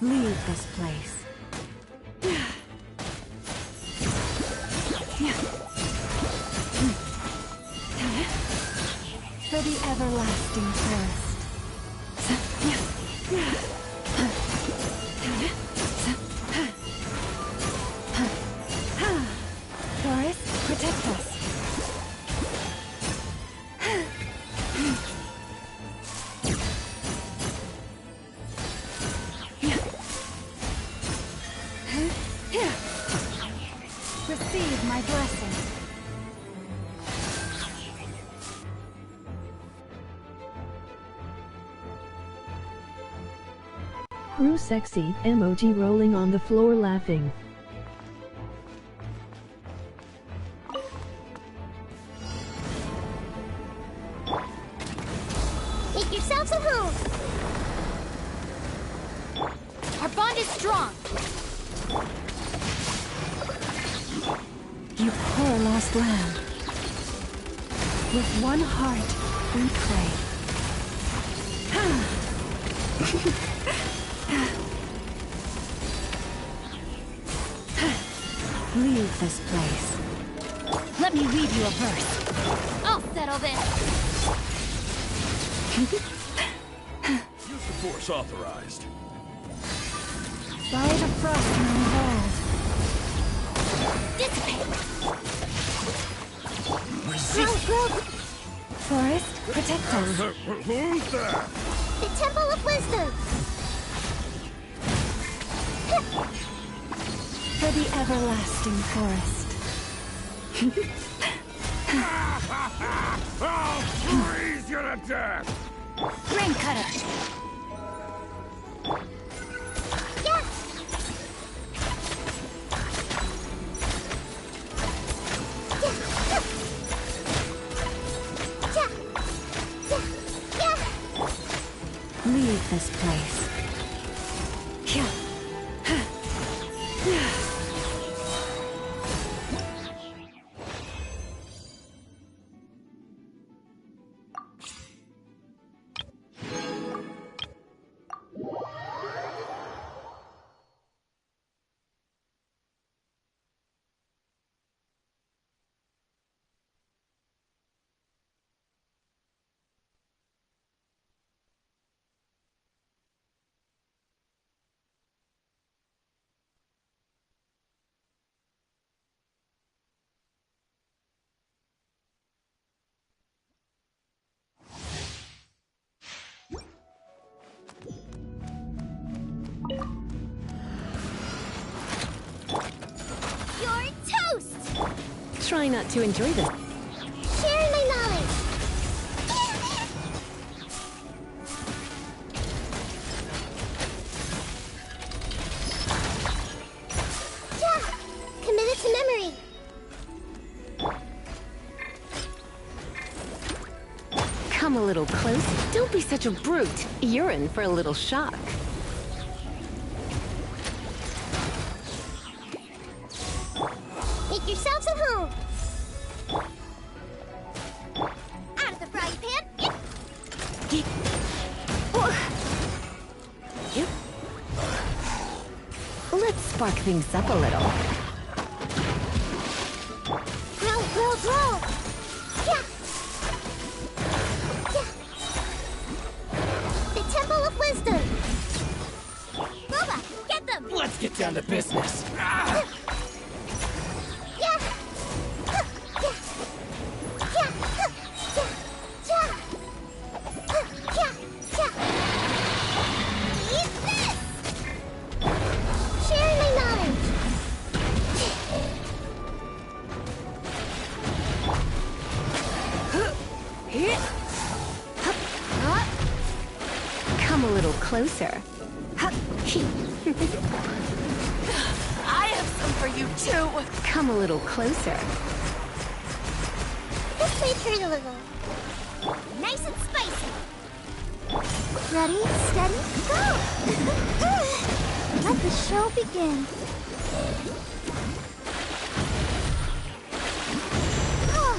Leave this place. For the everlasting thirst. Forest, protect us. Receive my blessing. Crew sexy emoji rolling on the floor laughing. Make yourselves at home. Our bond is strong. You poor lost lamb. With one heart, we pray. Leave this place. Let me read you a verse. I'll settle this. Use the force authorized. By the frost moon hold. Dissipate. Resist. Forest, protect us. Who's that? The Temple of Wisdom. For the everlasting forest. I'll freeze you to death! Rain cutter. Yeah. Leave this place. You're toast. Try not to enjoy this. Sharing my knowledge. Yeah. Committed to memory. Come a little close. Don't be such a brute. You're in for a little shock. Make yourselves at home. Out of the frying pan. Let's spark things up a little. Grow, grow, grow. Yeah. Yeah. The Temple of Wisdom. Boba, get them. Let's get down to business. Ah! Yeah. Yeah. Yeah. Yeah. Yeah. Eat this. Sharing my knowledge. Come a little closer. I have some for you too. Come a little closer. This may turn a little. Nice and spicy. Ready, steady, go! Let the show begin. Oh.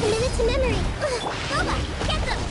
Committed to memory. Boba, get them!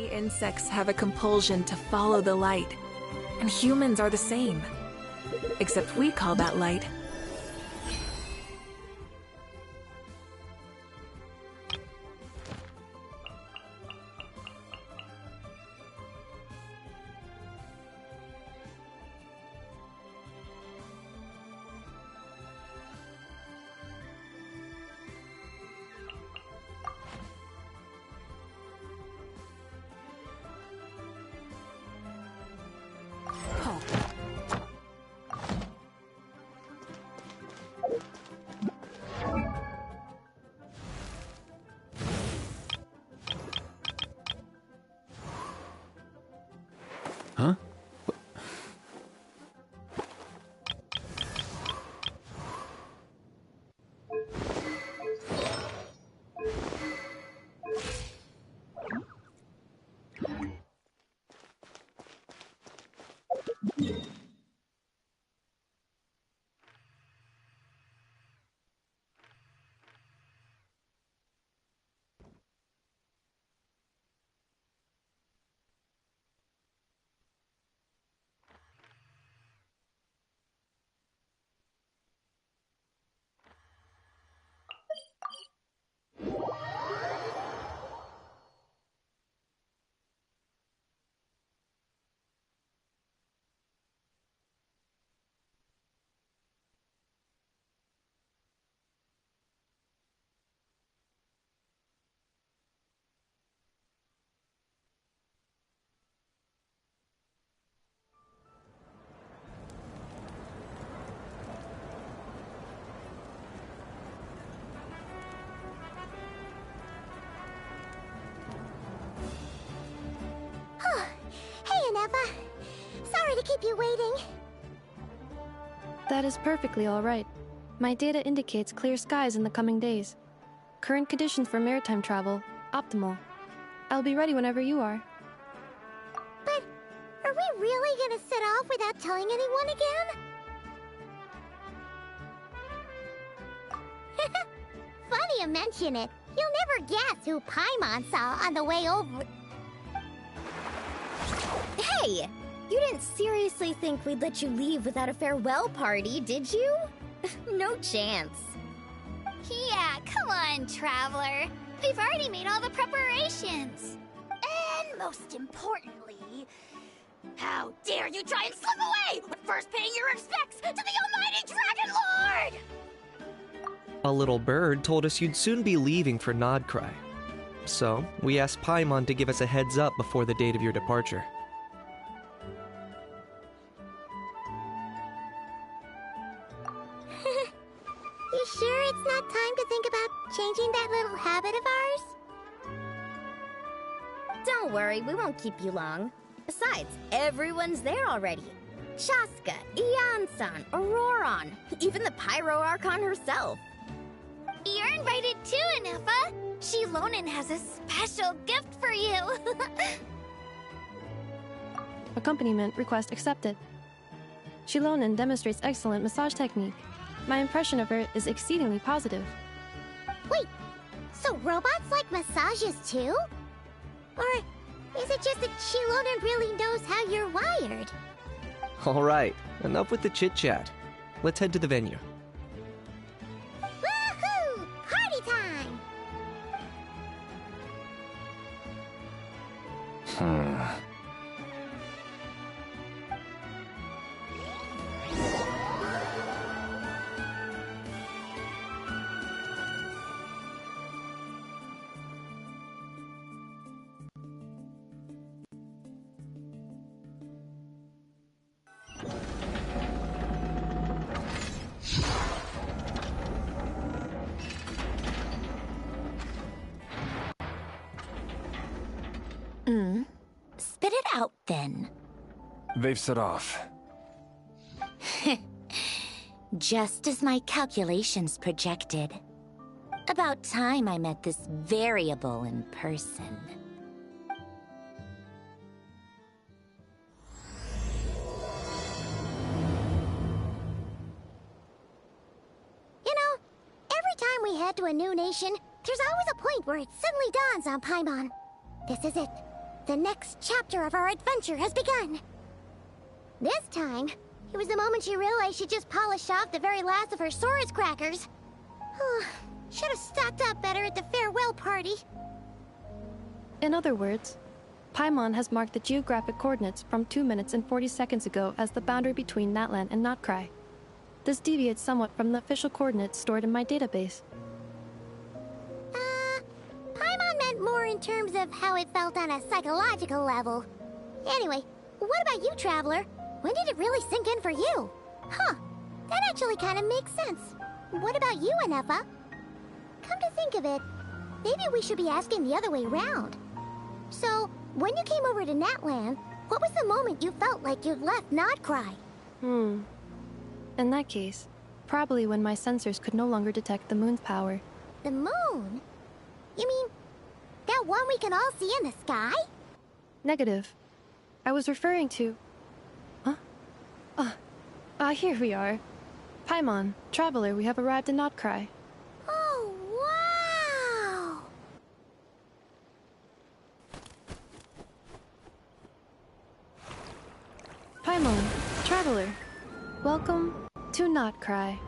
Many insects have a compulsion to follow the light, and humans are the same. Except we call that light. Huh? Hey, Aneva. Sorry to keep you waiting. That is perfectly all right. My data indicates clear skies in the coming days. Current conditions for maritime travel, optimal. I'll be ready whenever you are. But are we really gonna set off without telling anyone again? Funny you mention it. You'll never guess who Paimon saw on the way over. Hey! You didn't seriously think we'd let you leave without a farewell party, did you? No chance. Yeah, come on, Traveler. We've already made all the preparations. And most importantly, how dare you try and slip away with first paying your respects to the almighty Dragon Lord! A little bird told us you'd soon be leaving for Nodcry. So, we asked Paimon to give us a heads up before the date of your departure. You sure it's not time to think about changing that little habit of ours? Don't worry, we won't keep you long. Besides, everyone's there already. Shaska, Ian-san, Auroron, even the Pyro Archon herself. You're invited too, Anefa. Shilonen has a special gift for you. Accompaniment request accepted. Shilonen demonstrates excellent massage technique. My impression of her is exceedingly positive. Wait, so robots like massages too? Or is it just that Shilonen really knows how you're wired? Alright, enough with the chit-chat. Let's head to the venue. Woohoo! Party time! Spit it out, then. They've set off. Just as my calculations projected. About time I met this variable in person. You know, every time we head to a new nation, there's always a point where it suddenly dawns on Paimon. This is it. The next chapter of our adventure has begun. This time, it was the moment she realized she just polished off the very last of her Sora's crackers. Should have stocked up better at the farewell party. In other words, Paimon has marked the geographic coordinates from 2 minutes and 40 seconds ago as the boundary between Natlan and Notcry. This deviates somewhat from the official coordinates stored in my database. Paimon meant more in terms of how it felt on a psychological level. Anyway, what about you, Traveler? When did it really sink in for you? Huh, that actually kind of makes sense. What about you, Anefa? Come to think of it, maybe we should be asking the other way round. So, when you came over to Natlan, what was the moment you felt like you'd left Notcry? In that case, probably when my sensors could no longer detect the moon's power. The moon? You mean, that one we can all see in the sky? Negative. I was referring to... Here we are. Paimon, Traveler, we have arrived in Notcry. Oh, wow! Paimon, Traveler, welcome to Notcry.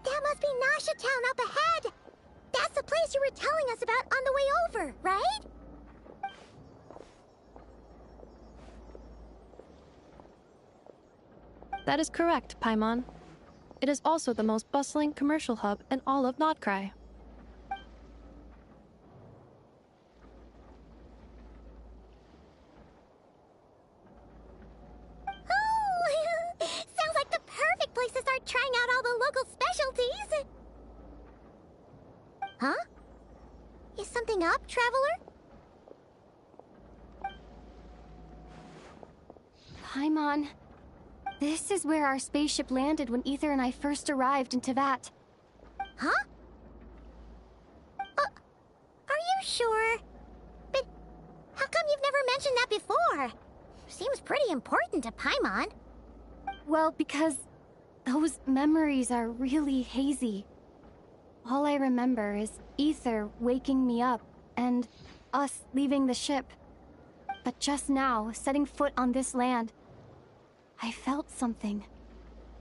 That must be Nasha Town up ahead! That's the place you were telling us about on the way over, right? That is correct, Paimon. It is also the most bustling commercial hub in all of Notcry. Oh! Sounds like the perfect place to start trying out all the local specialties! Huh? Is something up, Traveler? Paimon. This is where our spaceship landed when Ether and I first arrived in Tevat. Huh? Are you sure? But how come you've never mentioned that before? Seems pretty important to Paimon. Well, because those memories are really hazy. All I remember is Ether waking me up and us leaving the ship. But just now, setting foot on this land, I felt something.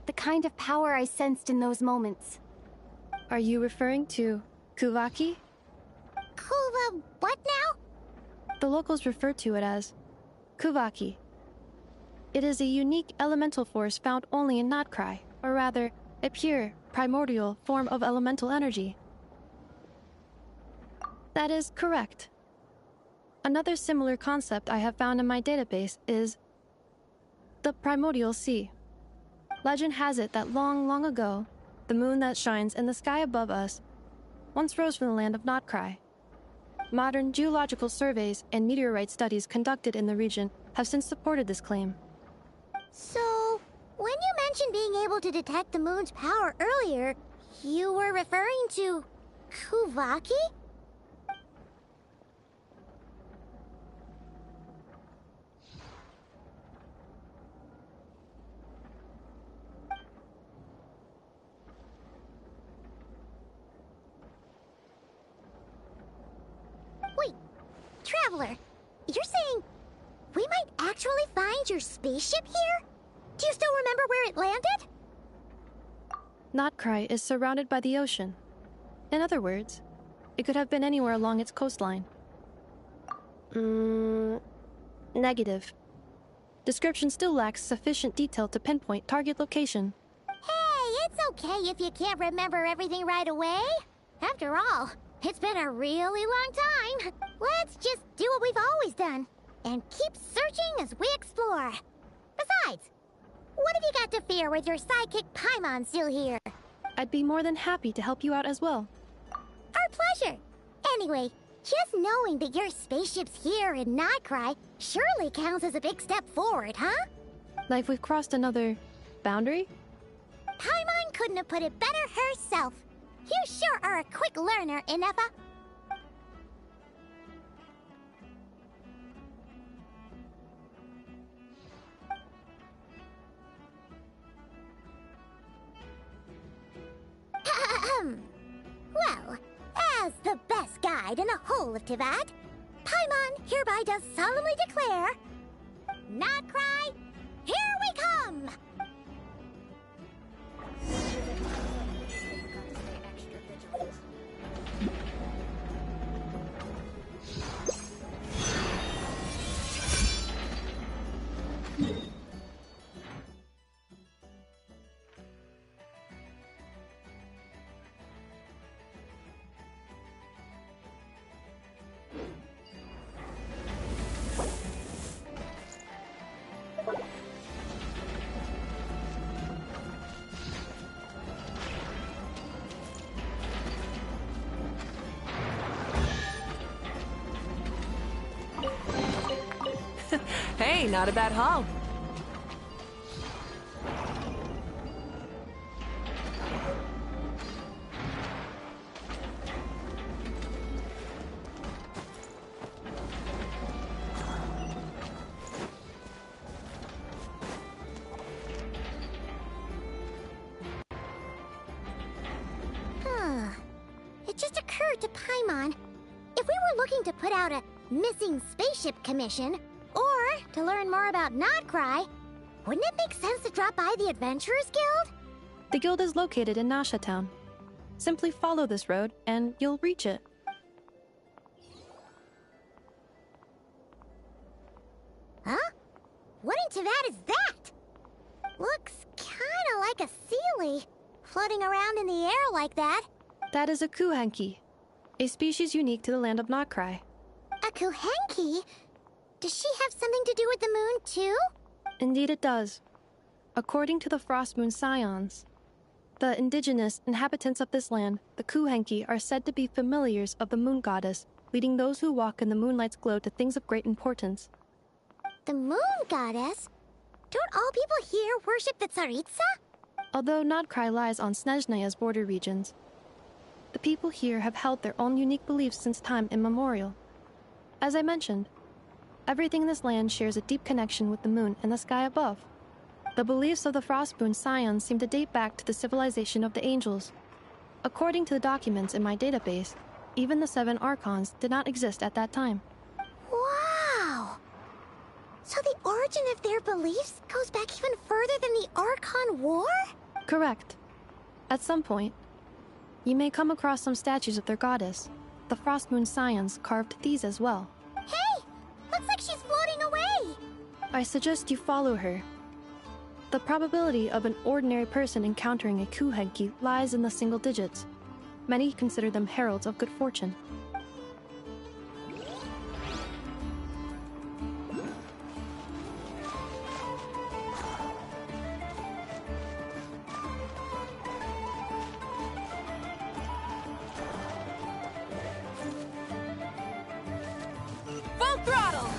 The kind of power I sensed in those moments. Are you referring to Kuvaki? What now? The locals refer to it as Kuvaki. It is a unique elemental force found only in Notcry, or rather, a pure, primordial form of elemental energy. That is correct. Another similar concept I have found in my database is the primordial sea. Legend has it that long, long ago, the moon that shines in the sky above us once rose from the land of Notcry. Modern geological surveys and meteorite studies conducted in the region have since supported this claim. So, when you mentioned being able to detect the moon's power earlier, you were referring to Kuvaki? Wait, Traveler, you're saying we might actually find your spaceship here? Do you still remember where it landed? Notcry is surrounded by the ocean. In other words, it could have been anywhere along its coastline. Negative. Description still lacks sufficient detail to pinpoint target location. Hey, it's okay if you can't remember everything right away. After all, it's been a really long time. Let's just do what we've always done and keep searching as we explore. Besides, what have you got to fear with your sidekick Paimon still here? I'd be more than happy to help you out as well. Our pleasure. Anyway, just knowing that your spaceship's here in Notcry surely counts as a big step forward, huh? Like we've crossed another boundary? Paimon couldn't have put it better herself. You sure are a quick learner, Inefa. died in the whole of Tivat, Paimon hereby does solemnly declare, Notcry, here we come! Hey, not a bad haul. It just occurred to Paimon, if we were looking to put out a missing spaceship commission, or to learn more about Notcry, wouldn't it make sense to drop by the Adventurers Guild? The guild is located in Nasha Town. Simply follow this road, and you'll reach it. Huh? What in Tivat is that? Looks kinda like a Sealy, floating around in the air like that. That is a Kuhenki, a species unique to the land of Notcry. A Kuhenki? Does she have something to do with the moon, too? Indeed it does. According to the Frost Moon Scions, the indigenous inhabitants of this land, the Kuhenki, are said to be familiars of the moon goddess, leading those who walk in the moonlight's glow to things of great importance. The moon goddess? Don't all people here worship the Tsaritsa? Although Notcry lies on Snezhnaya's border regions, the people here have held their own unique beliefs since time immemorial. As I mentioned, everything in this land shares a deep connection with the moon and the sky above. The beliefs of the Frostmoon Scions seem to date back to the civilization of the angels. According to the documents in my database, even the 7 Archons did not exist at that time. Wow! So the origin of their beliefs goes back even further than the Archon War? Correct. At some point, you may come across some statues of their goddess. The Frostmoon Scions carved these as well. Hey! Looks like she's floating away! I suggest you follow her. The probability of an ordinary person encountering a Kuhenki lies in the single digits. Many consider them heralds of good fortune. Full throttle!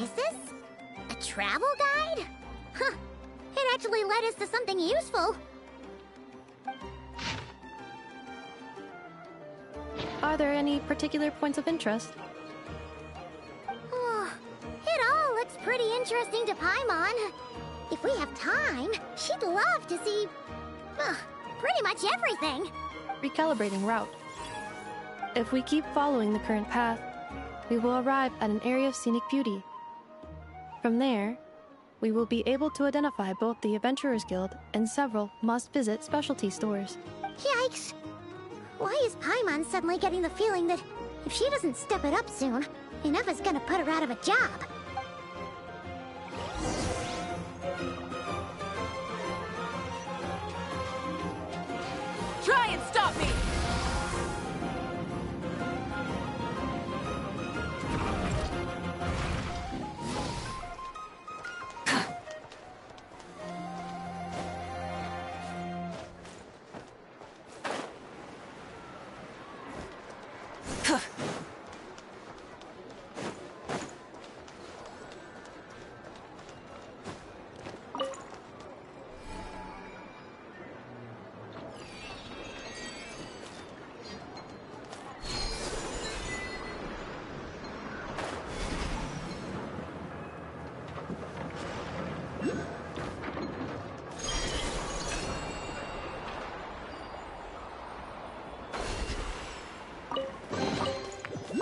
Is this a travel guide? Huh. It actually led us to something useful. Are there any particular points of interest? Oh, it all looks pretty interesting to Paimon. If we have time, she'd love to see... pretty much everything. Recalibrating route. If we keep following the current path, we will arrive at an area of scenic beauty. From there, we will be able to identify both the Adventurers Guild and several must-visit specialty stores. Yikes! Why is Paimon suddenly getting the feeling that if she doesn't step it up soon, Inufa's gonna put her out of a job? Try and stop me!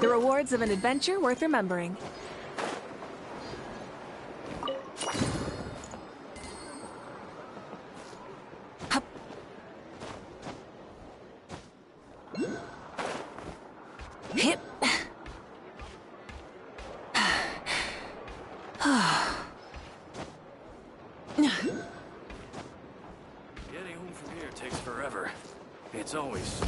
The rewards of an adventure worth remembering. Hup. Hip. Getting home from here takes forever. It's always...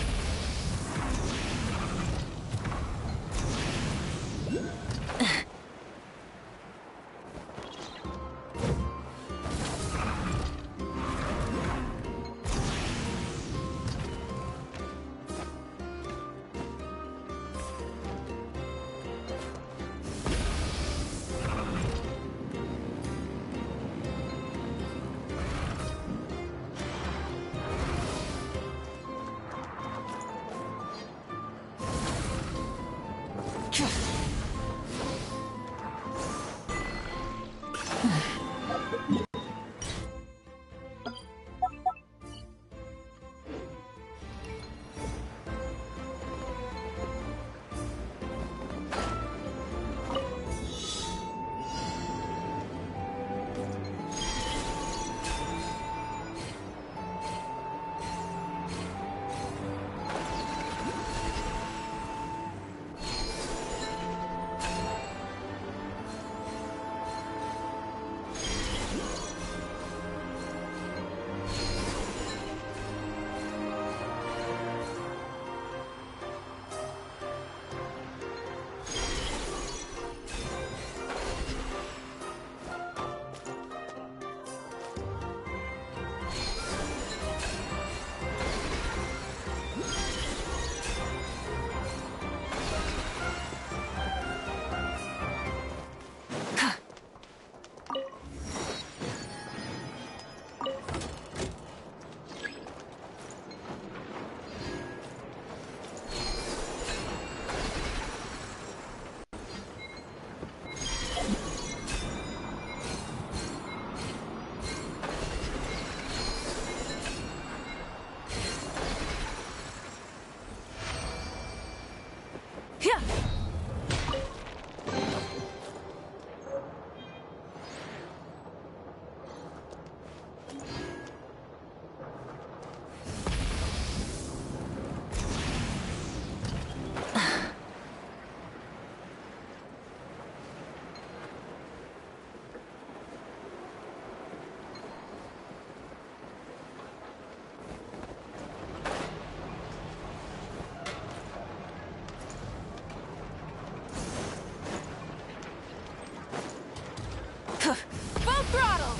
Full throttle!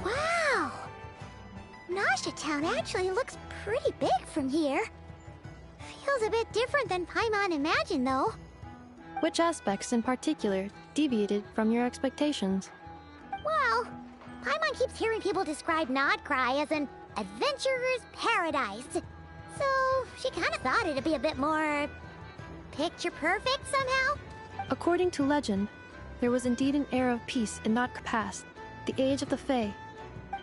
Wow! Nasha Town actually looks pretty big from here. Feels a bit different than Paimon imagined, though. Which aspects in particular deviated from your expectations? Well, Paimon keeps hearing people describe Nodcry as an adventurer's paradise. So, she kind of thought it'd be a bit more... picture perfect somehow? According to legend, there was indeed an era of peace in Notk past, the age of the Fae.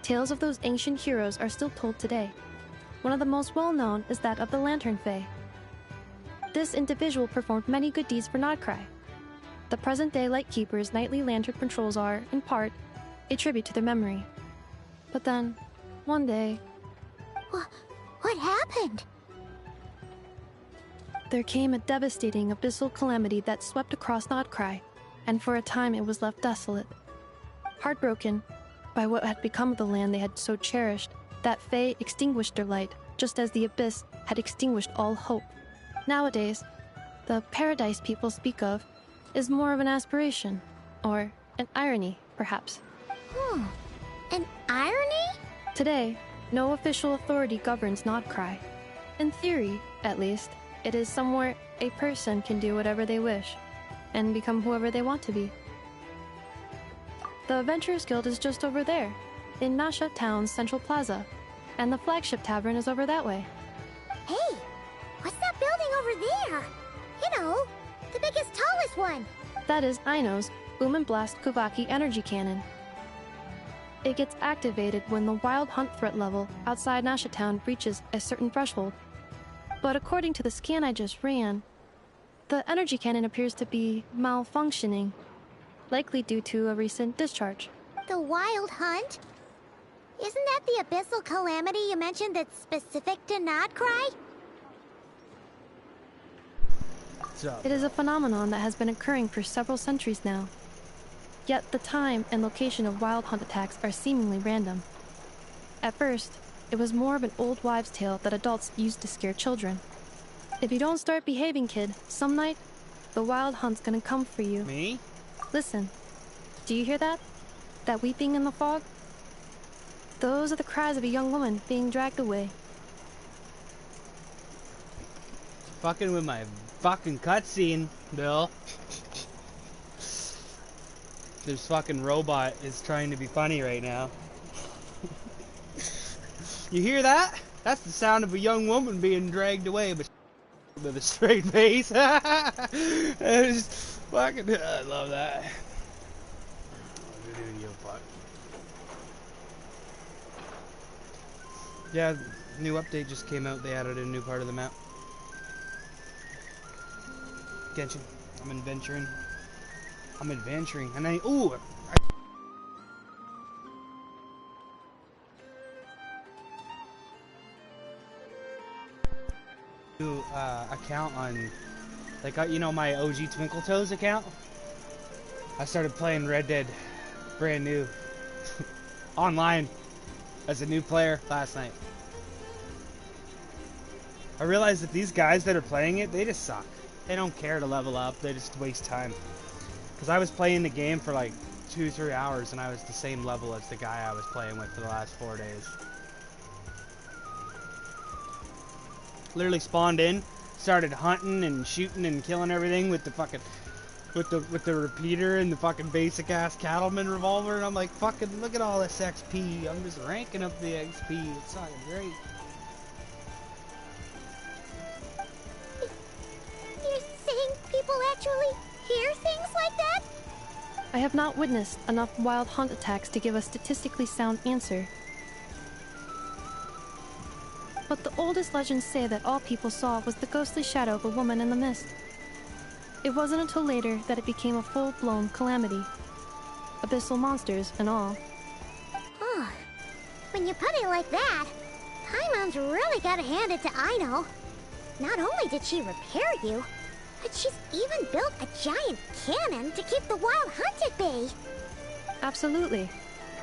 Tales of those ancient heroes are still told today. One of the most well-known is that of the Lantern Fae. This individual performed many good deeds for Nodcry. The present-day Lightkeeper's nightly lantern patrols are, in part, a tribute to their memory. But then, one day... What happened? There came a devastating abyssal calamity that swept across Nodcry, and for a time it was left desolate. Heartbroken by what had become of the land they had so cherished, that Fae extinguished their light, just as the abyss had extinguished all hope. Nowadays, the paradise people speak of is more of an aspiration, or an irony, perhaps. An irony? Today, no official authority governs Nodcry. In theory, at least, it is somewhere a person can do whatever they wish, and become whoever they want to be. The Adventurers Guild is just over there, in Nasha Town's Central Plaza, and the flagship tavern is over that way. Hey, what's that building over there? You know, the biggest, tallest one. That is Aino's Blast Kuvaki energy cannon. It gets activated when the wild hunt threat level outside Nasha Town reaches a certain threshold. But according to the scan I just ran, the energy cannon appears to be malfunctioning, likely due to a recent discharge. The wild hunt? Isn't that the abyssal calamity you mentioned that's specific to Nodcry? It is a phenomenon that has been occurring for several centuries now. Yet the time and location of wild hunt attacks are seemingly random. At first, it was more of an old wives' tale that adults used to scare children. If you don't start behaving, kid, some night, the wild hunt's gonna come for you. Me? Listen, do you hear that? That weeping in the fog? Those are the cries of a young woman being dragged away. Fucking with my fucking cutscene, Bill. This fucking robot is trying to be funny right now. You hear that? That's the sound of a young woman being dragged away, but with a straight face. It's fucking, I love that. Yeah, new update just came out. They added a new part of the map. Genshin. I'm adventuring. And account on, like, you know, my OG Twinkle Toes account. I started playing Red Dead brand new online as a new player last night. I realized that these guys that are playing it, they just suck. They don't care to level up. They just waste time. Because I was playing the game for like 2-3 hours and I was the same level as the guy I was playing with for the last 4 days. Literally spawned in, started hunting and shooting and killing everything with the fucking with the repeater and the fucking basic ass cattleman revolver, and I'm like, fucking look at all this XP. I'm just ranking up the XP. It's fucking great. You're saying people actually hear things like that? I have not witnessed enough wild hunt attacks to give a statistically sound answer. But the oldest legends say that all people saw was the ghostly shadow of a woman in the mist. It wasn't until later that it became a full-blown calamity. Abyssal monsters and all. Oh, when you put it like that, Paimon's really gotta hand it to Aino. Not only did she repair you, but she's even built a giant cannon to keep the wild hunt at bay. Absolutely.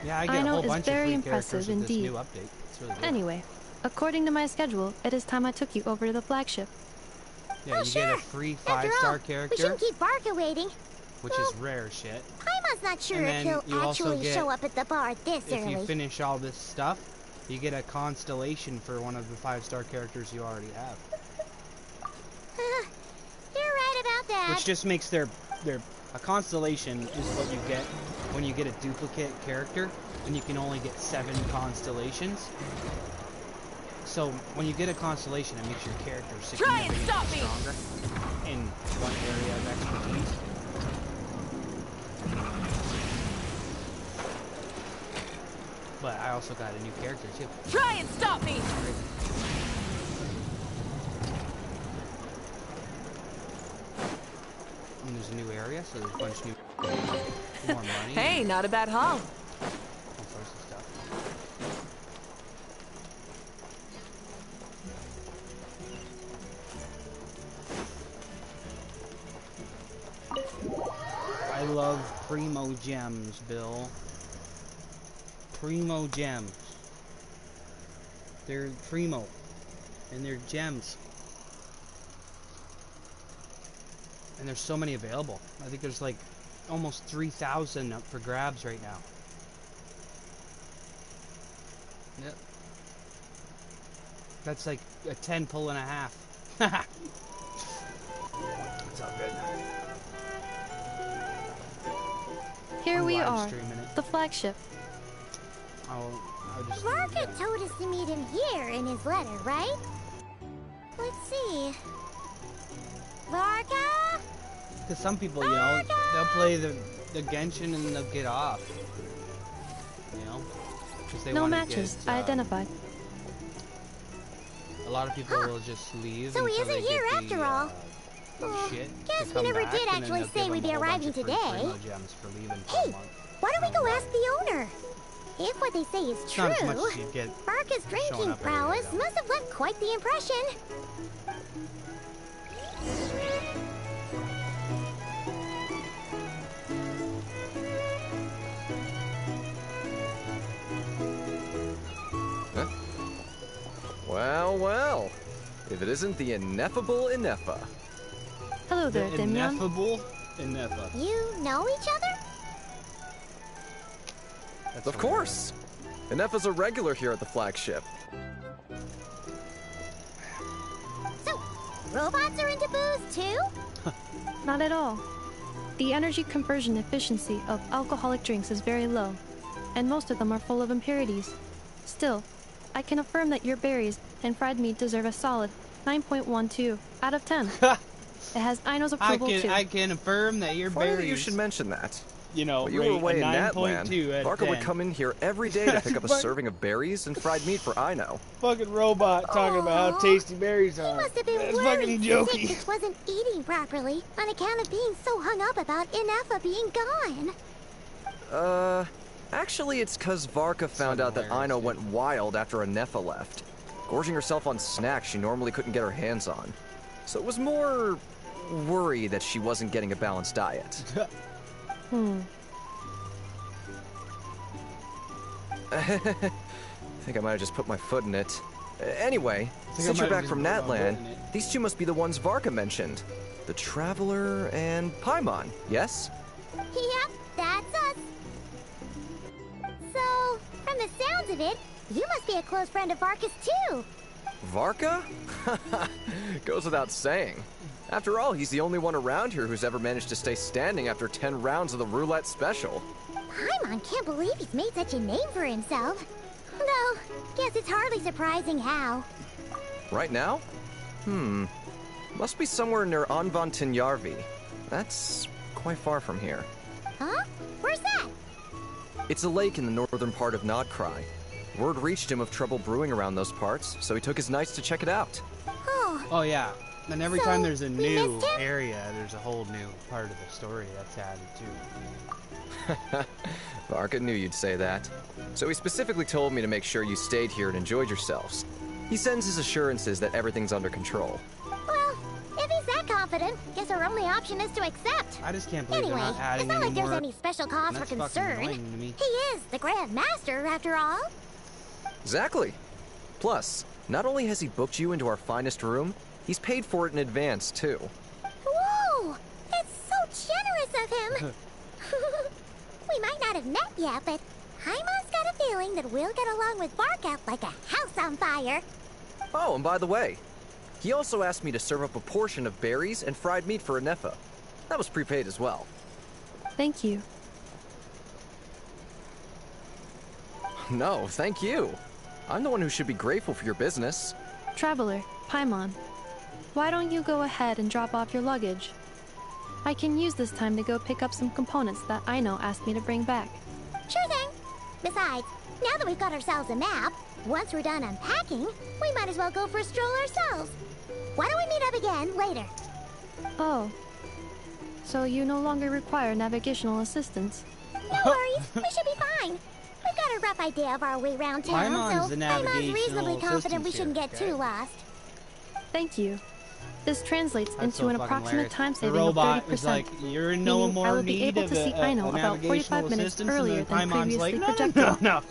Yeah, I get Aino a whole is bunch very of free characters impressive with this indeed. new update. It's really good. Anyway, according to my schedule, it is time I took you over to the flagship. Yeah, you get a free 5-star character, we shouldn't keep Barca waiting. which is rare shit. Paimon's not sure And if then he'll you also actually get- show up at the bar this If early. you finish all this stuff, you get a constellation for one of the 5-star characters you already have. You're right about that. Which just makes a constellation is what you get when you get a duplicate character, and you can only get 7 constellations. So when you get a constellation, it makes your character significantly stronger in one area of expertise. But I also got a new character too. Try and stop me! And there's a new area, so there's a bunch of more money. Hey, not a bad haul. All sorts of stuff. I love Primo Gems, Bill. Primo Gems. They're Primo. And they're gems. And there's so many available. I think there's like almost 3,000 up for grabs right now. Yep. That's like a 10 pull and a half. It's all good. Here I'm we live are, streaming it. the flagship. I'll just Barca told us to meet him here in his letter, right? Let's see. Varka? Because some people, you know, they'll play the Genshin and they'll get off. You know? Because they No want to matches get, identified. A lot of people will just leave. So he until isn't they here get after all. Shit Guess to we come never back, did and then actually they'll say give we'd them be a whole bunch arriving of free today. Primo gems for leaving for a Hey, month. why don't we go ask the owner? If what they say is It's true, not as much as you'd get Varka's showing drinking up every day, prowess though. must have left quite the impression. Huh? Well, well. If it isn't the ineffable Ineffa. Hello there, The Demyon. ineffable Ineffa. You know each other? That's Of course. Ineffa's a regular here at the flagship. So, robots are into booze too? Not at all. The energy conversion efficiency of alcoholic drinks is very low, and most of them are full of impurities. Still, I can affirm that your berries and fried meat deserve a solid 9.12 out of 10. It has Aino's approval too. I can affirm that your Funny that berries. you should mention that. You know, While you were rate away a in that land, 9.2 out of Barker would 10. come in here every day to pick up a Fuck. serving of berries and fried meat for Aino. Fucking robot talking about how tasty berries are. He must have been That's worried fucking jokey. Six wasn't eating properly on account of being so hung up about Ineffa being gone. Actually it's cause Varka found out that Aino went wild after Ineffa left, gorging herself on snacks she normally couldn't get her hands on. So it was more worry that she wasn't getting a balanced diet. I think I might have just put my foot in it. Anyway, since you're back from Natlan, these two must be the ones Varka mentioned. The Traveler and Paimon, yes? Yep, that's us. So, from the sounds of it, you must be a close friend of Varka's too. Varka? Goes without saying. After all, he's the only one around here who's ever managed to stay standing after 10 rounds of the roulette special. Paimon can't believe he's made such a name for himself. Though, guess it's hardly surprising how. Right now? Must be somewhere near Anvantinyarvi. That's quite far from here. Huh? Where's that? It's a lake in the northern part of Nodcry. Word reached him of trouble brewing around those parts, so he took his knights to check it out. Oh yeah, and every So, time there's a we new missed him? area, there's a whole new part of the story that's added too. Varka knew you'd say that. So he specifically told me to make sure you stayed here and enjoyed yourselves. He sends his assurances that everything's under control. Well, if he's that confident, guess our only option is to accept. I just can't believe Anyway, they're not adding it's not like any more. there's any special cause for That's fucking concern. annoying to me. He is the Grand Master, after all. Exactly. Plus, not only has he booked you into our finest room, he's paid for it in advance, too. Whoa! That's so generous of him! We might not have met yet, but Paimon's got a feeling that we'll get along with Varka like a house on fire. Oh, and by the way, he also asked me to serve up a portion of berries and fried meat for Ineffa. That was prepaid as well. Thank you. No, thank you. I'm the one who should be grateful for your business. Traveler, Paimon, why don't you go ahead and drop off your luggage? I can use this time to go pick up some components that Aino asked me to bring back. Sure thing. Besides, now that we've got ourselves a map, once we're done unpacking, we might as well go for a stroll ourselves. Why don't we meet up again later? Oh. So you no longer require navigational assistance? No worries, we should be fine. We've got a rough idea of our way around town, Paimon's so the Paimon's reasonably navigational confident we assistance shouldn't here, get okay? too lost. Thank you. This translates That's into so an fucking approximate hilarious. time The saving of robot 30%. is like, you're in no meaning I more will be need able of to see Aino a about navigational 45 minutes assistance, earlier and than then Paimon's previously like, projected. no.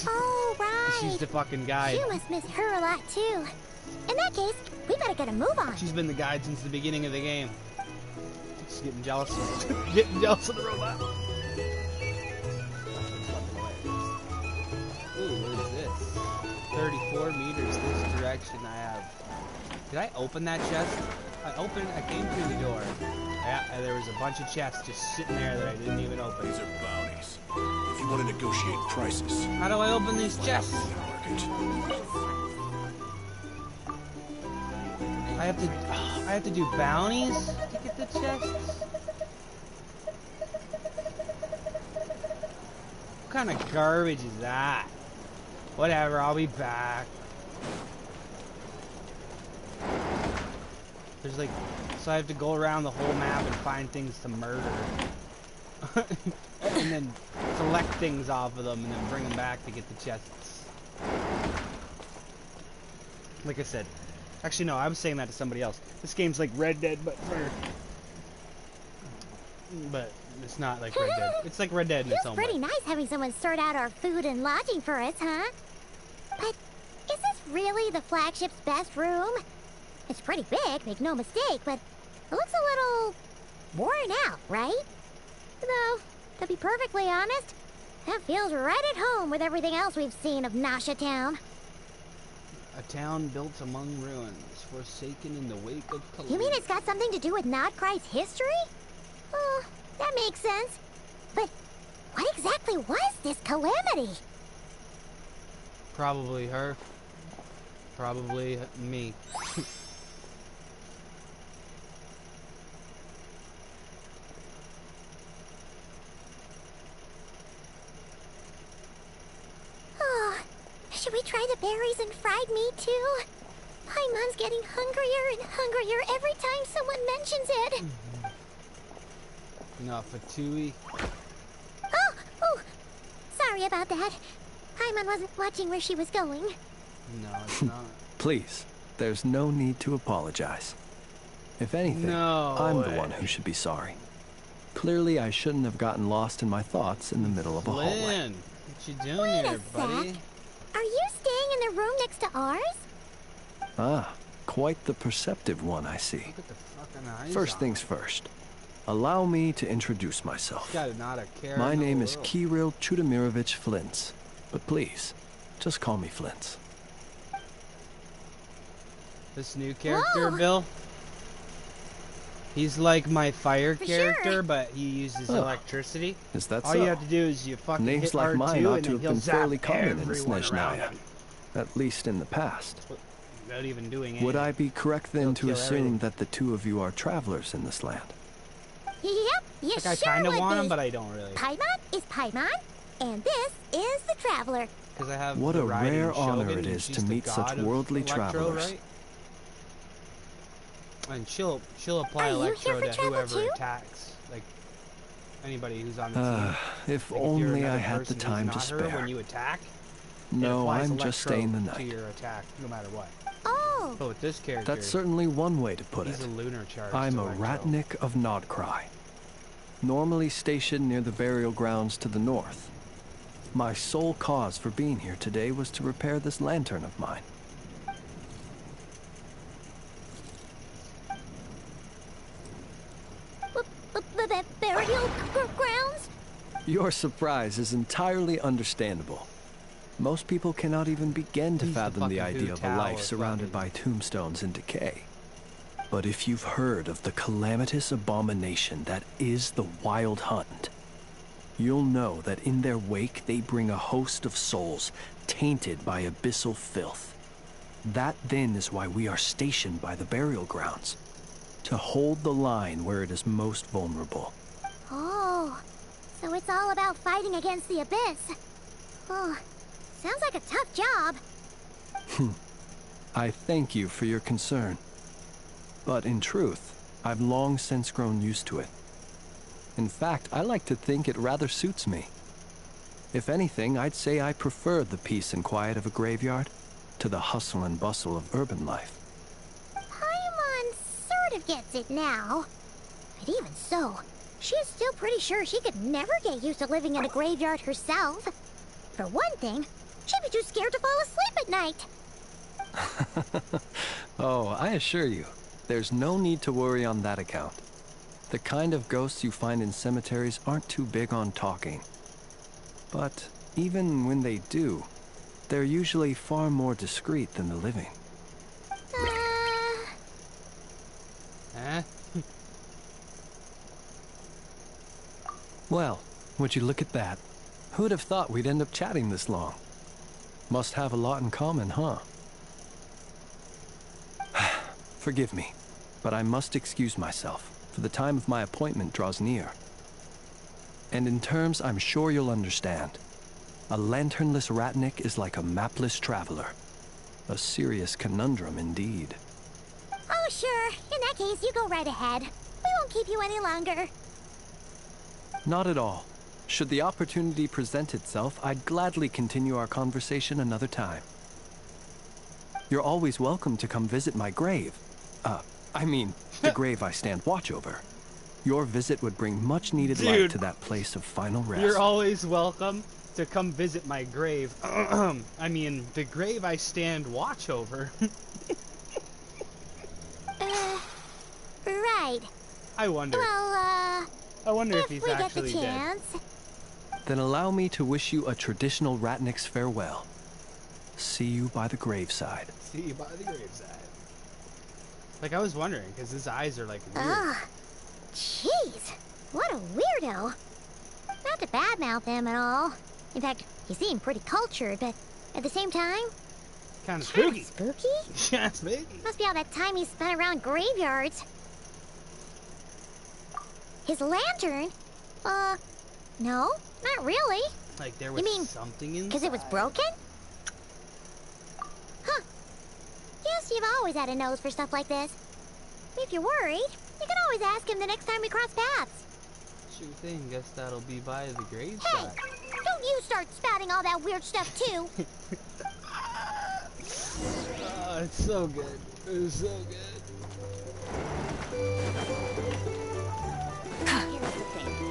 Oh, right. She's the fucking guide. You must miss her a lot, too. In that case, we better get a move on. She's been the guide since the beginning of the game. Just getting jealous of getting jealous of the robot. Ooh, what is this? 34 meters this direction I have. Did I open that chest? I came through the door. Yeah, and there was a bunch of chests just sitting there that I didn't even open. These are bounties. If you want to negotiate prices, How do I open these chests? market. I have to do bounties to get the chests? What kind of garbage is that? Whatever, I'll be back. There's like, so I have to go around the whole map and find things to murder. And then collect things off of them and then bring them back to get the chests. Like I said, actually no, I was saying that to somebody else. This game's like Red Dead, but it's not like Red Dead. It's like Red Dead in its own way. Feels pretty nice having someone sort out our food and lodging for us, huh? But is this really the flagship's best room? It's pretty big, make no mistake, but it looks a little worn out, right? Though, to be perfectly honest, that feels right at home with everything else we've seen of Nasha Town. A town built among ruins, forsaken in the wake of calamity. You mean it's got something to do with Nodcry's history? Oh, that makes sense. But what exactly was this calamity? Probably her. Probably me. Oh, should we try the berries and fried meat too? Paimon's getting hungrier and hungrier every time someone mentions it. No, Fatui. Oh, sorry about that. Paimon wasn't watching where she was going. No, it's not. Please, there's no need to apologize. If anything, I'm the one who should be sorry. Clearly, I shouldn't have gotten lost in my thoughts in the middle of a hallway. Flynn, what you doing here, buddy? Are you staying in the room next to ours? Ah, quite the perceptive one, I see. Look at the fucking eyes. First things first. Allow me to introduce myself. My name is Kirill Chudamirovich Flintz, but please, just call me Flintz. This new character, Bill? He's like my fire character, but he uses electricity. Is that All so? you have to do is you fucking Names hit like R2 mine ought and to then have he'll been zap fairly common in everyone around Snezhnaya, him. at least in the past. Without even doing anything. Would I be correct then to kill assume everything. that the two of you are travelers in this land? Yep, you Like I sure kind of would want be. him, but I don't really. Paimon is Paimon, and this is the Traveler. Because I have What the a riding rare Shogun, honor it and is she's to the meet such god of worldly Electro, travelers. right? And she'll apply Are you Electro here for to travel whoever too? attacks, like anybody who's on the team. If Like, if you're only I another had the person who's time to not her, spare. when you attack, it No, applies I'm just Electro staying the to night. your attack, no matter what. Oh. But with this character, That's certainly one way to put he's it. a lunar charge. I'm a Ratnik of Nodcry, normally stationed near the burial grounds to the north. My sole cause for being here today was to repair this lantern of mine. Burial grounds? Your surprise is entirely understandable. Most people cannot even begin to fathom the idea of a life surrounded by tombstones and decay. But if you've heard of the calamitous abomination that is the Wild Hunt, you'll know that in their wake they bring a host of souls tainted by abyssal filth. That then is why we are stationed by the burial grounds, to hold the line where it is most vulnerable. Oh, so it's all about fighting against the abyss. Oh, sounds like a tough job. I thank you for your concern. But in truth, I've long since grown used to it. In fact, I like to think it rather suits me. If anything, I'd say I prefer the peace and quiet of a graveyard to the hustle and bustle of urban life. Paimon sort of gets it now. But even so, she's still pretty sure she could never get used to living in a graveyard herself. For one thing, she'd be too scared to fall asleep at night. Oh, I assure you, there's no need to worry on that account. The kind of ghosts you find in cemeteries aren't too big on talking. But even when they do, they're usually far more discreet than the living. Well, would you look at that? Who'd have thought we'd end up chatting this long? Must have a lot in common, huh? Forgive me, but I must excuse myself, for the time of my appointment draws near. And in terms I'm sure you'll understand, a lanternless Ratnik is like a mapless traveler. A serious conundrum indeed. Oh, sure. In that case, you go right ahead. We won't keep you any longer. Not at all. Should the opportunity present itself, I'd gladly continue our conversation another time. You're always welcome to come visit my grave. I mean, the grave I stand watch over. Your visit would bring much needed light to that place of final rest. You're always welcome to come visit my grave. I mean, the grave I stand watch over. Right. I wonder. Well, I wonder if he's we actually get the dead. chance. Then allow me to wish you a traditional Ratnik's farewell. See you by the graveside. See you by the graveside. Like, I was wondering, because his eyes are, like, weird. Ugh. Jeez. What a weirdo. Not to badmouth him at all. In fact, he seemed pretty cultured, but at the same time... Kind of spooky. Spooky? Yeah, spooky. Must be all that time he spent around graveyards. His lantern? No, not really. Like, there was something in because it was broken? Huh. Guess you've always had a nose for stuff like this. If you're worried, you can always ask him the next time we cross paths. Sure thing, guess that'll be by the graveside. Hey, don't you start spouting all that weird stuff too. Oh, it's so good. It's so good. Here's the thing. You can't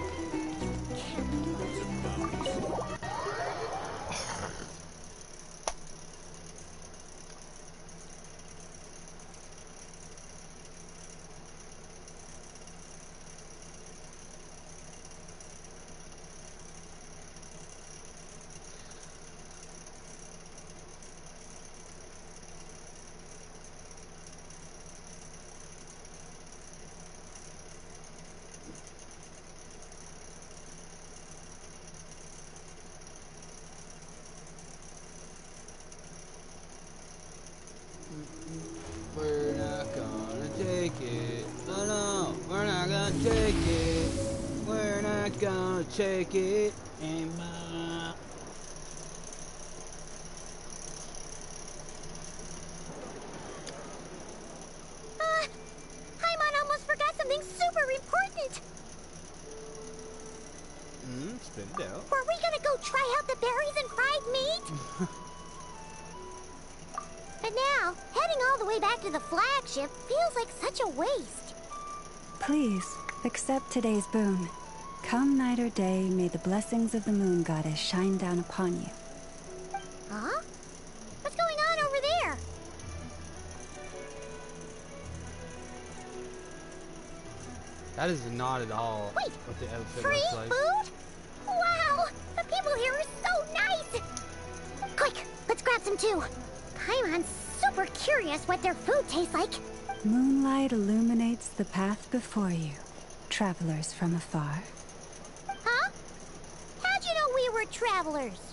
We're not gonna take it. No, no, we're not gonna take it. We're not gonna take it anymore. Paimon almost forgot something super important. Spit it out. Were we gonna go try out the berries and fried meat? But now, heading all the way back to the flagship feels like such a waste. Please, accept today's boon. Come night or day, may the blessings of the moon goddess shine down upon you. Huh? What's going on over there? That is not at all what the outfit Free looks like. food? Wow! The people here are so nice! Quick, let's grab some too. Paimon's super curious what their food tastes like. Moonlight illuminates the path before you, travelers from afar. Huh? How'd you know we were travelers?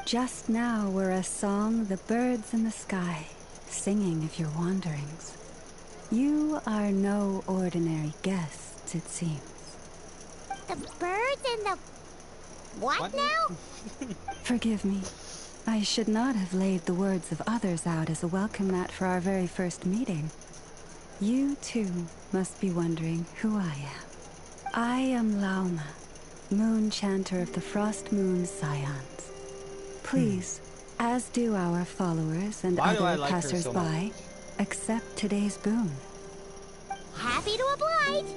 Just now were a song the birds in the sky, singing of your wanderings. You are no ordinary guests, it seems. The birds and the... What now? Forgive me. I should not have laid the words of others out as a welcome mat for our very first meeting. You, too, must be wondering who I am. I am Lauma, moon chanter of the Frost Moon Scions. Please, as do our followers and other passers-by, accept today's boon. Happy to oblige.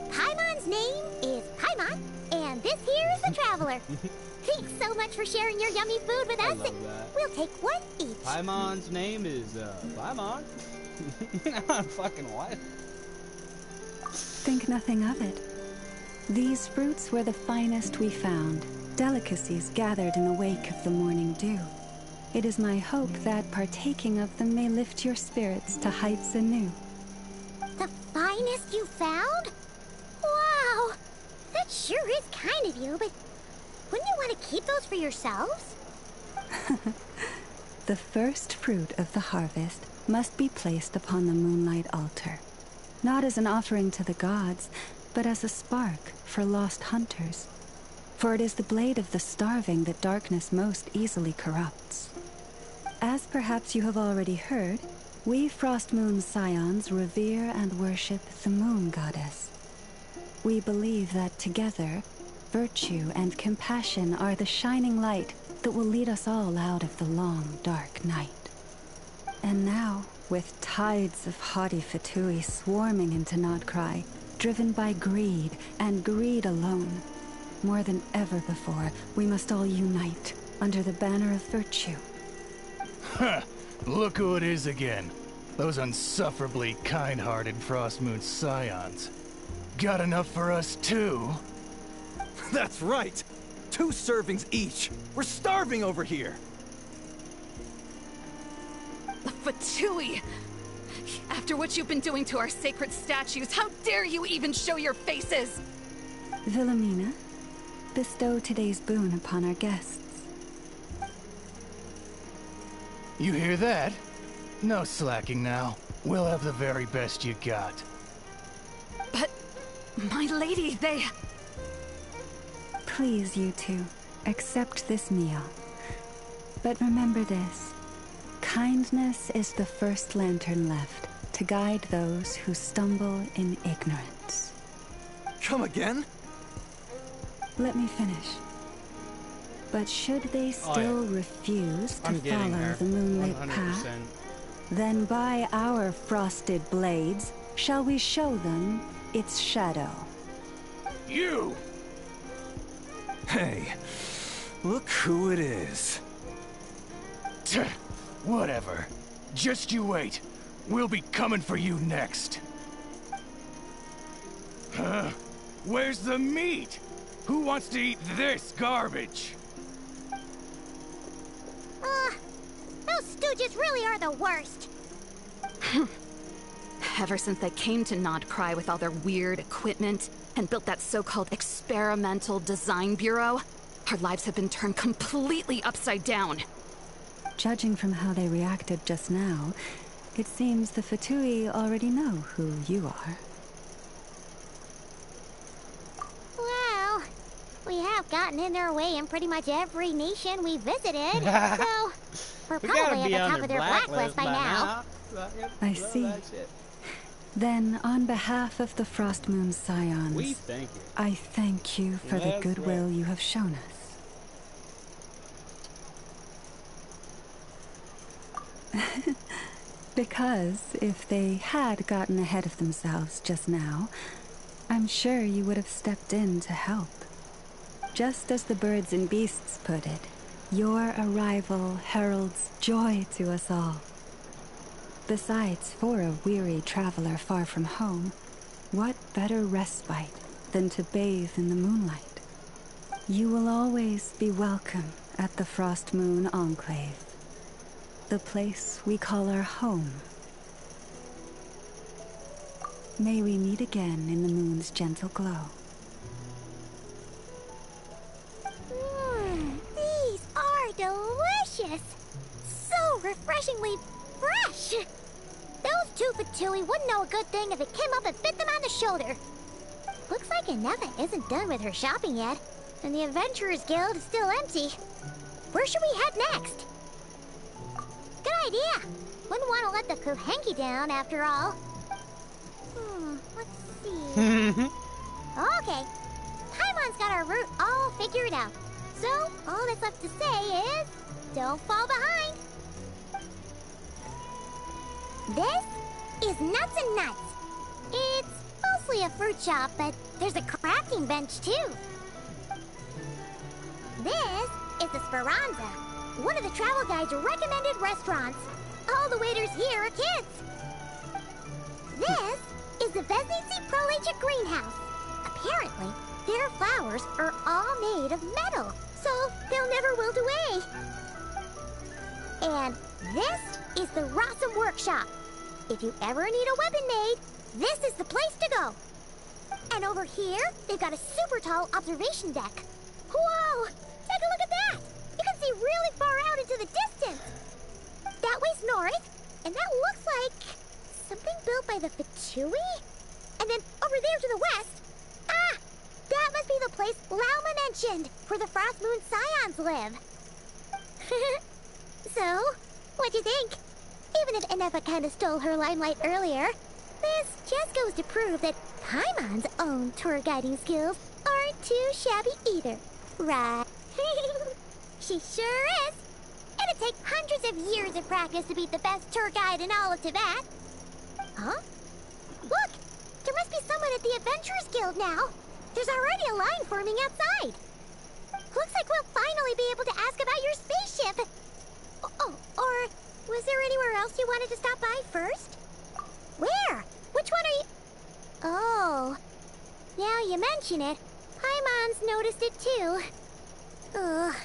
Paimon's name is Paimon, and this here is the Traveler. Thanks so much for sharing your yummy food with us. We'll take one each. Paimon's name is, Paimon. Fucking what? Think nothing of it. These fruits were the finest we found, delicacies gathered in the wake of the morning dew. It is my hope that partaking of them may lift your spirits to heights anew. The finest you found? Wow! That sure is kind of you, but wouldn't you want to keep those for yourselves? The first fruit of the harvest must be placed upon the moonlight altar, not as an offering to the gods, but as a spark for lost hunters. For it is the blade of the starving that darkness most easily corrupts. As perhaps you have already heard, we Frost Moon Scions revere and worship the Moon Goddess. We believe that together, virtue and compassion are the shining light that will lead us all out of the long, dark night. And now, with tides of haughty Fatui swarming into Nodcry, driven by greed, and greed alone, more than ever before, we must all unite under the banner of virtue. Huh! Look who it is again. Those unsufferably kind-hearted Frostmoon Scions. Got enough for us too? That's right! 2 servings each! We're starving over here! Fatui! After what you've been doing to our sacred statues, how dare you even show your faces? Wilhelmina, bestow today's boon upon our guests. You hear that? No slacking now. We'll have the very best you got. But, my lady, they... Please, you two, accept this meal. But remember this. Kindness is the first lantern left to guide those who stumble in ignorance. Come again? Let me finish. But should they still refuse to follow the moonlit 100%. path, then by our frosted blades shall we show them its shadow. You! Hey, look who it is. Whatever. Just you wait. We'll be coming for you next. Huh? Where's the meat? Who wants to eat this garbage? Those stooges really are the worst. Ever since they came to Nodcry with all their weird equipment and built that so-called experimental design bureau, our lives have been turned completely upside down. Judging from how they reacted just now, it seems the Fatui already know who you are. Well, we have gotten in their way in pretty much every nation we visited, so we're probably at the top of their blacklist by now. I see. Then, on behalf of the Frost Moon Scions, We thank you. I thank you for the That's goodwill right. you have shown us. Because if they had gotten ahead of themselves just now, I'm sure you would have stepped in to help. Just as the birds and beasts put it, your arrival heralds joy to us all. Besides, for a weary traveler far from home, what better respite than to bathe in the moonlight? You will always be welcome at the Frost Moon Enclave, the place we call our home. May we meet again in the moon's gentle glow. These are delicious! So refreshingly fresh! Those 2 Fatui wouldn't know a good thing if it came up and bit them on the shoulder. Looks like Anefa isn't done with her shopping yet, and the Adventurers Guild is still empty. Where should we head next? Good idea! Wouldn't want to let the Kuhenki down, after all. Let's see... Okay. Paimon's got our route all figured out. So, all that's left to say is... don't fall behind! This is Nuts and Nuts. It's mostly a fruit shop, but there's a crafting bench, too. This is the Speranza, one of the travel guide's recommended restaurants. All the waiters here are kids. This is the Vesnici Prolicha greenhouse. Apparently, their flowers are all made of metal, so they'll never wilt away. And this is the Rossum Workshop. If you ever need a weapon made, this is the place to go. And over here, they've got a super tall observation deck. Whoa! Take a look at that! You can see really far out into the distance. That way's north, And that looks like something built by the Fatui? And then over there to the west, that must be the place Lauma mentioned, where the Frost Moon Scions live. So, what'd you think? Even if Enefa kinda stole her limelight earlier, this just goes to prove that Paimon's own tour guiding skills aren't too shabby either, right? She sure is. It'd take hundreds of years of practice to be the best tour guide in all of Tibet. Huh? Look! There must be someone at the Adventurers Guild now. There's already a line forming outside. Looks like we'll finally be able to ask about your spaceship. Oh, or was there anywhere else you wanted to stop by first? Where? Which one are you... Oh, now you mention it, Paimon's noticed it too. Ugh,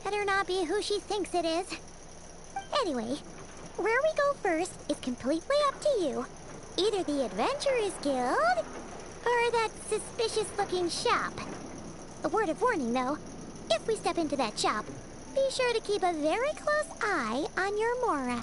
better not be who she thinks it is. Anyway, where we go first is completely up to you. Either the Adventurers Guild, or that suspicious-looking shop. A word of warning, though. If we step into that shop, be sure to keep a very close eye on your Mora.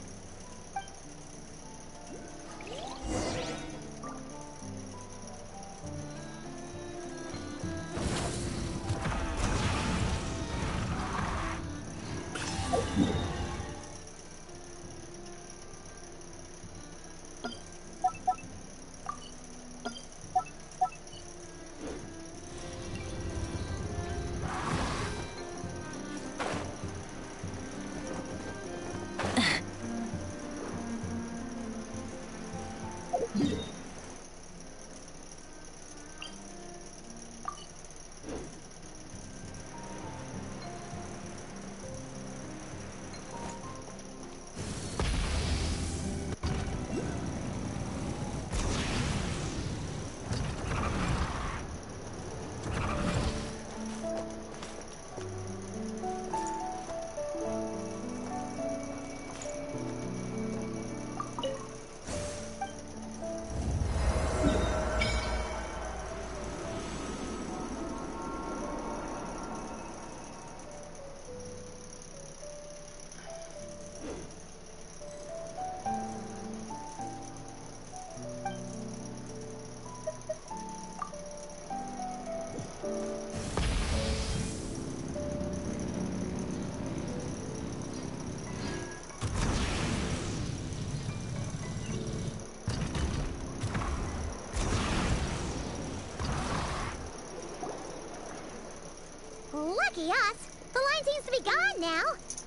Lucky us. The line seems to be gone now.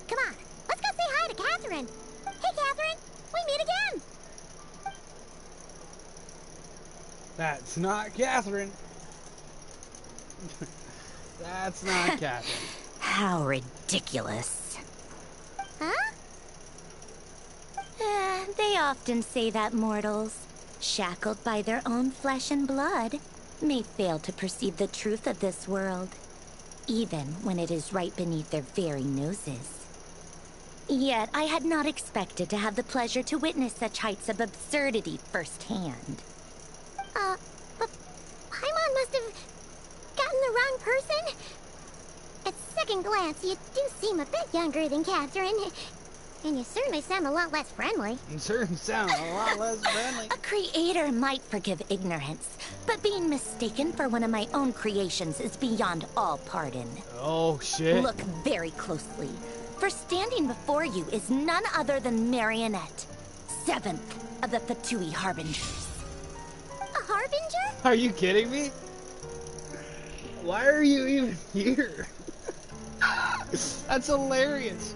Come on, let's go say hi to Catherine. Hey, Catherine, we meet again. That's not Catherine. That's not Catherine. How ridiculous. Huh? They often say that mortals, shackled by their own flesh and blood, may fail to perceive the truth of this world, even when it is right beneath their very noses. Yet I had not expected to have the pleasure to witness such heights of absurdity firsthand. But Paimon must have gotten the wrong person. At second glance, you do seem a bit younger than Catherine. And you certainly sound a lot less friendly. You certainly sound a lot less friendly. A creator might forgive ignorance, but being mistaken for one of my own creations is beyond all pardon. Oh, shit. Look very closely, for standing before you is none other than Marionette, 7th of the Fatui Harbingers. A Harbinger? Are you kidding me? Why are you even here? That's hilarious.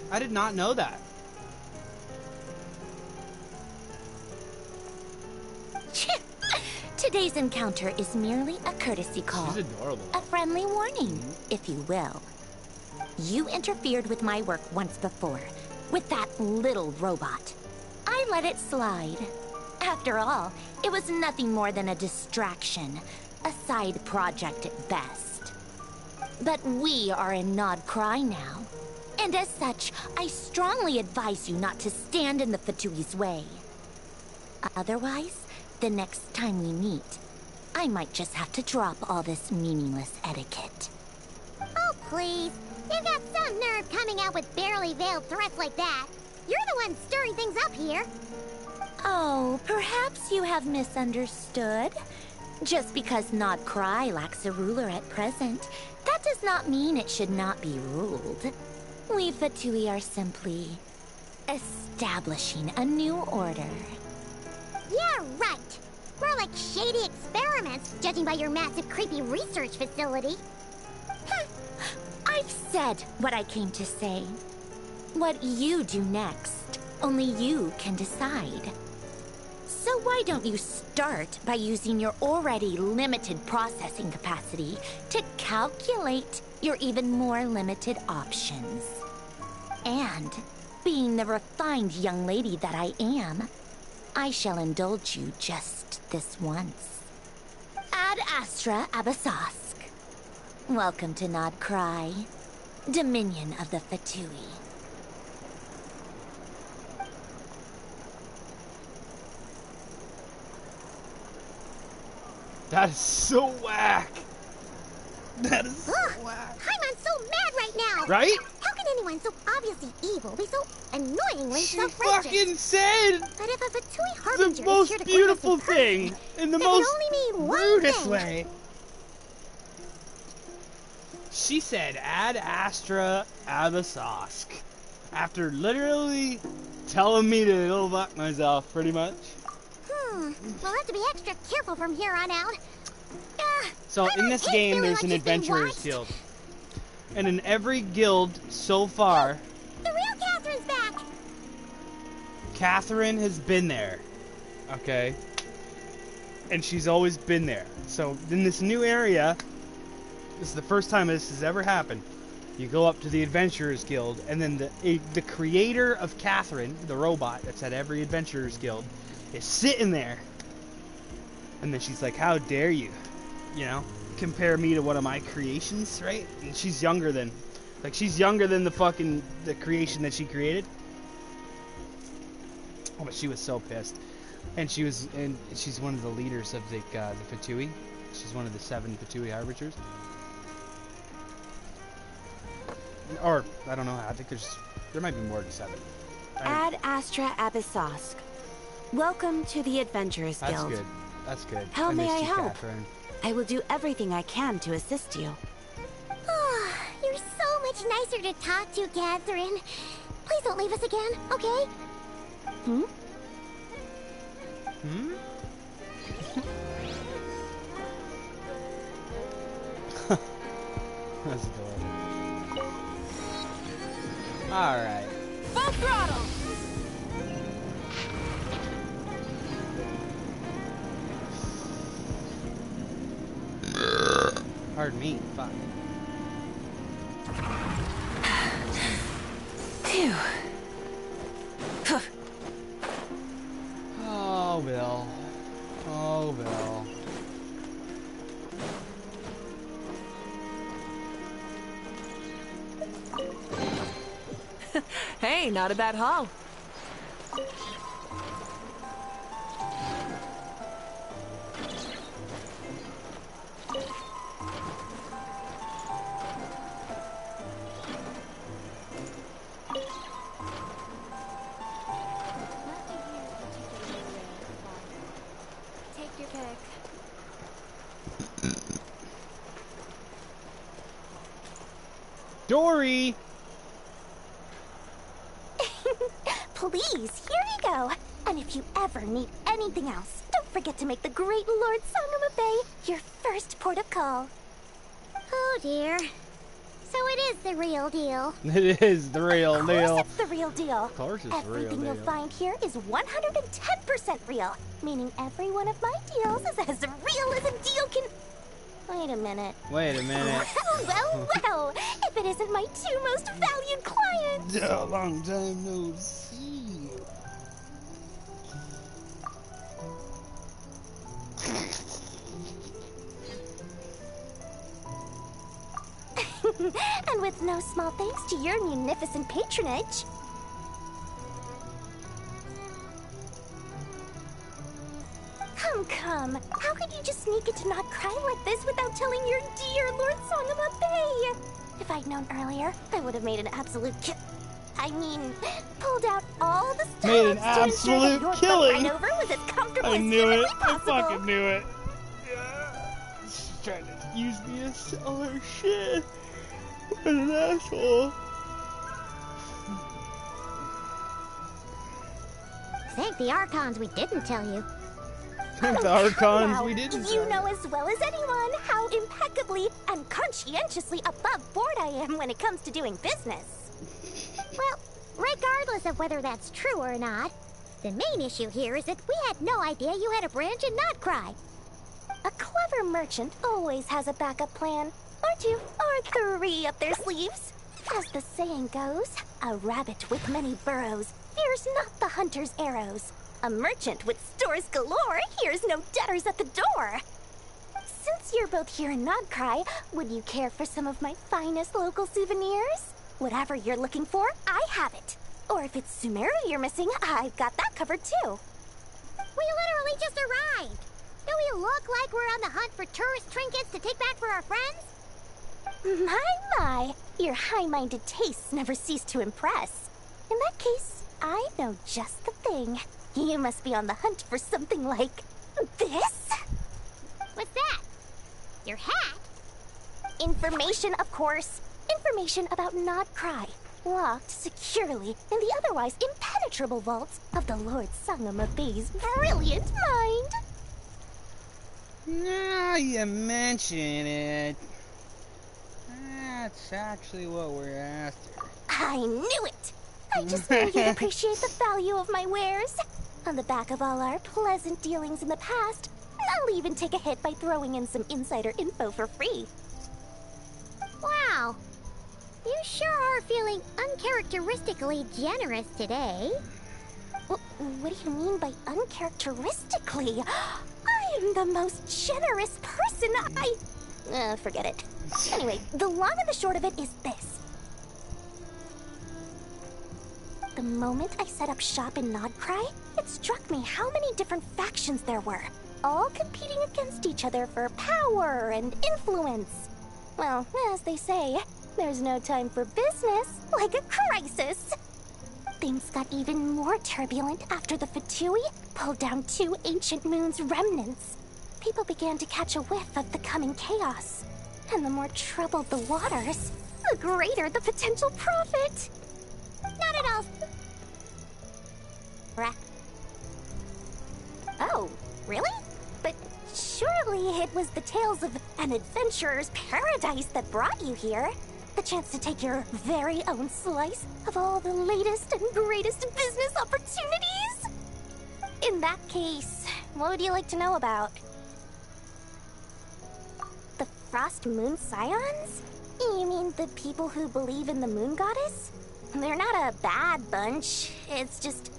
I did not know that. Today's encounter is merely a courtesy call. She's adorable. A friendly warning, if you will. You interfered with my work once before, with that little robot. I let it slide. After all, it was nothing more than a distraction, a side project at best. But we are in Nod Cry now. And as such, I strongly advise you not to stand in the Fatui's way. Otherwise, the next time we meet, I might just have to drop all this meaningless etiquette. Oh, please. You've got some nerve coming out with barely veiled threats like that. You're the one stirring things up here. Oh, perhaps you have misunderstood. Just because Nod Cry lacks a ruler at present, that does not mean it should not be ruled. We Fatui are simply establishing a new order. Yeah, right. More like shady experiments, judging by your massive creepy research facility. I've said what I came to say. What you do next, only you can decide. So why don't you start by using your already limited processing capacity to calculate your even more limited options? And, being the refined young lady that I am, I shall indulge you just this once. Ad Astra Abasask. Welcome to Nod Cry, Dominion of the Fatui. That is so whack. That is so whack. Paimon's so mad right now. Right? How can anyone so obviously evil be so annoyingly She self-righteous? fucking said But if a Fatui Harbinger the is most here to beautiful quit us thing in the it most can only mean one rudest thing. way. She said, Ad Astra Abasask. After literally telling me to go fuck myself, pretty much. We'll have to be extra careful from here on out. So in this game, there's an adventurers guild. And in every guild so far, The real Catherine's back! Catherine has been there. Okay? And she's always been there. So in this new area, this is the first time this has ever happened. You go up to the Adventurers Guild, and then the creator of Catherine, the robot that's at every Adventurers Guild, is sitting there. And then she's like, how dare you, you know, compare me to one of my creations, right? And she's younger than the creation that she created. Oh, but she was so pissed. And she's one of the leaders of the Fatui. She's one of the 7 Fatui Harbingers. Or, I don't know, I think there might be more than 7. Ad Astra Abasask. Welcome to the Adventurers Guild. That's good. That's good. How may I help? Catherine. I will do everything I can to assist you. You're so much nicer to talk to, Catherine. Please don't leave us again, okay? Hmm? Hmm? That's adorable. Alright. Full throttle! Pardon me. Fuck. Phew. Oh, Bill. Oh, Bill. Hey, not a bad haul. Take your pick. Dory! Please, here you go. And if you ever need anything else, don't forget to make the great Lord Sangama Bay your first port of call. Oh dear. So it is the real deal. It is the real deal. Of course it's the real deal. Of course it's the real Everything you'll deal. find here is 110% real, meaning every one of my deals is as real as a deal can... Wait a minute. Wait a minute. Well, if it isn't my 2 most valued clients. A long time no see. And with no small thanks to your munificent patronage. Come. How could you just sneak into Not Cry like this without telling your dear Lord Sangama Bay? If I I'd known earlier, I would have made an absolute pulled out all the stones Made an to ensure that absolute your killing. boat ride over was as comfortable I as knew it. humanly I possible. fucking knew it. She's trying to use me to sell her shit. What an asshole. Thank the Archons we didn't tell you. Thank the Archons we didn't tell You know as well as anyone how impeccably and conscientiously above board I am when it comes to doing business. Well, regardless of whether that's true or not, the main issue here is that we had no idea you had a branch in Nodcry. A clever merchant always has a backup plan, or two, or three up their sleeves. As the saying goes, a rabbit with many burrows fears not the hunter's arrows. A merchant with stores galore hears no debtors at the door. Since you're both here in Nodcry, would you care for some of my finest local souvenirs? Whatever you're looking for, I have it. Or if it's Sumeru you're missing, I've got that covered too. We literally just arrived. Do we look like we're on the hunt for tourist trinkets to take back for our friends? My, your high-minded tastes never cease to impress. In that case, I know just the thing. You must be on the hunt for something like this? What's that? Your hat? Information, of course. Information about Nodcry, locked securely in the otherwise impenetrable vaults of the Lord Sangam of Bay's brilliant mind. Now you mention it. That's actually what we're after. I knew it! I just knew you'd appreciate the value of my wares. On the back of all our pleasant dealings in the past, I'll even take a hit by throwing in some insider info for free. Wow. You sure are feeling uncharacteristically generous today. What do you mean by uncharacteristically? I am the most generous person forget it. Anyway, the long and the short of it is this. The moment I set up shop in Nodcry, it struck me how many different factions there were, all competing against each other for power and influence. Well, as they say, there's no time for business like a crisis. Things got even more turbulent after the Fatui pulled down 2 ancient moon's remnants. People began to catch a whiff of the coming chaos. And the more troubled the waters, the greater the potential profit. Not at all. Oh, really? But surely it was the tales of an adventurer's paradise that brought you here. The chance to take your very own slice of all the latest and greatest business opportunities? In that case, what would you like to know about? The Frost Moon Scions? You mean the people who believe in the moon goddess? They're not a bad bunch. It's just,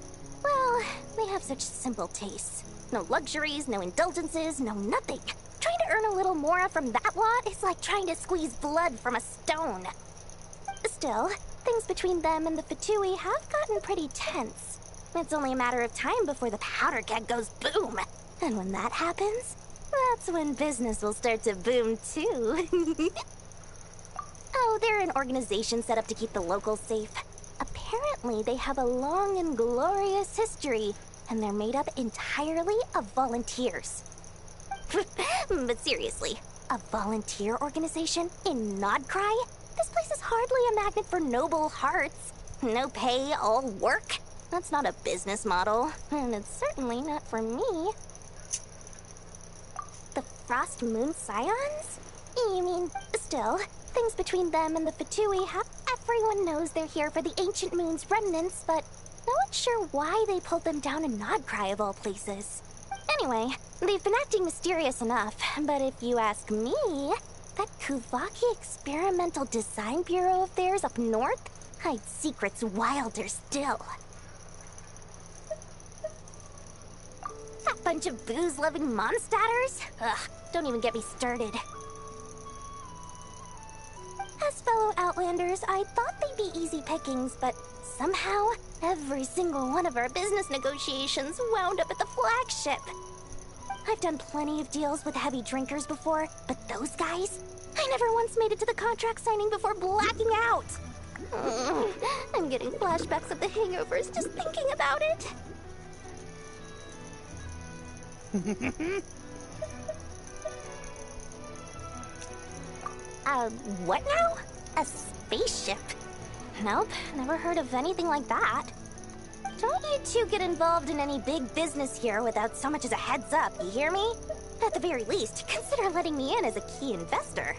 well, they have such simple tastes. No luxuries, no indulgences, no nothing. Trying to earn a little more from that lot is like trying to squeeze blood from a stone. Still, things between them and the Fatui have gotten pretty tense. It's only a matter of time before the powder keg goes boom. And when that happens, that's when business will start to boom too. Oh, they're an organization set up to keep the locals safe. Apparently, they have a long and glorious history, and they're made up entirely of volunteers. But seriously, a volunteer organization in Nodcry? This place is hardly a magnet for noble hearts. No pay, all work. That's not a business model, and it's certainly not for me. The Frost Moon Scions? You mean, still, things between them and the Fatui have... Everyone knows they're here for the ancient moon's remnants, but no one's sure why they pulled them down in Nodcry of all places. Anyway, they've been acting mysterious enough, but if you ask me, that Kuvaki Experimental Design Bureau of theirs up north hides secrets wilder still. That bunch of booze-loving monsters? Ugh, don't even get me started. As fellow Outlanders, I thought they'd be easy pickings, but somehow, every single one of our business negotiations wound up at the flagship. I've done plenty of deals with heavy drinkers before, but those guys? I I never once made it to the contract signing before blacking out. I'm getting flashbacks of the hangovers just thinking about it. What now? A spaceship? Nope, never heard of anything like that. Don't you two get involved in any big business here without so much as a heads up, you hear me? At the very least, consider letting me in as a key investor.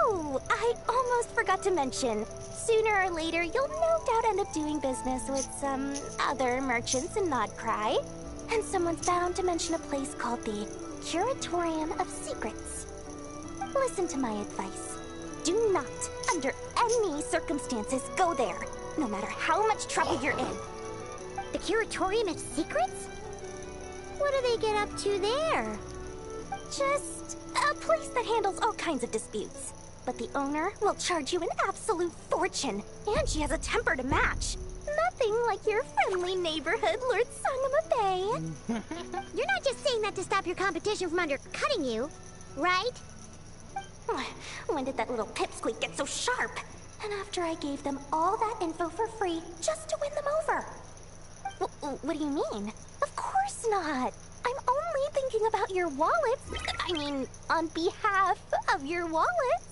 Oh, I almost forgot to mention. Sooner or later, you'll no doubt end up doing business with some other merchants in Nodcry. And someone's bound to mention a place called the Curatorium of Secrets. Listen to my advice. Do not, under any circumstances, go there, no matter how much trouble you're in. The Curatorium of Secrets? What do they get up to there? Just a place that handles all kinds of disputes. But the owner will charge you an absolute fortune, and she has a temper to match. Nothing like your friendly neighborhood, Lord Sangama Bay. You're not just saying that to stop your competition from undercutting you, right? When did that little pipsqueak get so sharp? And after I gave them all that info for free just to win them over. What do you mean? Of course not. I'm only thinking about your wallets. I mean, on behalf of your wallets.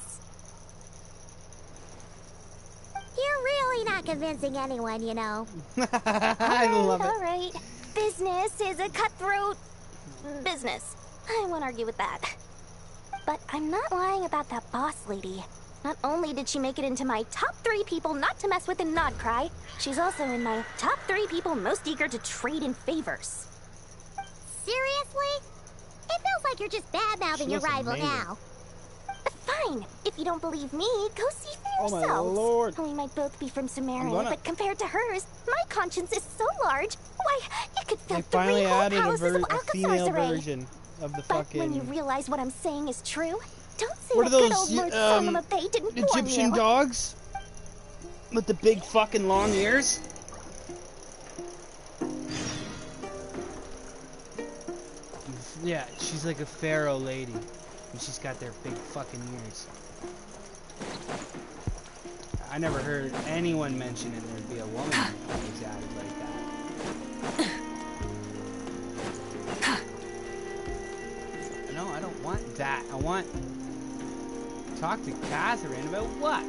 You're really not convincing anyone, you know. I love it. All right. Business is a cutthroat business. I won't argue with that. But I'm not lying about that boss lady. Not only did she make it into my top 3 people not to mess with in Nodcry, she's also in my top 3 people most eager to trade in favors. Seriously? It feels like you're just bad-mouthing your rival now. Fine. If you don't believe me, go see for yourselves. Oh my lord. We might both be from Sumeria, but compared to hers, my conscience is so large. Why, it could fill 3 whole houses of Alcazar's array. Version of the But fucking... when you realize what I'm saying is true, don't say what are that good those old Lord Sangama Bay didn't warn Egyptian you. dogs? With the big fucking long ears? Yeah, she's like a pharaoh lady. And she's got their big fucking ears. I never heard anyone mention it there'd be a woman who's added like that. No, I don't want that. I want... Talk to Catherine about what?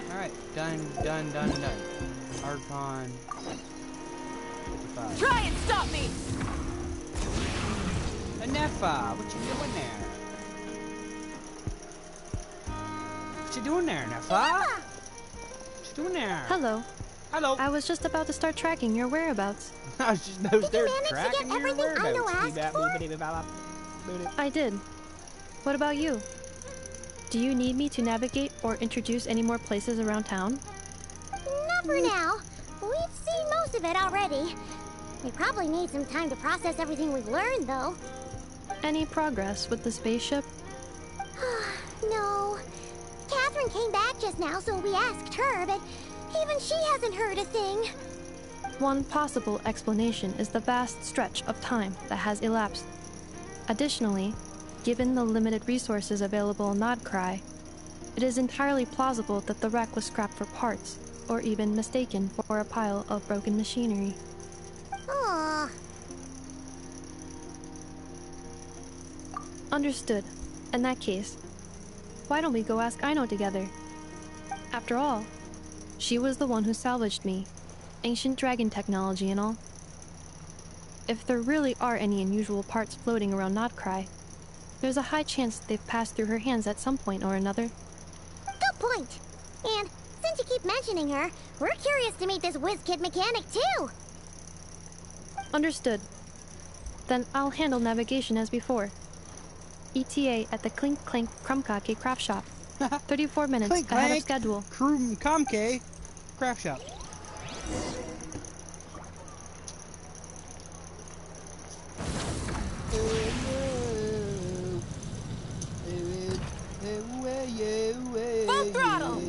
Alright, done. Archon. 55. Try and stop me! Nefa, what you doing there? What you doing there, Nefa? What you doing there? Hello. Hello. I was just about to start tracking your whereabouts. I was there tracking your whereabouts. I did. What about you? Do you need me to navigate or introduce any more places around town? Not for now. We've seen most of it already. We probably need some time to process everything we've learned, though. Any progress with the spaceship? No. Catherine came back just now, so we asked her, but even she hasn't heard a thing. One possible explanation is the vast stretch of time that has elapsed. Additionally, given the limited resources available in Nodcry, it is entirely plausible that the wreck was scrapped for parts, or even mistaken for a pile of broken machinery. Aww. Understood. In that case, why don't we go ask Aino together? After all, she was the one who salvaged me. Ancient dragon technology and all. If there really are any unusual parts floating around Nodcry, there's a high chance they've passed through her hands at some point or another. Good point. And since you keep mentioning her, we're curious to meet this whiz-kid mechanic too. Understood. Then I'll handle navigation as before. ETA at the Clink Clank Krumkake craft shop. 34 minutes Clink, ahead clank, of schedule. Krumkake craft shop. Full throttle!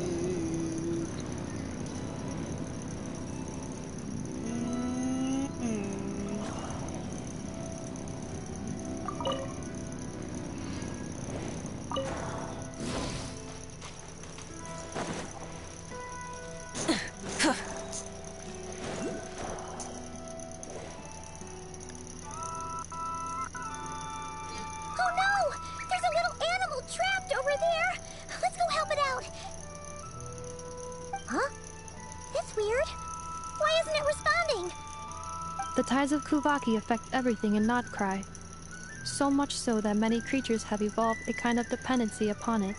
Oh no! There's a little animal trapped over there! Let's go help it out! Huh? That's weird. Why isn't it responding? The tides of Kuvaki affect everything in Nodcry. So much so that many creatures have evolved a kind of dependency upon it,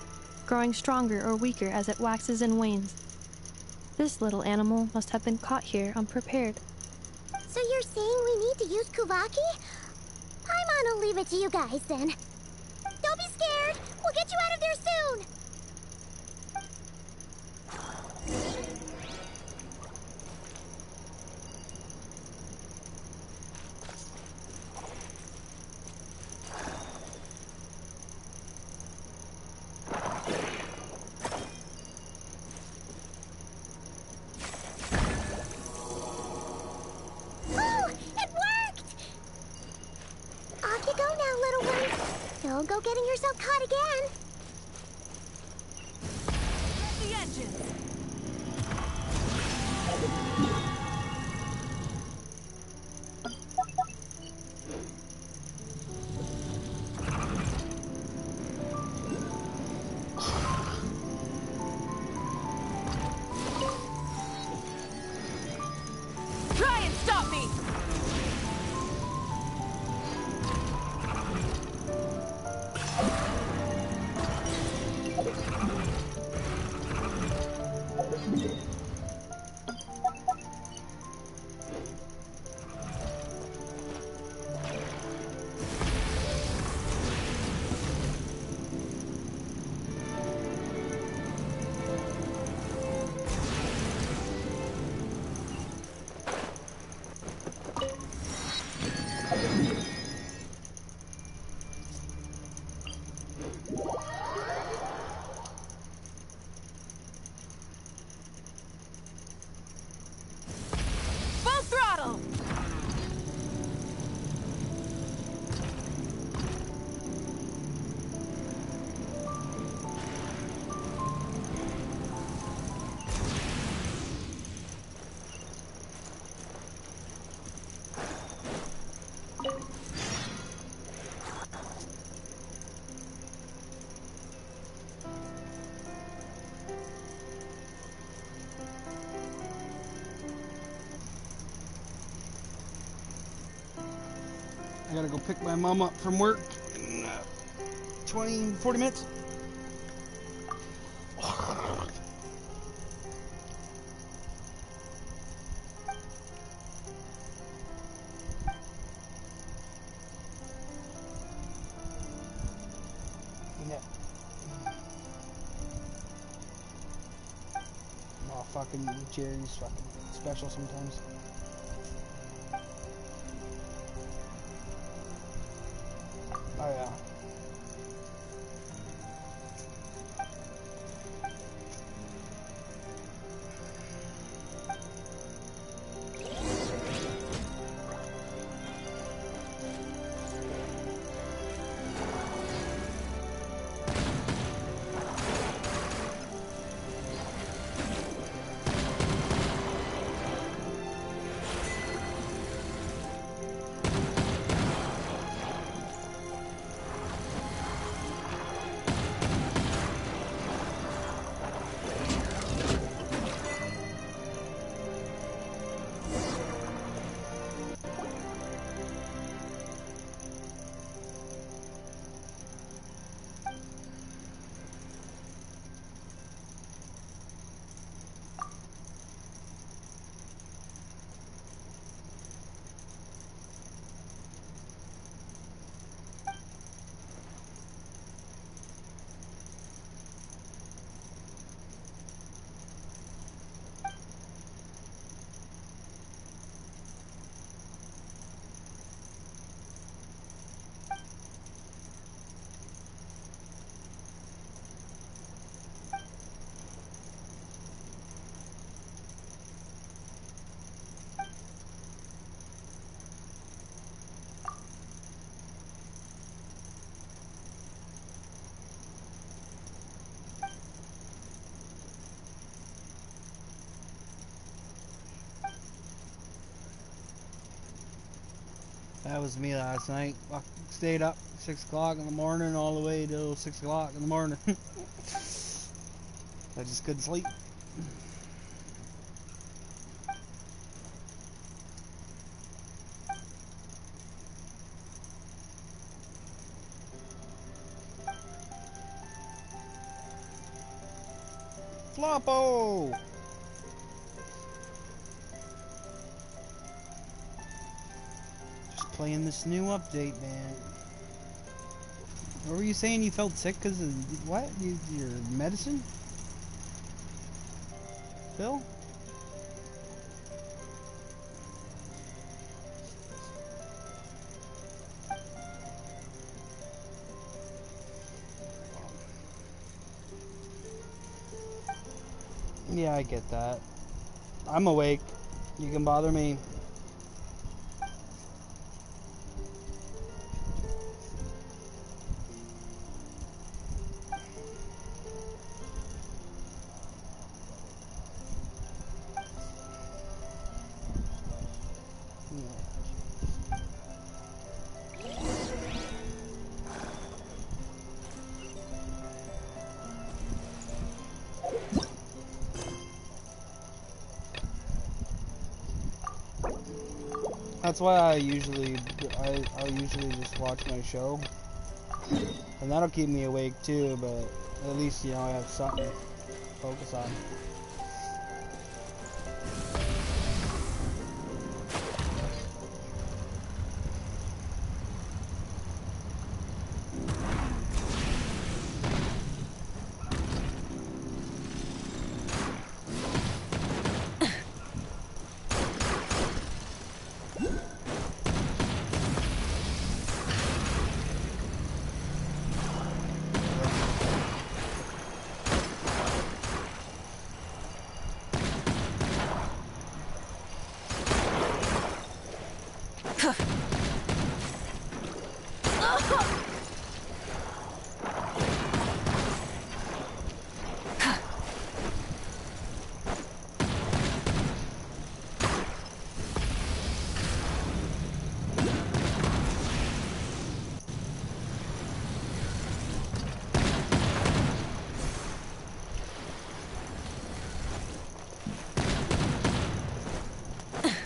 growing stronger or weaker as it waxes and wanes. This little animal must have been caught here unprepared. So you're saying we need to use Kuvaki? Paimon will leave it to you guys then. Don't be scared! We'll get you out of there soon! Oh! It worked! Off you go now, little one. Don't go getting yourself caught again. The engines! Try and stop me! Full throttle! I gotta go pick my mom up from work in 40 minutes. Yeah. Oh, fucking Jerry's fucking special sometimes. Oh yeah. That was me last night. I stayed up 6 o'clock in the morning all the way till 6 o'clock in the morning. I just couldn't sleep. Floppo! Just playing this new update, man. What were you saying? You felt sick because of what? Your medicine? Phil? Yeah, I get that. I'm awake. You can bother me. That's why I usually just watch my show, and that'll keep me awake too. But at least I have something to focus on.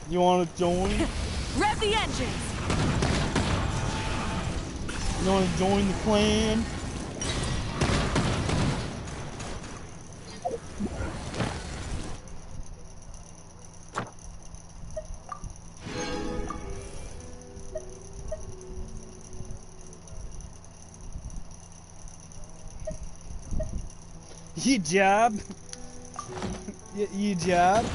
You want to join? Rev the engines! You want to join the clan? You job? You job?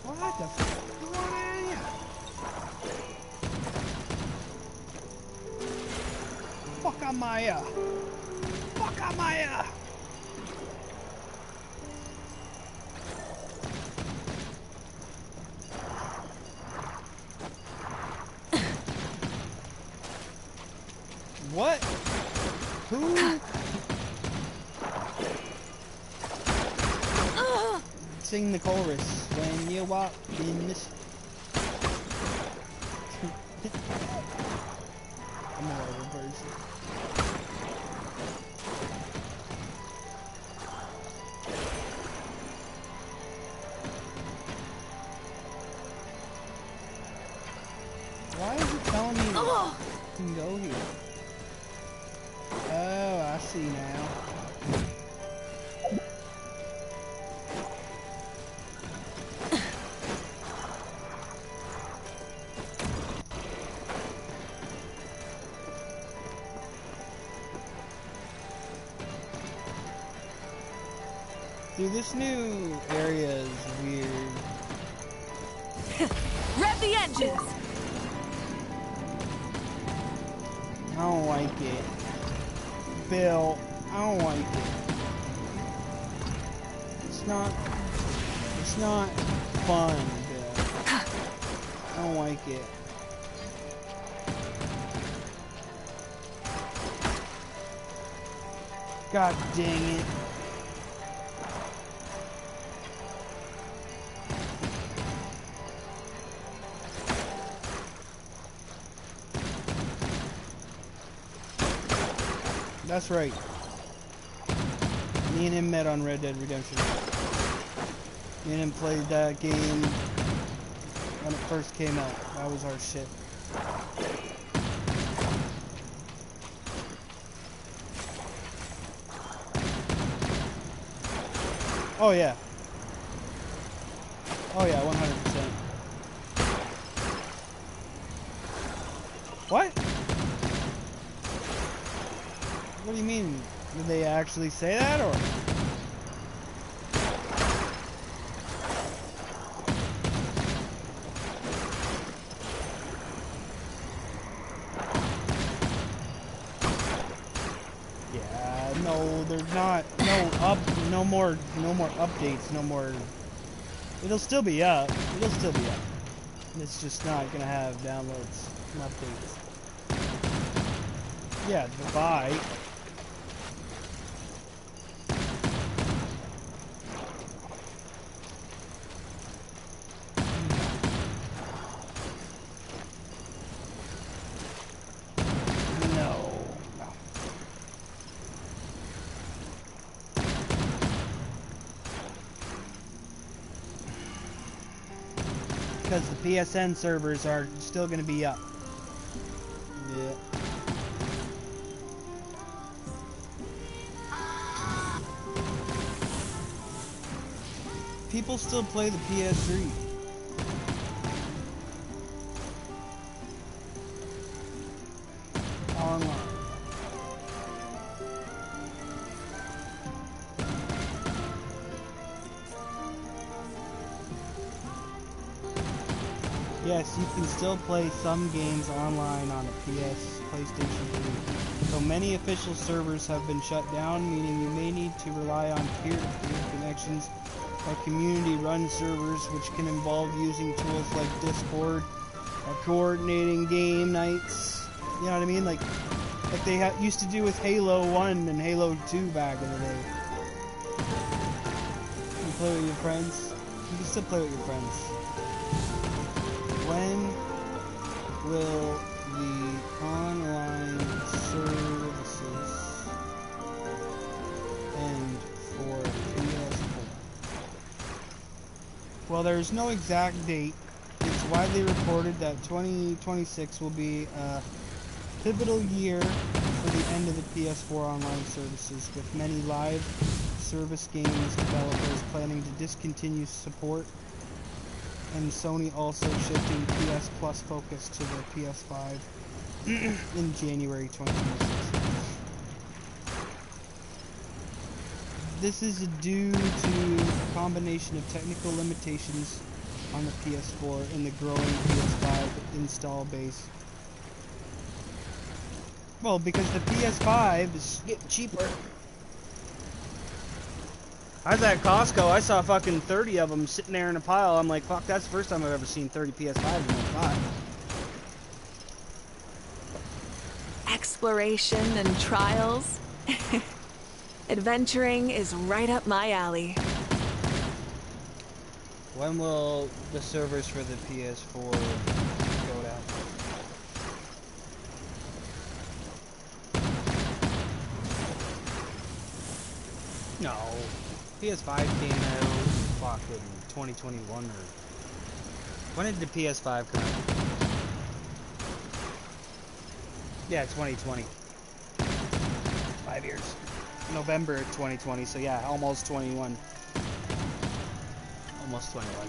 What the fuck is going on here? Fuck on my Fuck on my What? Who? Sing the chorus when you walk in this. I'm a horrible person. Why is it telling me I can go here? Oh, I see now. Dude, this new area is weird. Rev the engines! I don't like it. Bill, I don't like it. It's not fun, Bill. I don't like it. God dang it. That's right. Me and him met on Red Dead Redemption. Me and him played that game when it first came out. That was our shit. Oh yeah. Oh yeah, 100%. What? What do you mean? Did they actually say that, or? Yeah, no, there's not. No more updates. No more. It'll still be up. It'll still be up. It's just not gonna have downloads and updates. Yeah, bye. Because the PSN servers are still going to be up. Yeah. People still play the PS3. Online. Yes, you can still play some games online on a PlayStation 3. Though many official servers have been shut down, meaning you may need to rely on peer-to-peer connections or community-run servers, which can involve using tools like Discord or coordinating game nights. You know what I mean? Like they used to do with Halo 1 and Halo 2 back in the day. You play with your friends? You can still play with your friends. When will the online services end for PS4? Well, there's no exact date. It's widely reported that 2026 will be a pivotal year for the end of the PS4 online services, with many live service games developers planning to discontinue support, and Sony also shifting PS Plus focus to their PS5 in January 2026. This is due to a combination of technical limitations on the PS4 and the growing PS5 install base. Well, because the PS5 is getting cheaper. I was at Costco, I saw fucking 30 of them sitting there in a pile. I'm like, fuck, that's the first time I've ever seen 30 PS5s in my life. Exploration and trials. Adventuring is right up my alley. When will the servers for the PS4 go down? No. PS5 came out, fuck, in 2021 or... When did the PS5 come out? Yeah, 2020. 5 years. November 2020, so yeah, almost 21. Almost 21.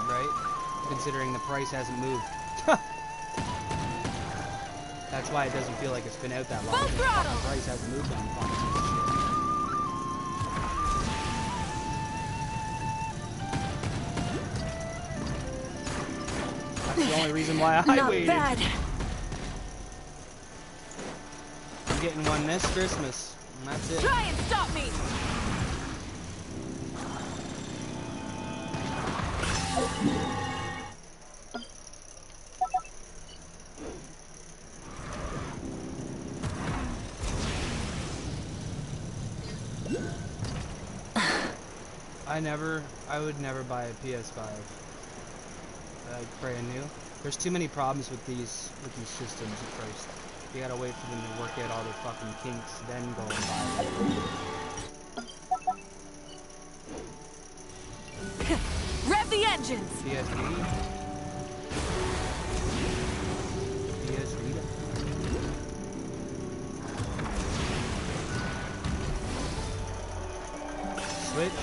Right? Considering the price hasn't moved. That's why it doesn't feel like it's been out that long. The price hasn't moved on fucking shit. That's the only reason why I waited. Bad. I'm getting one this Christmas, and that's it. Try and stop me. I would never buy a PS5. Brand new. There's too many problems with these systems at first. You gotta wait for them to work out all their fucking kinks, then go and buy it. Rev the engines! PSV? PS Vita? Switch?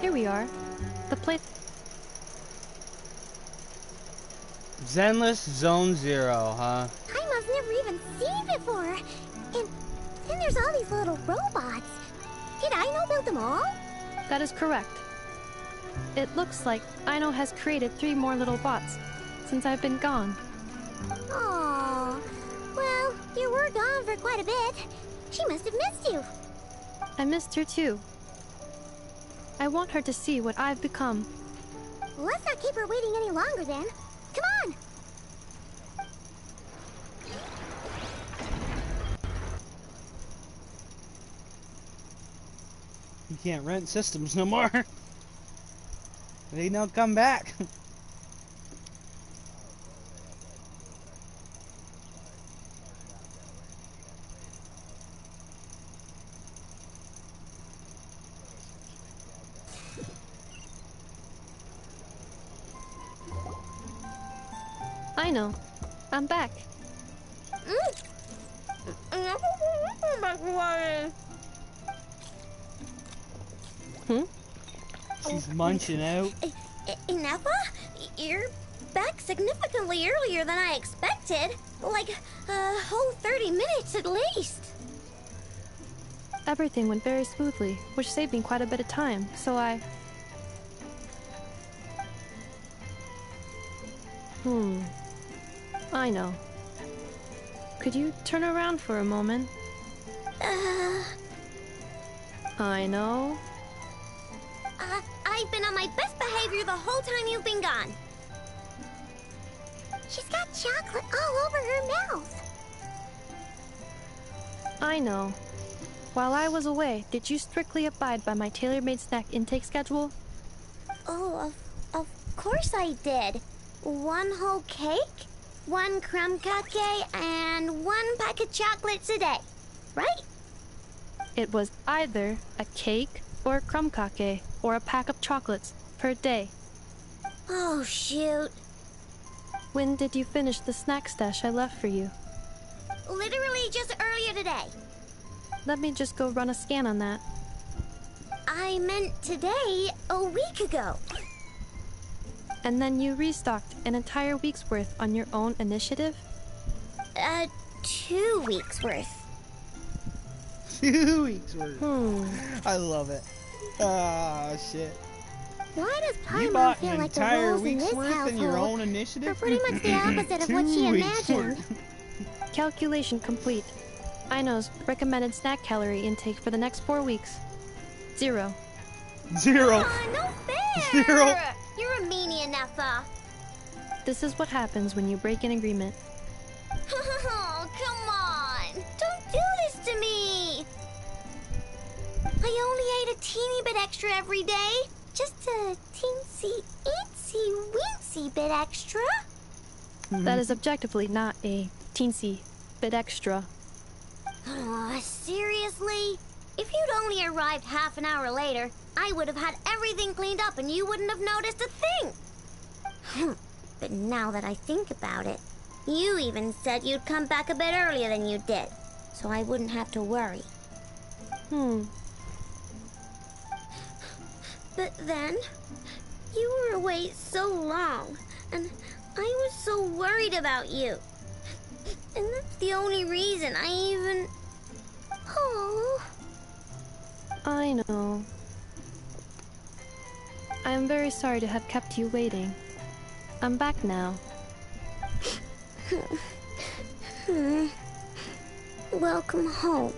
Here we are. The place. Zenless Zone Zero, huh? I've never even seen before. And then there's all these little robots. Did Aino build them all? That is correct. It looks like Aino has created 3 more little bots since I've been gone. Aww. Well, you were gone for quite a bit. She must have missed you. I missed her too. I want her to see what I've become. Let's not keep her waiting any longer then. Come on! You can't rent systems no more. They don't come back. I know. I'm back. She's munching out. Ineffa? You're back significantly earlier than I expected. Like a whole 30 minutes at least. Everything went very smoothly, which saved me quite a bit of time, so I... I know. Could you turn around for a moment? I know. I've been on my best behavior the whole time you've been gone. She's got chocolate all over her mouth. I know. While I was away, did you strictly abide by my tailor-made snack intake schedule? Oh, of course I did. 1 whole cake, 1 crumb cupcake, and 1 pack of chocolates a day, right? It was either a cake or a crumb cake or a pack of chocolates per day. Oh, shoot. When did you finish the snack stash I left for you? Literally just earlier today. Let me just go run a scan on that. I meant today, a week ago. And then you restocked an entire week's worth on your own initiative? 2 weeks worth. 2 weeks worth. I love it. Ah, shit. Why does You Paimon bought feel an like the entire roles in week's this worth household in your own initiative? are pretty much the opposite of what 2 she weeks imagined? worth. Calculation complete. Aino's recommended snack calorie intake for the next 4 weeks. 0. 0. Aw, no fair! 0. You're a meanie, Ineffa. This is what happens when you break an agreement. Oh, come on! Don't do this to me! I only ate a teeny bit extra every day. Just a teensy, eensy, weensy bit extra. That is objectively not a teensy bit extra. Seriously? If you'd only arrived half an hour later, I would have had everything cleaned up and you wouldn't have noticed a thing. But now that I think about it, you even said you'd come back a bit earlier than you did, so I wouldn't have to worry. But then, you were away so long, and I was so worried about you. And that's the only reason I even... Oh. I know. I am very sorry to have kept you waiting. I'm back now. Welcome home.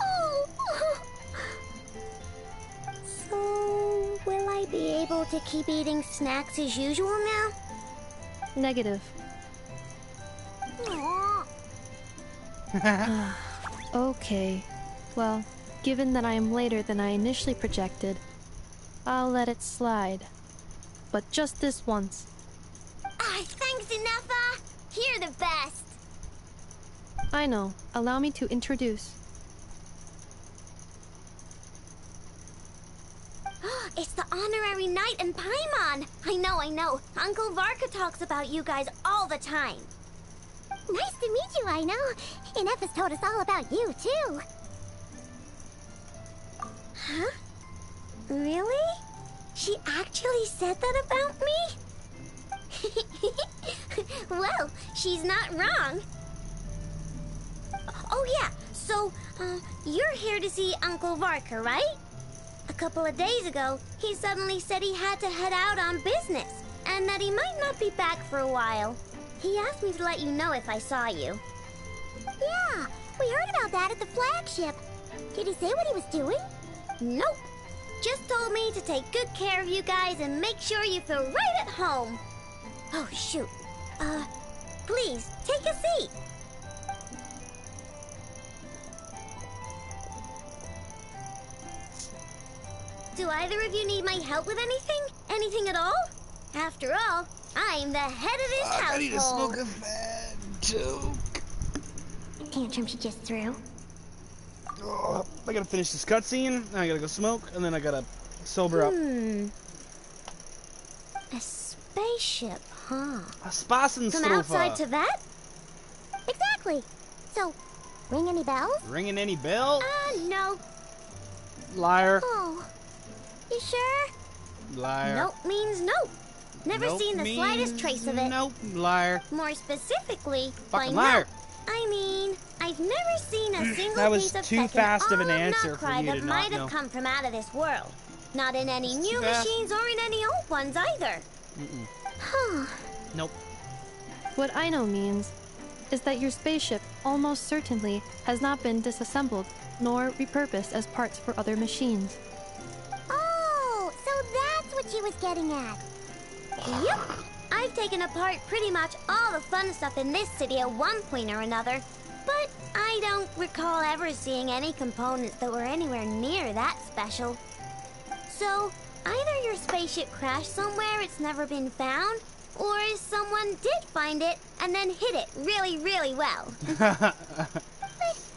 Oh. So, will I be able to keep eating snacks as usual now? Negative. Okay. Well, given that I am later than I initially projected, I'll let it slide. But just this once. Thanks, Inefa! You're the best! I know. Allow me to introduce. It's the honorary knight and Paimon! I know. Uncle Varka talks about you guys all the time. Nice to meet you, I know. Inefa's told us all about you, too. Huh? Really? She actually said that about me? Well, she's not wrong. Oh yeah, so, you're here to see Uncle Varka, right? A couple of days ago, he suddenly said he had to head out on business, and that he might not be back for a while. He asked me to let you know if I saw you. Yeah, we heard about that at the flagship. Did he say what he was doing? Nope. Just told me to take good care of you guys and make sure you feel right at home. Oh, shoot. Please, take a seat. Do either of you need my help with anything? Anything at all? After all, I'm the head of this household. I need to smoke a fat joke. Tantrum she just threw. Oh, I gotta finish this cutscene, then I gotta go smoke, and then I gotta sober up. A spaceship, huh? A Spasenstrufe. From outside to that? Exactly. So, ring any bells? Ringing any bell? No. Liar. Oh, you sure? Liar. Nope means nope. Never seen the slightest trace of it. Nope, liar. More specifically, Fucking by liar. nope, I mean, I've never seen a single That was piece of too tech fast in of an all answer of for Notcry you to that not might know. have come from out of this world. Not in any It's new too fast. machines or in any old ones either. Huh. Nope. What I know means is that your spaceship almost certainly has not been disassembled nor repurposed as parts for other machines. Oh, so that's what she was getting at. Yep. I've taken apart pretty much all the fun stuff in this city at one point or another, but I don't recall ever seeing any components that were anywhere near that special. So, either your spaceship crashed somewhere it's never been found, or someone did find it and then hid it really, really well.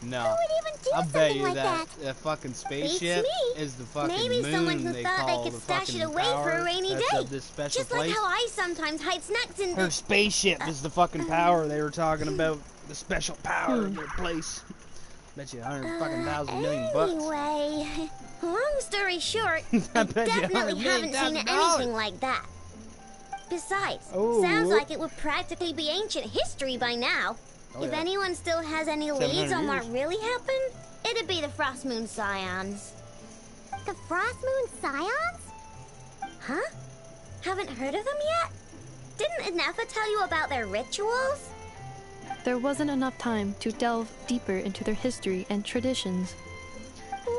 No. Who would even do I'll something bet you like that a fucking spaceship Beats me. is the fucking Maybe moon someone who they thought call they could the stash fucking it away power for a rainy that's day. of this special Just place. like how I sometimes hide snacks in Her the... spaceship is the fucking power they were talking about. The special power of their place. Bet you 100,000 million bucks. Anyway, long story short, I I bet you definitely haven't seen $100,000. anything like that. Besides, Oh, sounds whoop. like it would practically be ancient history by now. Oh, If yeah. anyone still has any 700 leads on what years. really happened, it'd be the Frost Moon Scions. The Frost Moon Scions? Huh? Haven't heard of them yet? Didn't Inefa tell you about their rituals? There wasn't enough time to delve deeper into their history and traditions.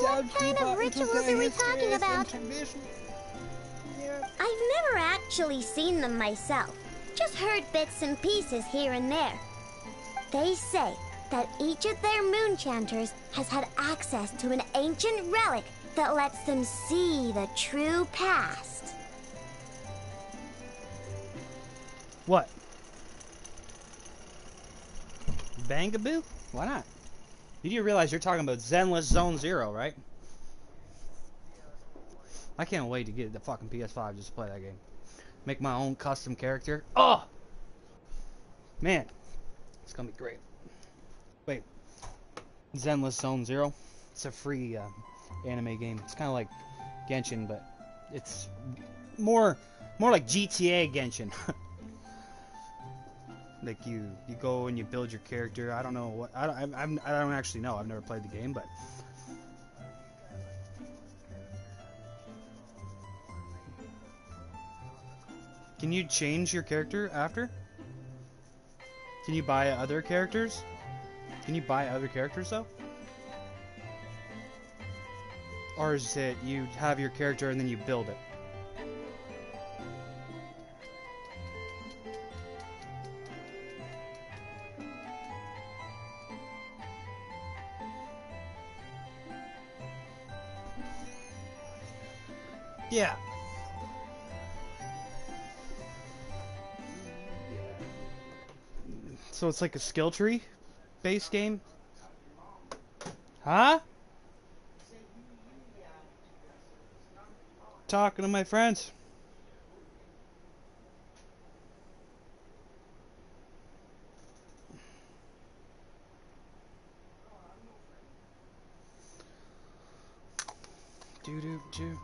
What kind of rituals are we talking about? I've never actually seen them myself, just heard bits and pieces here and there. They say that each of their moon chanters has had access to an ancient relic that lets them see the true past. What? Bangaboo? Why not? You do realize you're talking about Zenless Zone Zero, right? I can't wait to get the fucking PS5 just to play that game. Make my own custom character. Oh! Man. It's gonna be great. Wait. Zenless Zone Zero? It's a free anime game. It's kind of like Genshin, but it's more like GTA Genshin. Like you go and you build your character. I don't know what I don't actually know. I've never played the game, but can you change your character after? Can you buy other characters? Can you buy other characters though? Or is it you have your character and then you build it? Yeah. So it's like a skill tree based game? Huh? Talking to my friends. Do.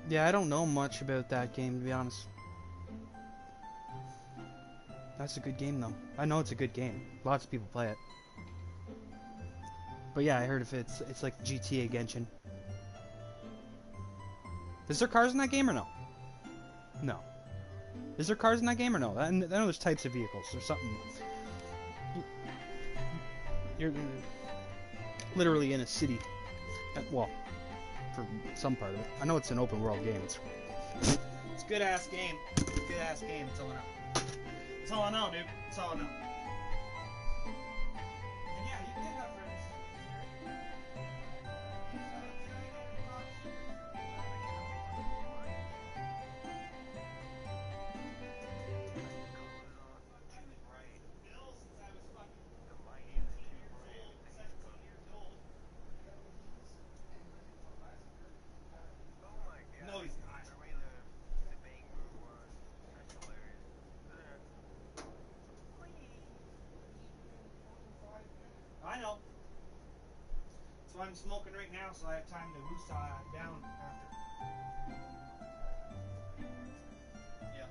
Yeah, I don't know much about that game, to be honest. That's a good game, though. I know it's a good game. Lots of people play it. But yeah, I heard if it's like GTA Genshin. Is there cars in that game or no? No. Is there cars in that game or no? I know there's types of vehicles or something. You're literally in a city. Well, for some part of it. I know it's an open world game. It's a good ass game. Good ass game. That's all I know. That's all I know, dude. That's all I know. And yeah, you can have friends. No, he's not. I know. So I'm smoking right now, so I have time to woosah down after. Yeah.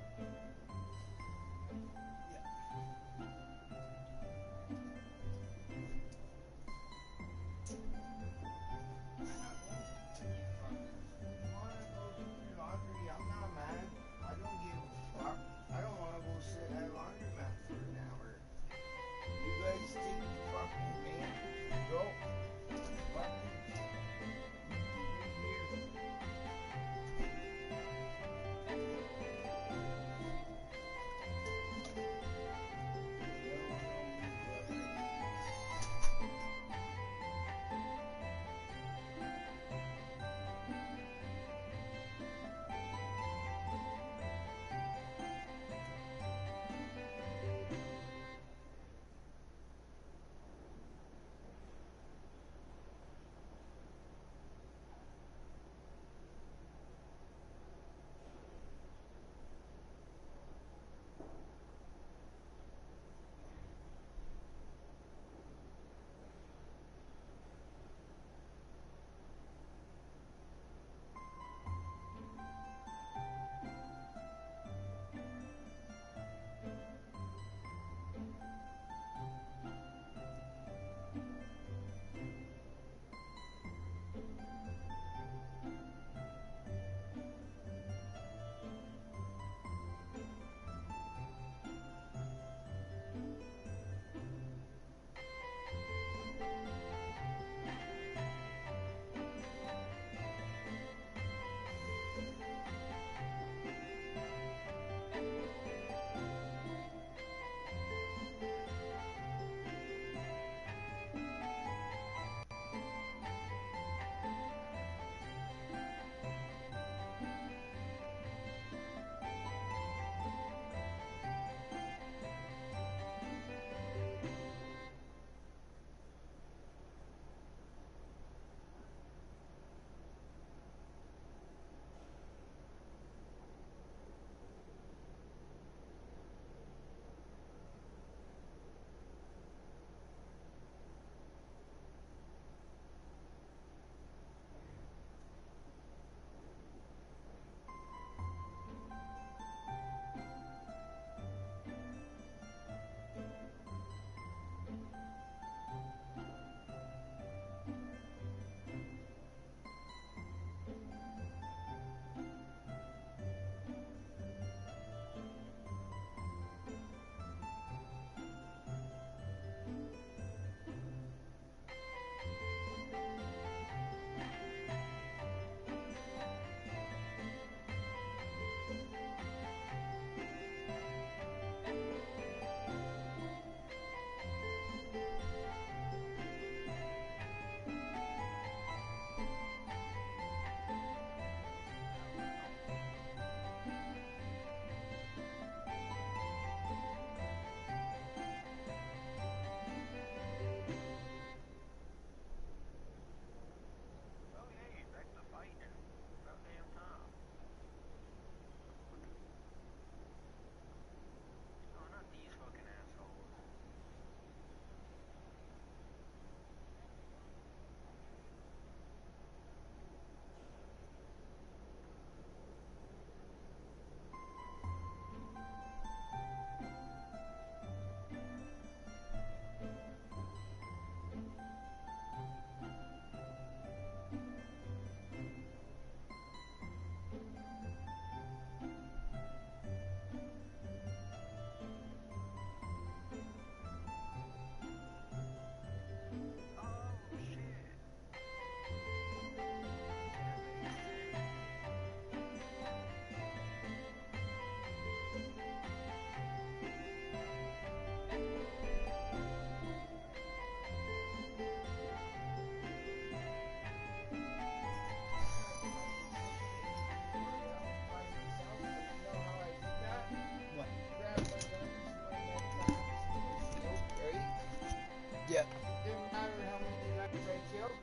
Yeah. Didn't matter how many times I killed.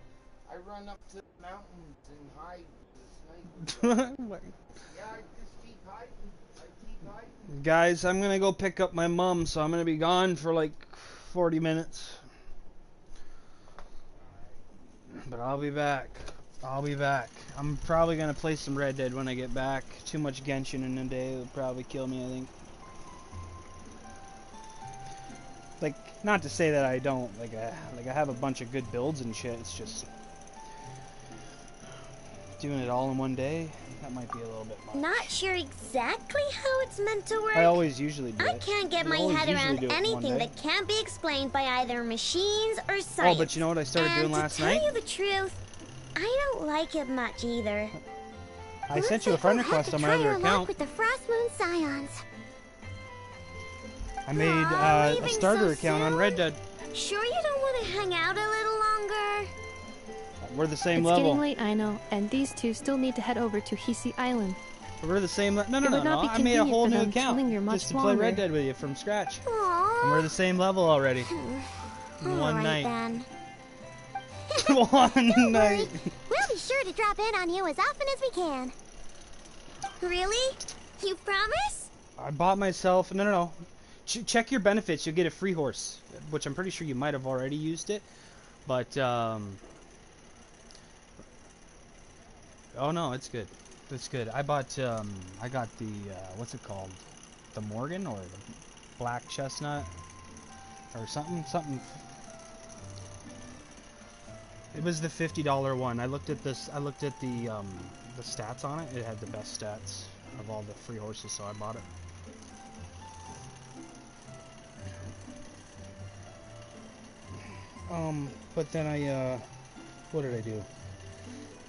I run up to the mountains and hide the snake. Yeah, I just keep hiding. I keep hiding. Guys, I'm gonna go pick up my mom, so I'm gonna be gone for like 40 minutes. But I'll be back. I'll be back. I'm probably gonna play some Red Dead when I get back. Too much Genshin in a day would probably kill me, I think. Like, not to say that I don't. Like I have a bunch of good builds and shit. It's just doing it all in one day. That might be a little bit much. Not sure exactly how it's meant to work. I always usually do I it. can't get my always head usually around do it in one anything day. that can't be explained by either machines or science. Oh, but you know what I started doing last night? To tell you the truth, I don't like it much either. I sent you a friend request on my other account. With the Frost Moon Scions. I made a starter account on Red Dead. Sure you don't want to hang out a little longer? We're the same It's level. getting late, I know, and these two still need to head over to Hisi Island. We're the same level. No. It would not be I made a whole convenient for new them to account linger much just to play Red longer. Dead with you from scratch. Aww. And we're the same level already. In one Alright night. then. One night. We'll be sure to drop in on you as often as we can. Really? You promise? I bought myself. No. Check your benefits. You'll get a free horse, which I'm pretty sure you might have already used it. But oh no, it's good. It's good. I bought. I got the what's it called? The Morgan or the Black Chestnut or something. It was the $50 one. I looked at this. I looked at the stats on it. It had the best stats of all the free horses, so I bought it. But then I, what did I do?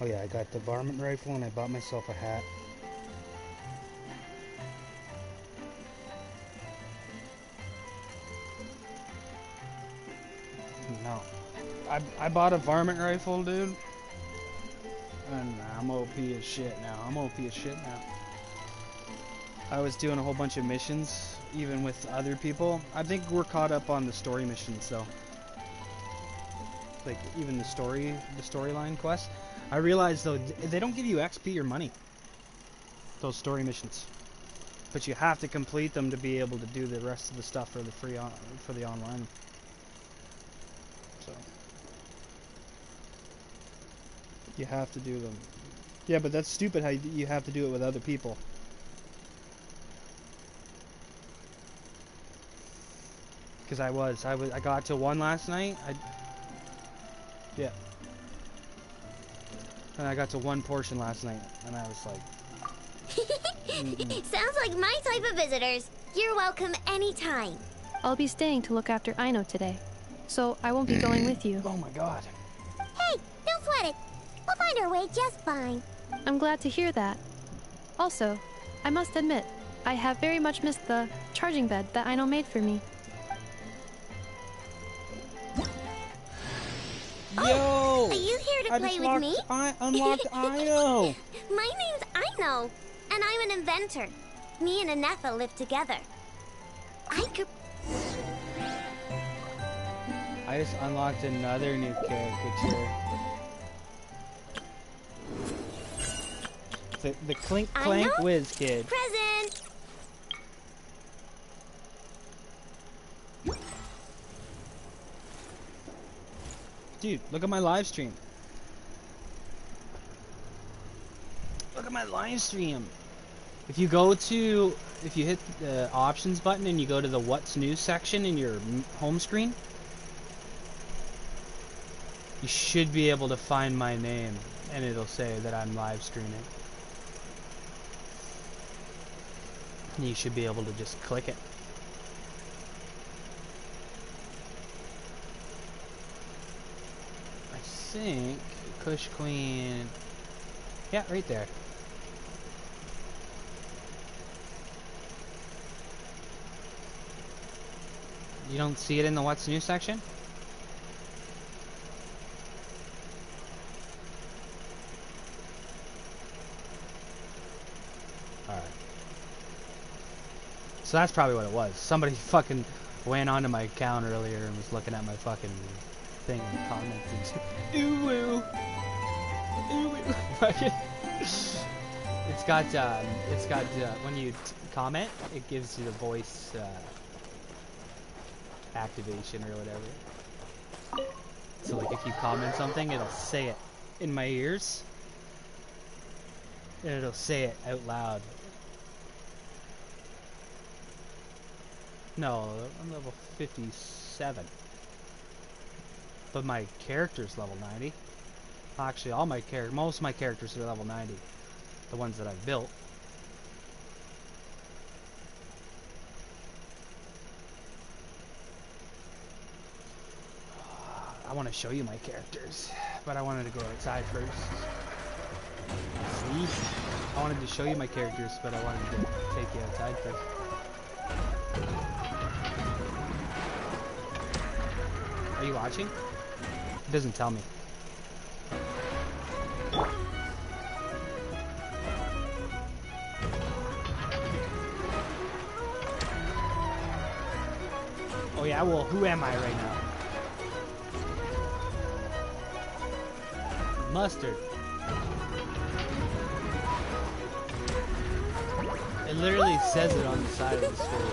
Oh yeah, I got the varmint rifle and I bought myself a hat. No. I bought a varmint rifle, dude. And I'm OP as shit now. I was doing a whole bunch of missions, even with other people. I think we're caught up on the story missions, though. Like, even the storyline quest. I realized, though, they don't give you XP or money. Those story missions. But you have to complete them to be able to do the rest of the stuff for the for the online. So. You have to do them. Yeah, but that's stupid how you have to do it with other people. Because I got to one last night. Yeah. And I got to one portion last night, and I was like... Sounds like my type of visitors. You're welcome anytime. I'll be staying to look after Aino today, so I won't be going with you. Oh my god. Hey, don't sweat it. We'll find our way just fine. I'm glad to hear that. Also, I must admit, I have very much missed the charging bed that Aino made for me. Yo! Are you here to play with me? I unlocked Aino! My name's Aino, and I'm an inventor. Me and Anefa live together. I just unlocked another new caricature. The Clink Clank Whiz Kid. Present! Dude, look at my live stream. Look at my live stream. If you hit the options button and you go to the what's new section in your home screen, you should be able to find my name and it'll say that I'm live streaming. And you should be able to just click it. I think Kush Queen. Yeah, right there. You don't see it in the what's new section? Alright. So that's probably what it was. Somebody fucking went onto my account earlier and was looking at my fucking thing and commented, ooh woo, ooh woo. Fucking. It's got when you comment, it gives you the voice activation or whatever. So like if you comment something, it'll say it in my ears, and it'll say it out loud. No, I'm level 57. But my character's level 90. Actually, most of my characters are level 90. The ones that I've built. I want to show you my characters, but I wanted to go outside first. See? I wanted to show you my characters, but I wanted to take you outside first. Are you watching? It doesn't tell me. Oh yeah, well, who am I right now? Mustard. It literally says it on the side of the screen.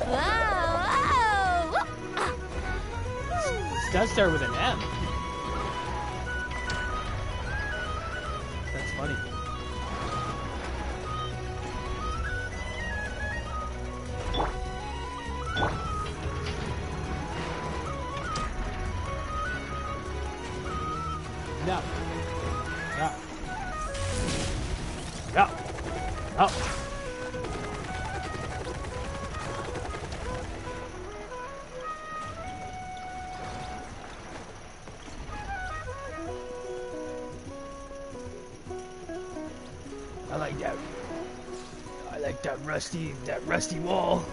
Whoa! This does start with an M. That's funny. No. No. No. No. I like that. I like that rusty wall.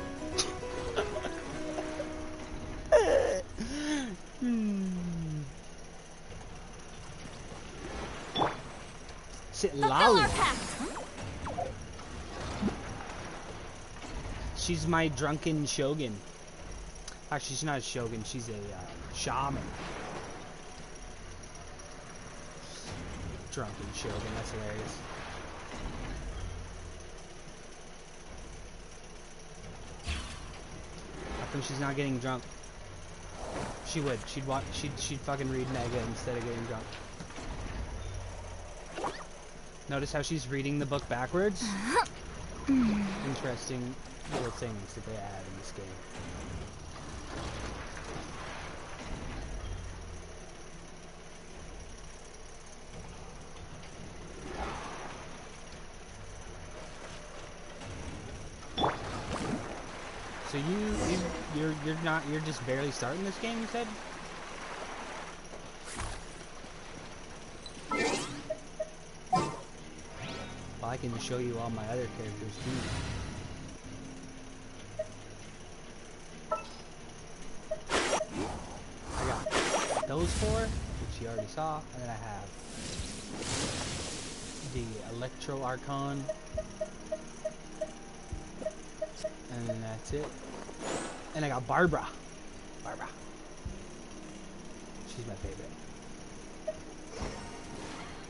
Sit lolly. She's my drunken shogun. Actually, she's not a shogun. She's a shaman. Drunken shogun. That's hilarious. How come she's not getting drunk? She would. She'd fucking read Mega instead of getting drunk. Notice how she's reading the book backwards? Interesting little things that they add in this game. So you're just barely starting this game, you said? Well, I can show you all my other characters too. I got those four, which you already saw, and then I have the Electro Archon, and then that's it. And I got Barbara. She's my favorite.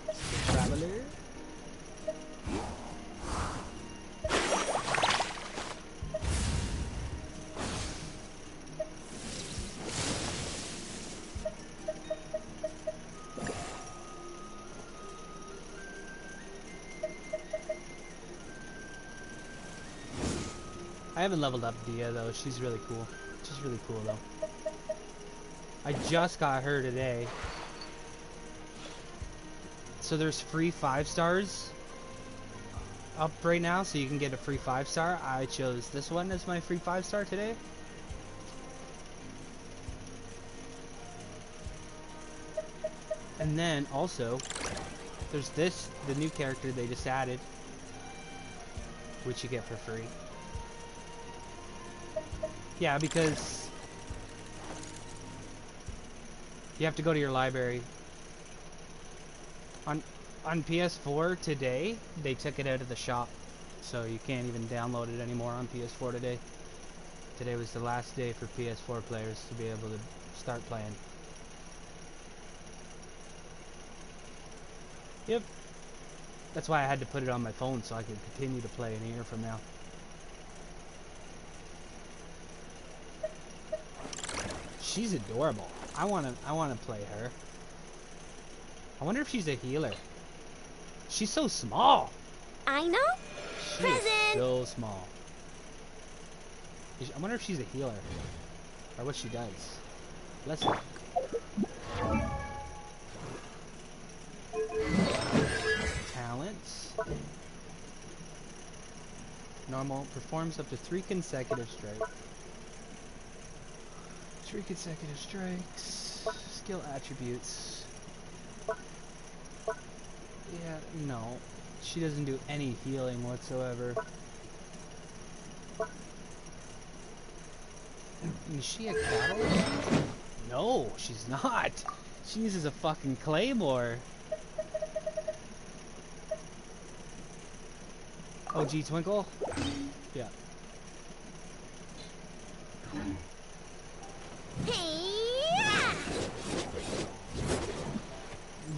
The Traveler. I haven't leveled up Dia though. She's really cool. She's really cool though. I just got her today. So there's free 5-stars up right now, so you can get a free 5-star. I chose this one as my free 5-star today. And then also, there's this, the new character they just added, which you get for free. Yeah, because you have to go to your library. On PS4 today, they took it out of the shop. so you can't even download it anymore on PS4 today. Today was the last day for PS4 players to be able to start playing. Yep. That's why I had to put it on my phone so I could continue to play in here from now. She's adorable. I wanna play her. I wonder if she's a healer. She's so small. I know. She is so small. I wonder if she's a healer. Or what she does. Let's see. Talents. Normal. Performs up to 3 consecutive strikes. 3 consecutive strikes. Skill attributes. Yeah, no. She doesn't do any healing whatsoever. Is she a catalyst? No, she's not. She uses a fucking claymore. OG Twinkle? Yeah.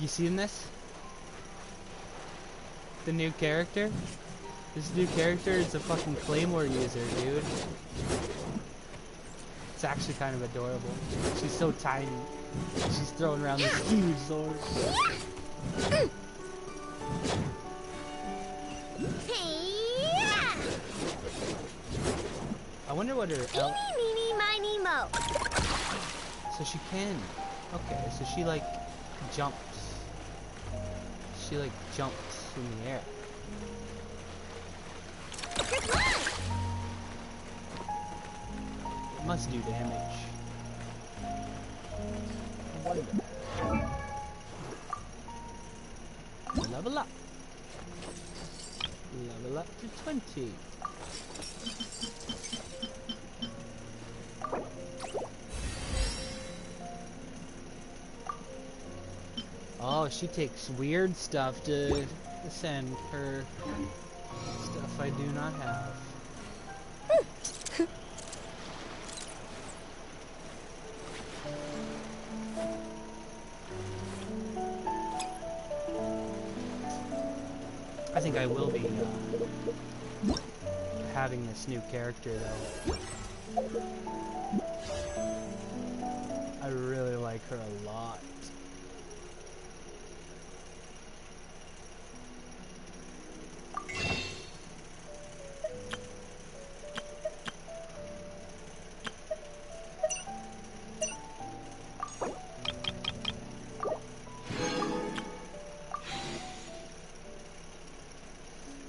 You seen this? The new character? This new character is a fucking claymore user, dude. It's actually kind of adorable. She's so tiny. She's throwing around this huge sword. I wonder what her... Eeny, miny, mo. So she can... Okay, so she like jumps. She like jumps in the air. It must do damage. I wonder. Level up. Level up to 20. Oh, she takes weird stuff to ascend her stuff I do not have. I think I will be having this new character though. I really like her a lot.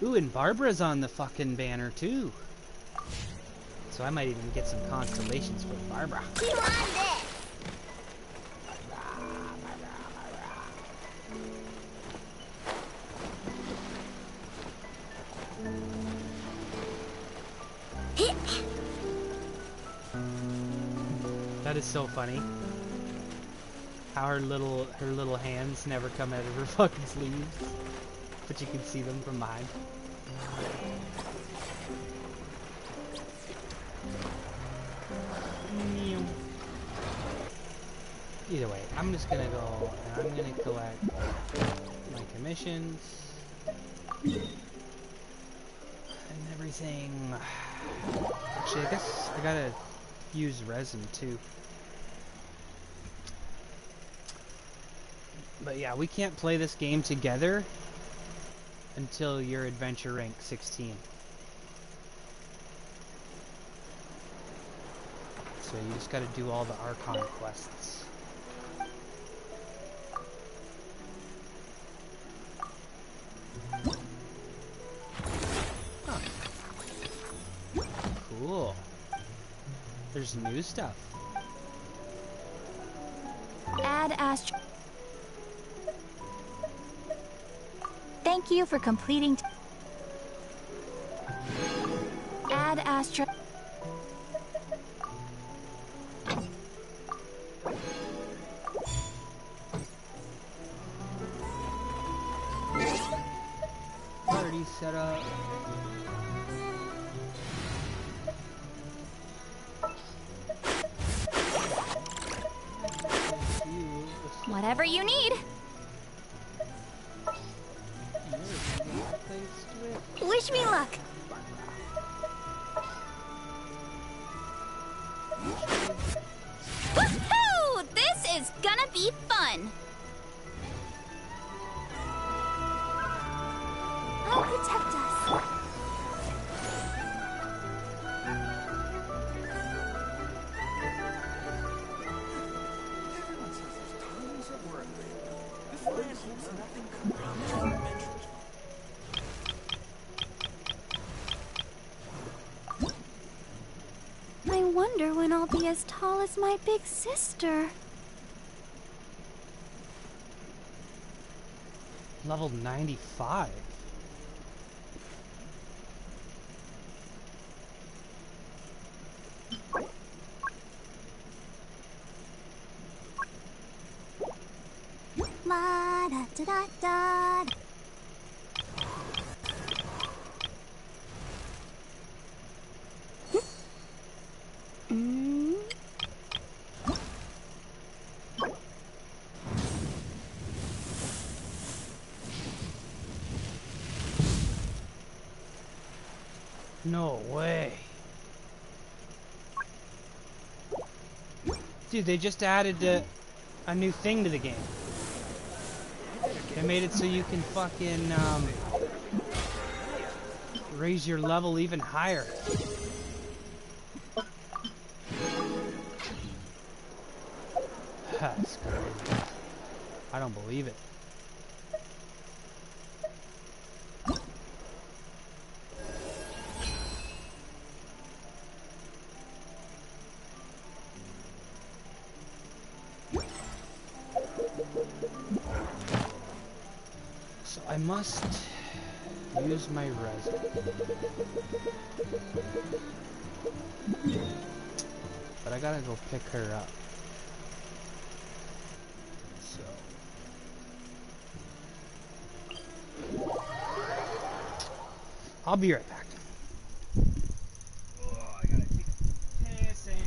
Ooh, and Barbara's on the fucking banner too. So I might even get some constellations for Barbara. Keep on this. That is so funny. How her little hands never come out of her fucking sleeves. But you can see them from behind. Either way, I'm just gonna go and I'm gonna collect my commissions and everything. Actually, I guess I gotta use resin too. But yeah, we can't play this game together until your adventure rank 16. So you just gotta do all the Archon quests. Huh. Cool. There's new stuff. Add Astro. Thank you for completing. Add Astro. set up. Whatever you need. Wish me luck. Woohoo! This is gonna be fun. I'll protect us. Everyone says there's tons of work. This land holds nothing compared to dimensions. I wonder when I'll be as tall as my big sister. Level 95. La da da da da. No way. Dude, they just added a new thing to the game. They made it so you can fucking raise your level even higher. That's crazy. I don't believe it. So I must use my resin. But I gotta go pick her up. So I'll be right back. Oh, I gotta take a piss and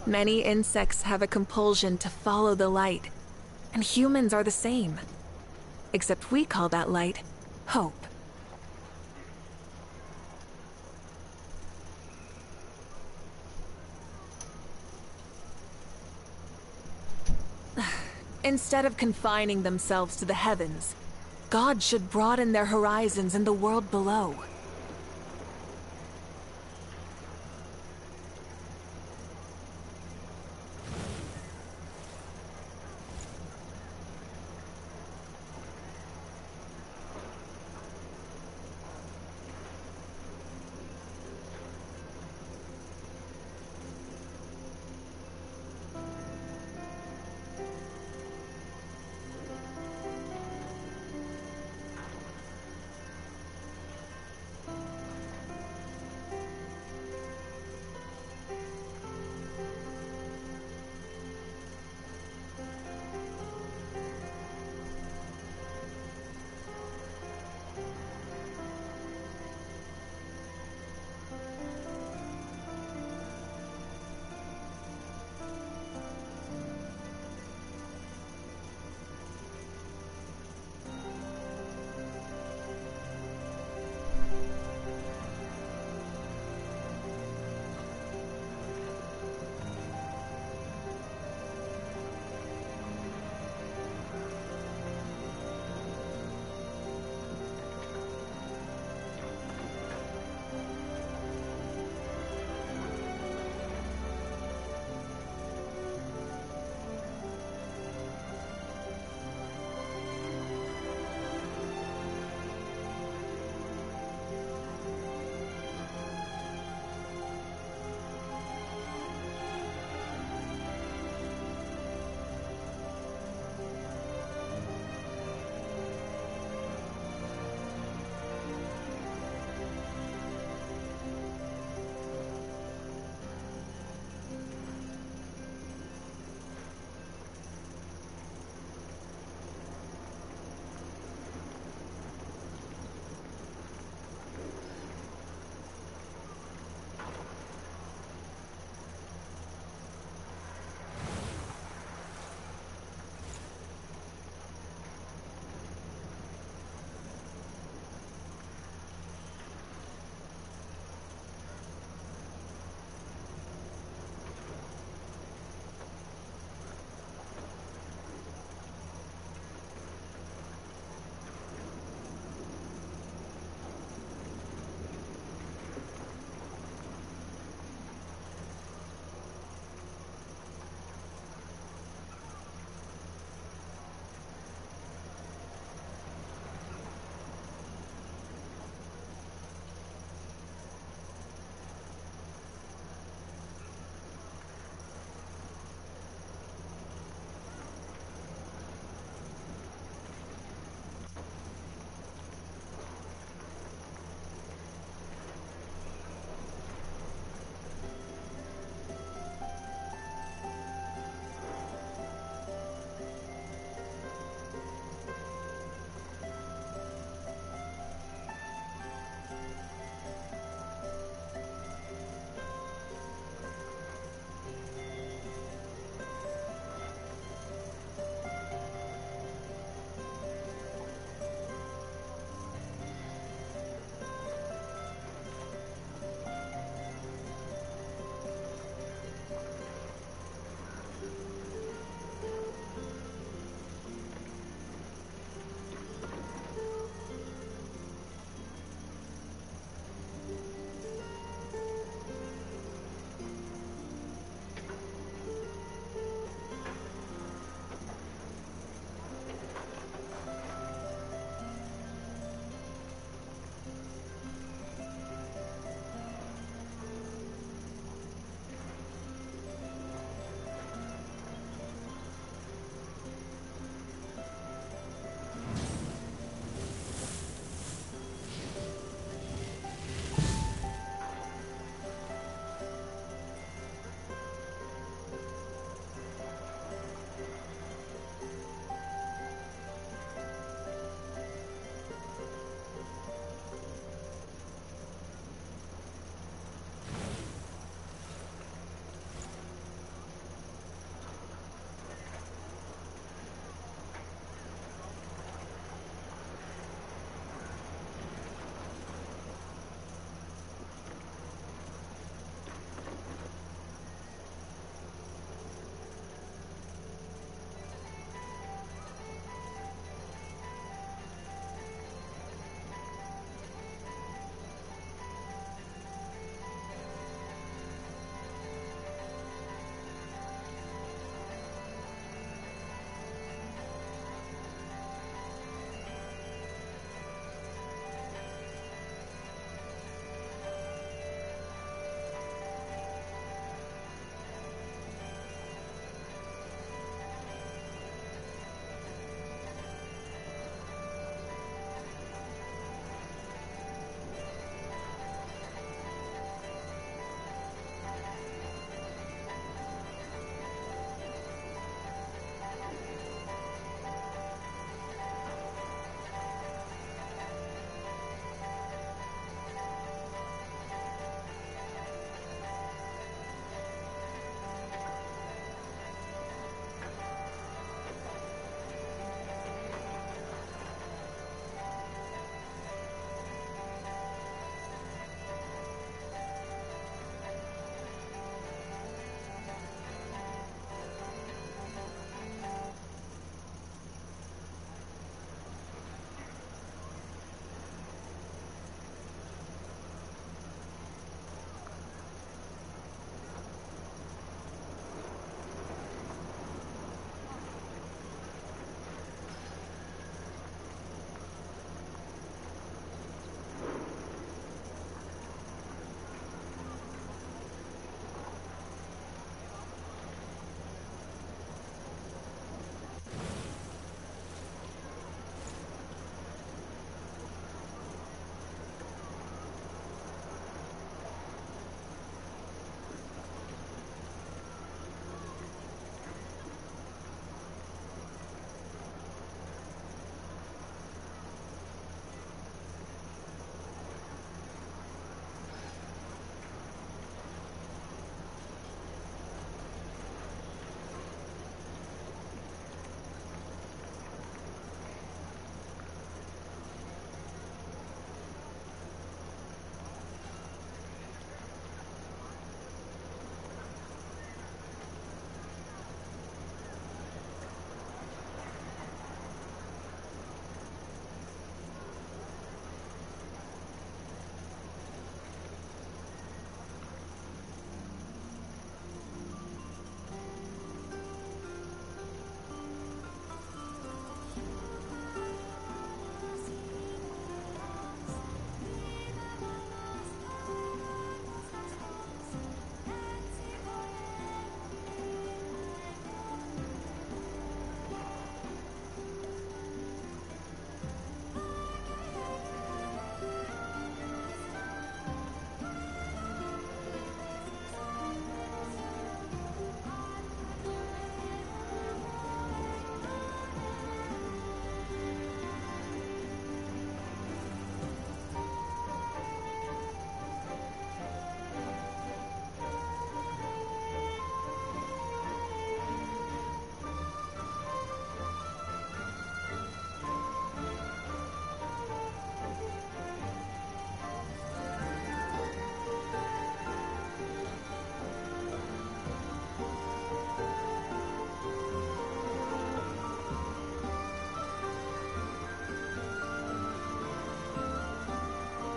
Many insects have a compulsion to follow the light, and humans are the same. Except we call that light hope. Instead of confining themselves to the heavens, God should broaden their horizons in the world below.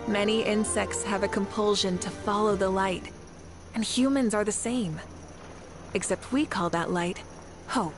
Many insects have a compulsion to follow the light, and humans are the same. Except we call that light hope.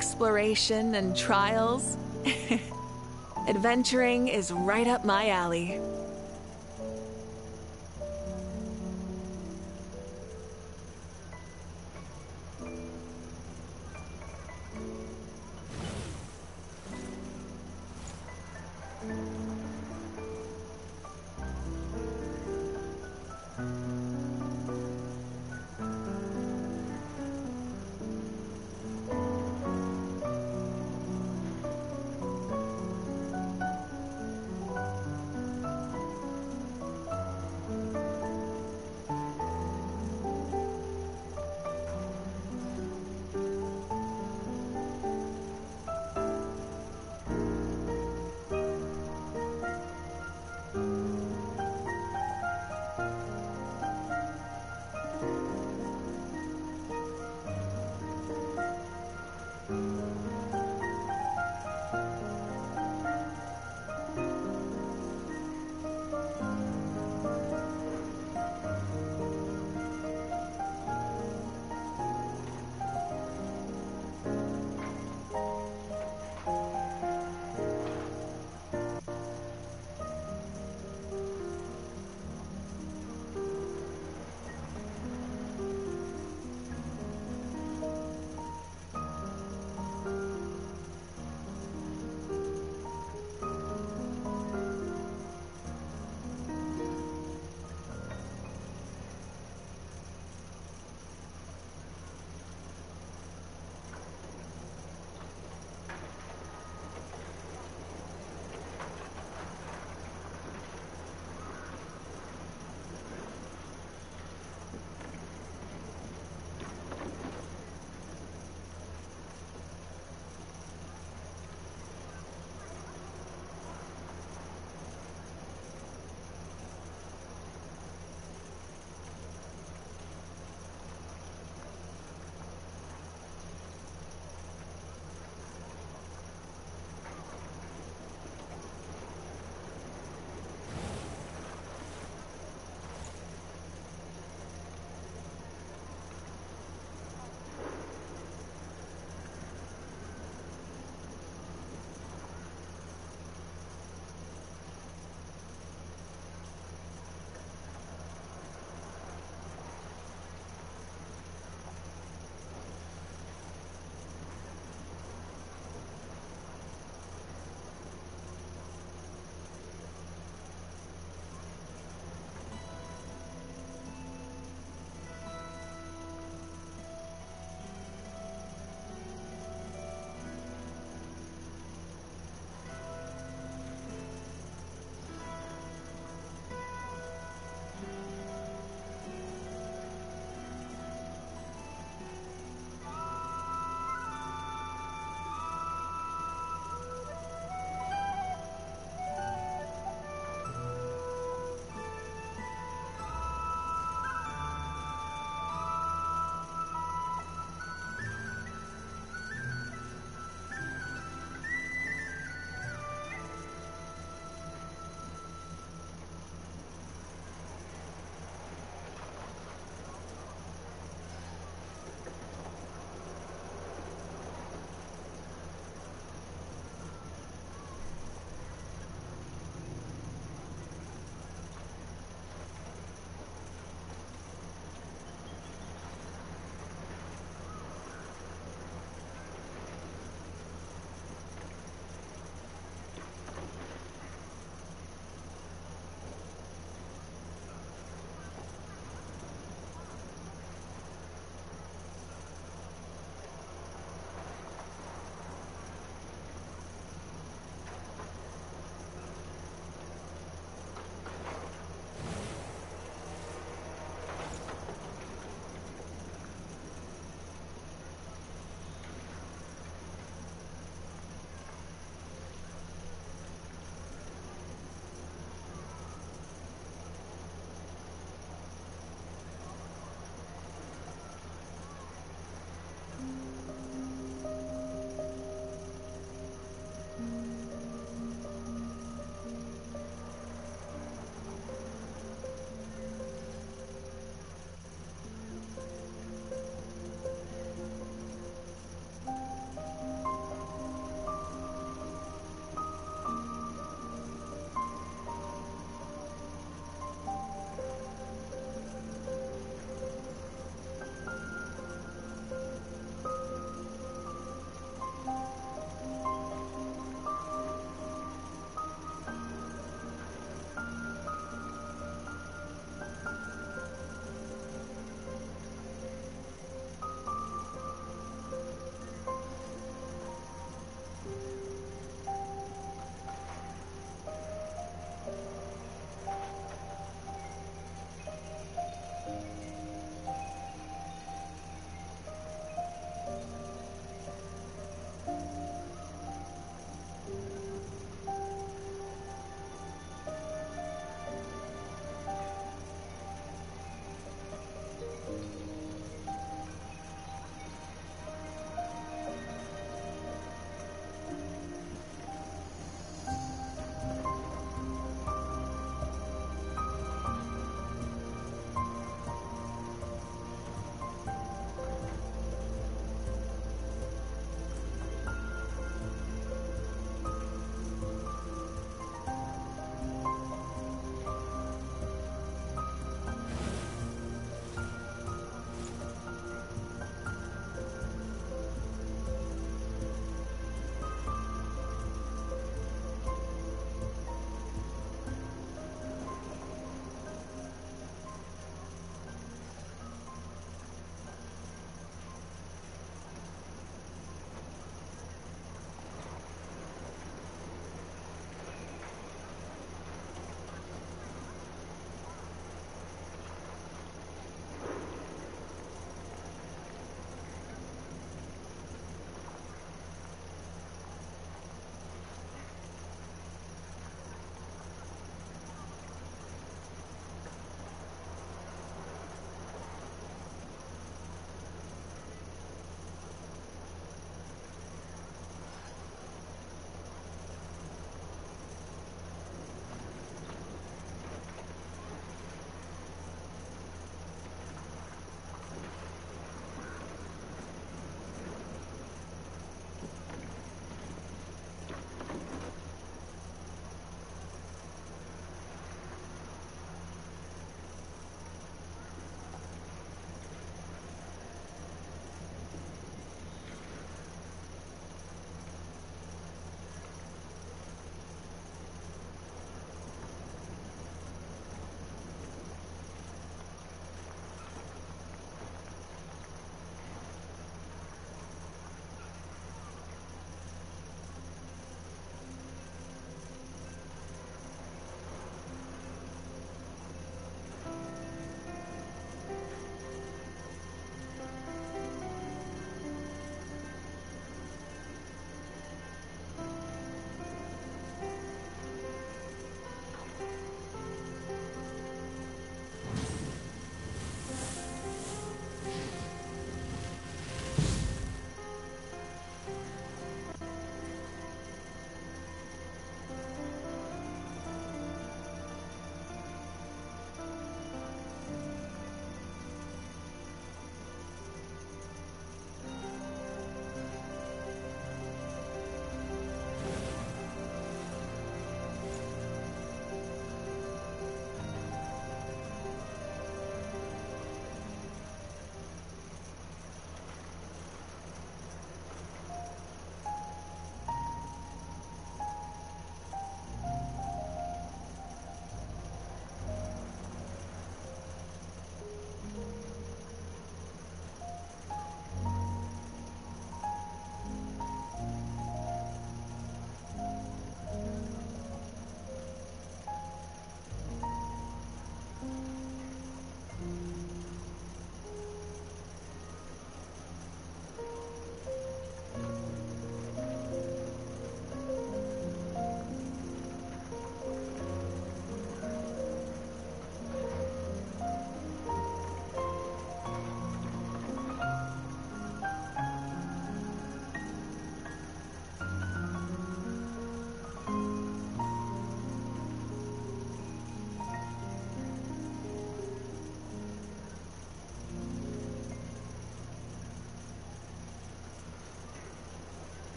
exploration and trials. Adventuring is right up my alley.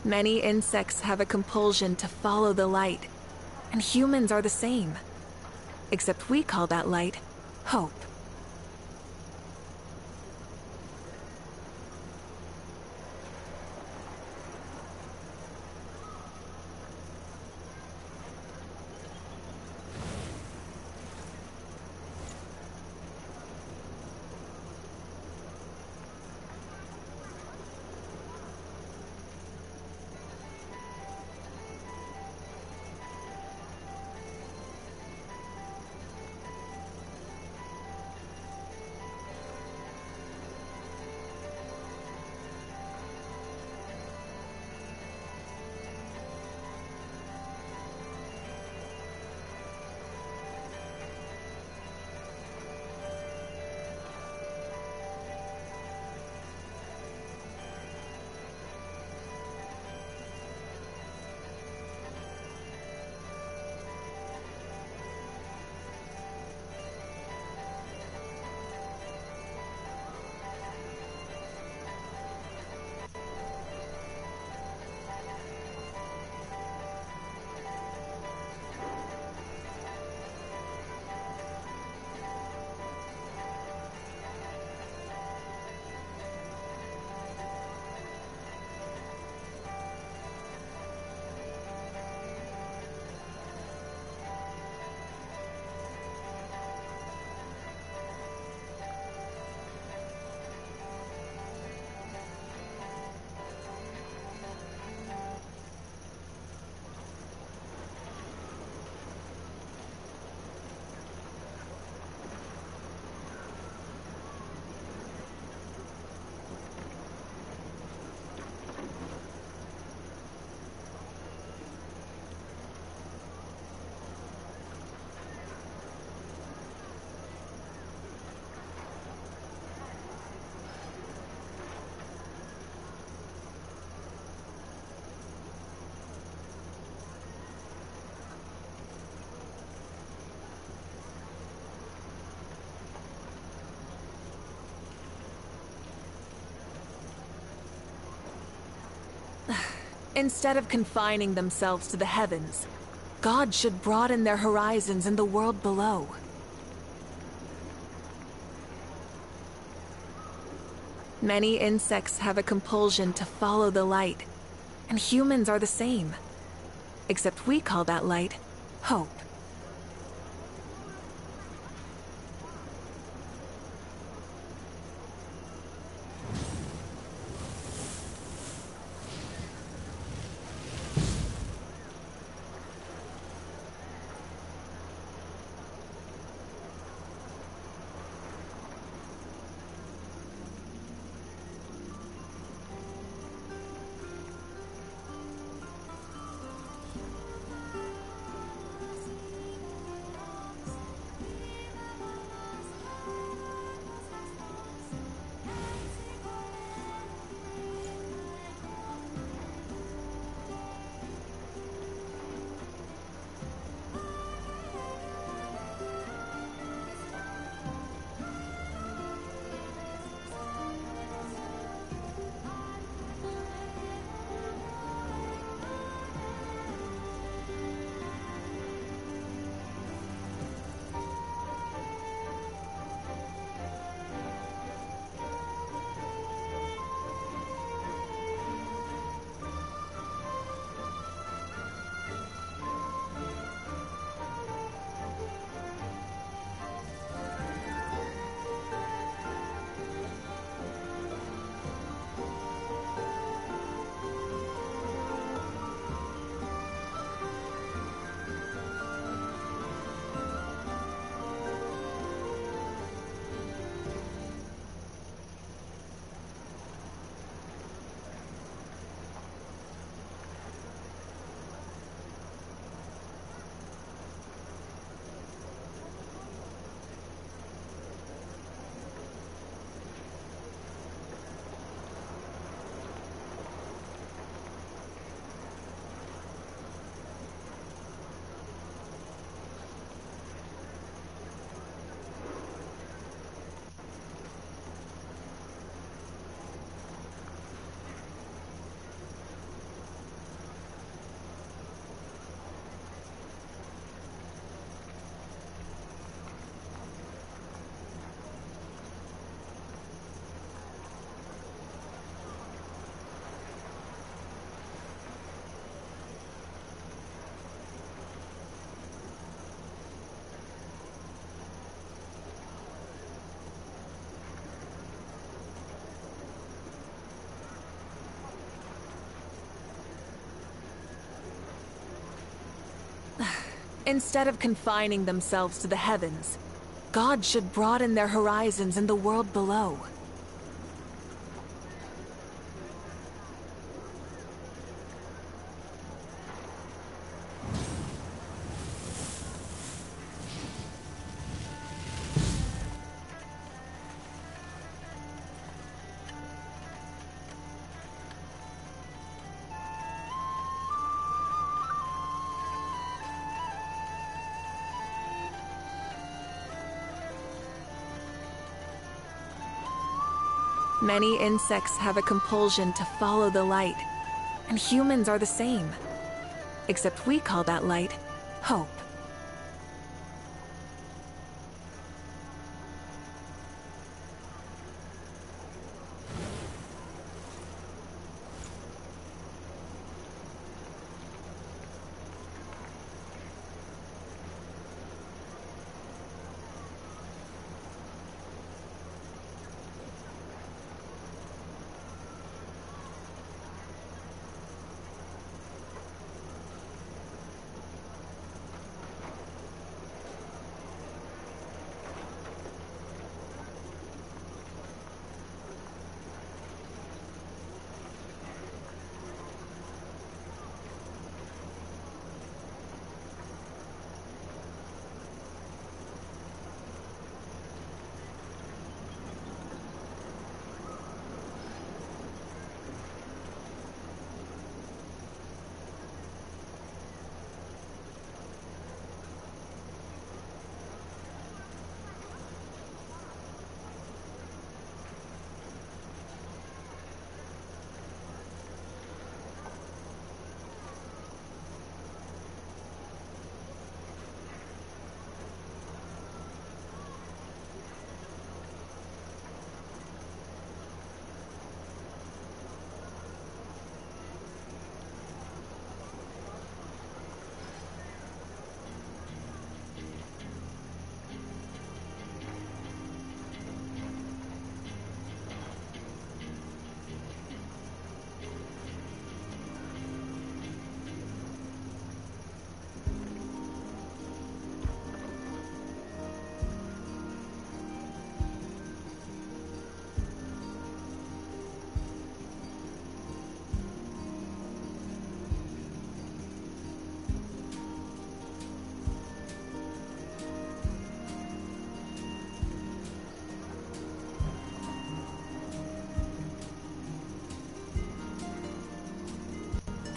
Many insects have a compulsion to follow the light, and humans are the same. Except we call that light hope. Instead of confining themselves to the heavens, God should broaden their horizons in the world below. Many insects have a compulsion to follow the light, and humans are the same. Except we call that light hope. Instead of confining themselves to the heavens, God should broaden their horizons in the world below. Many insects have a compulsion to follow the light, and humans are the same. Except we call that light hope.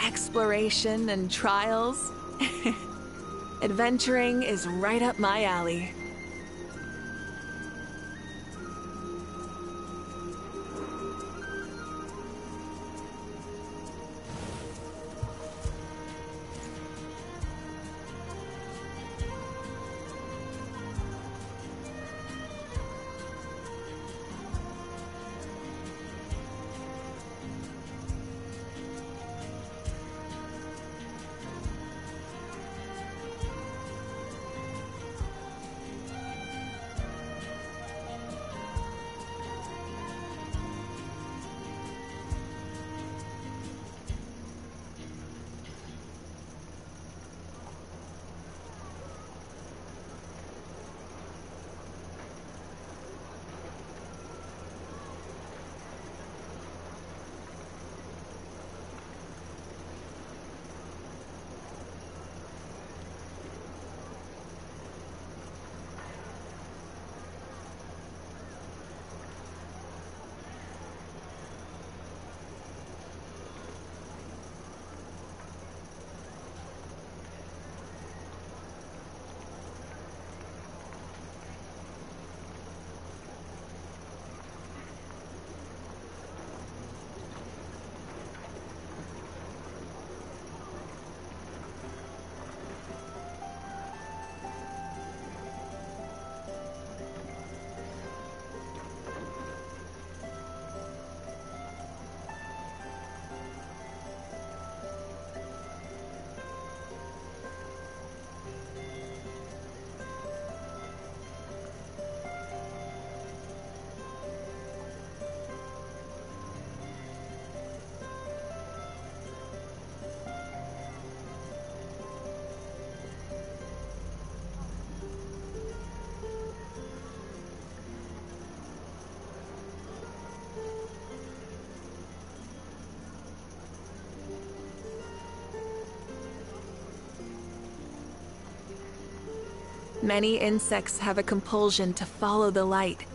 Exploration and trials. Adventuring is right up my alley. Many insects have a compulsion to follow the light,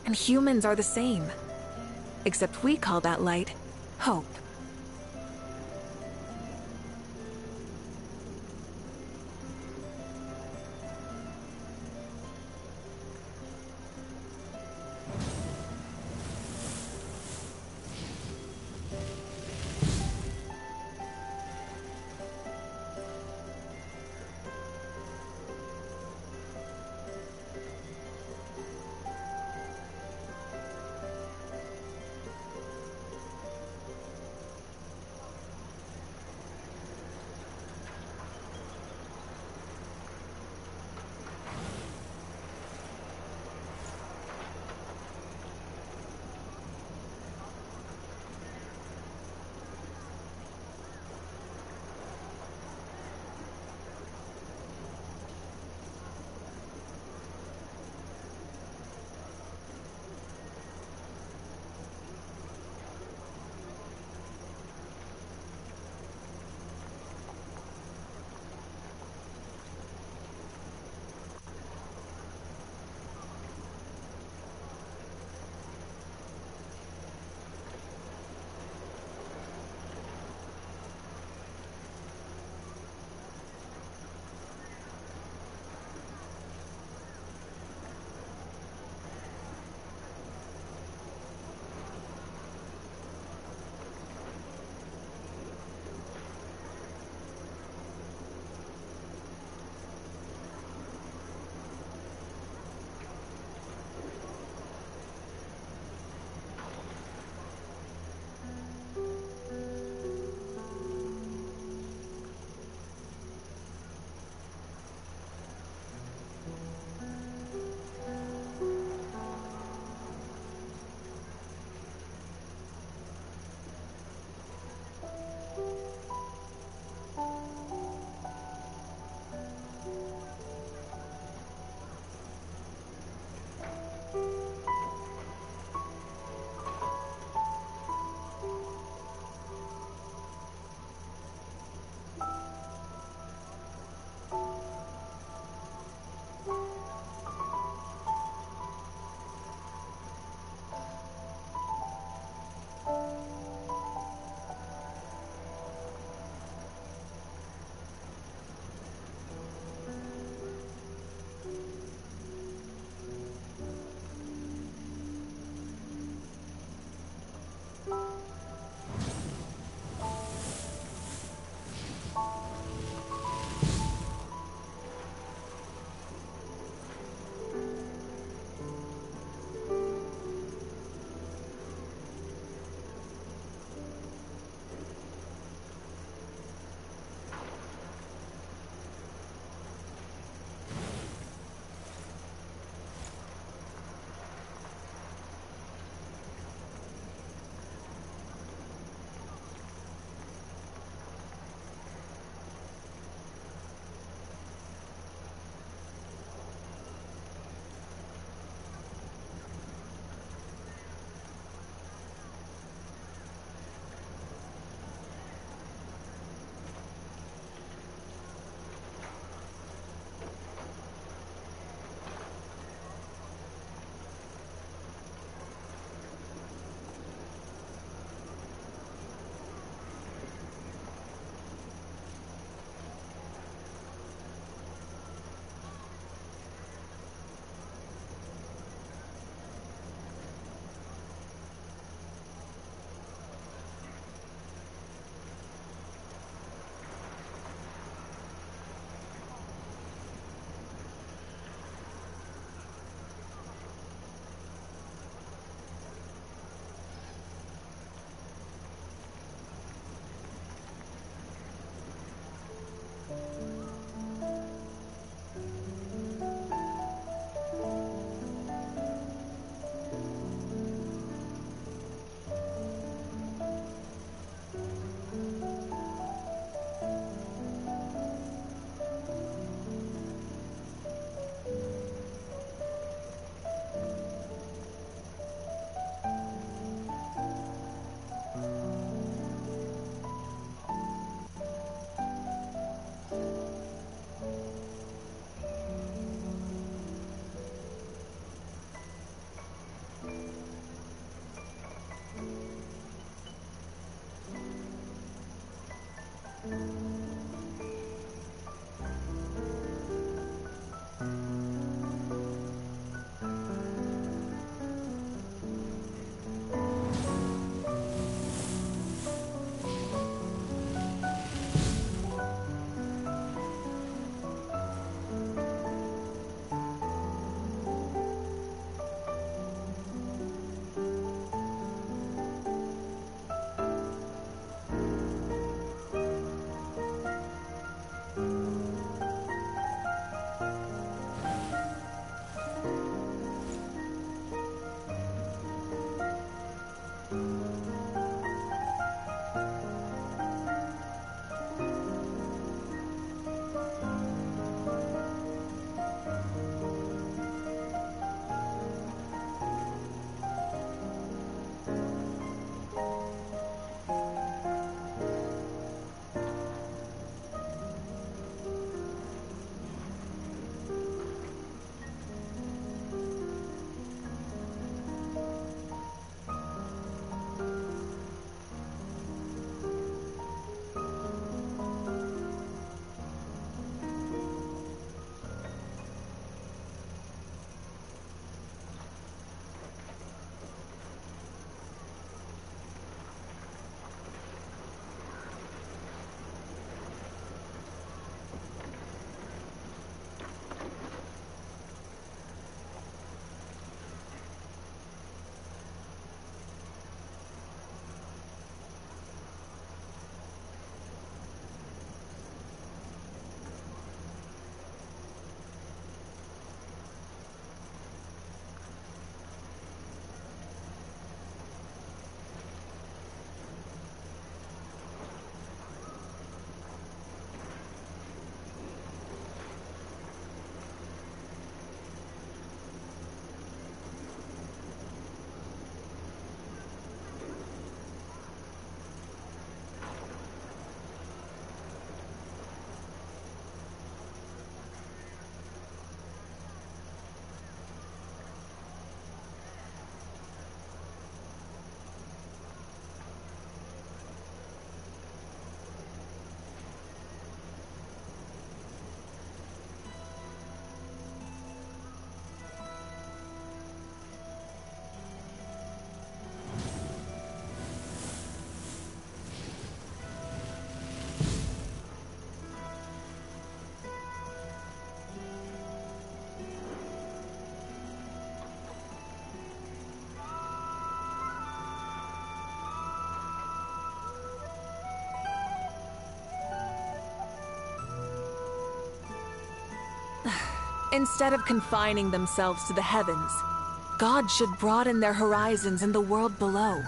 and humans are the same. Except we call that light hope. Instead of confining themselves to the heavens, God should broaden their horizons in the world below.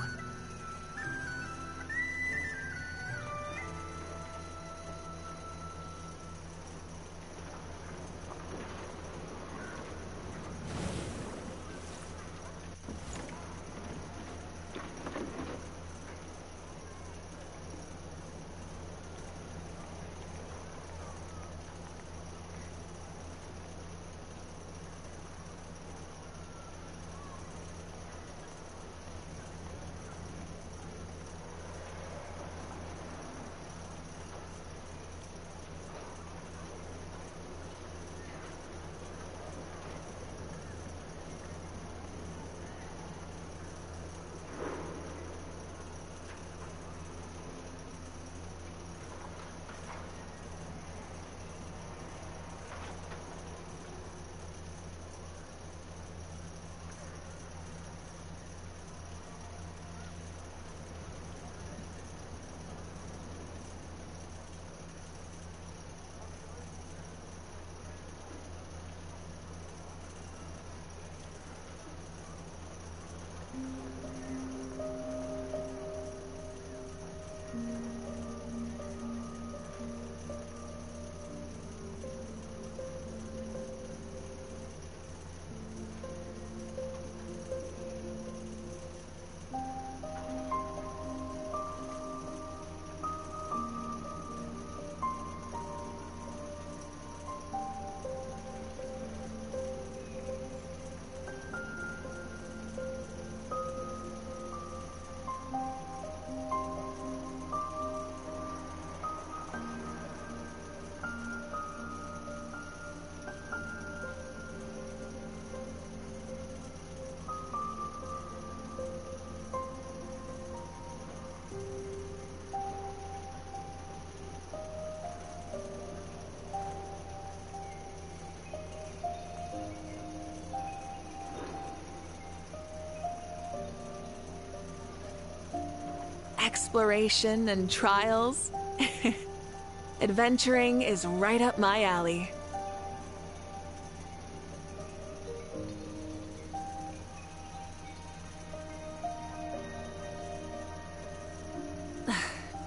Exploration and trials. Adventuring is right up my alley.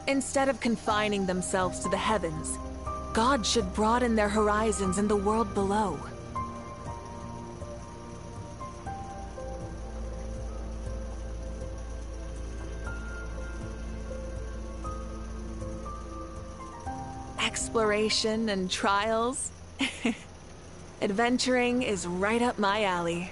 Instead of confining themselves to the heavens, God should broaden their horizons in the world below. Exploration and trials. Adventuring is right up my alley.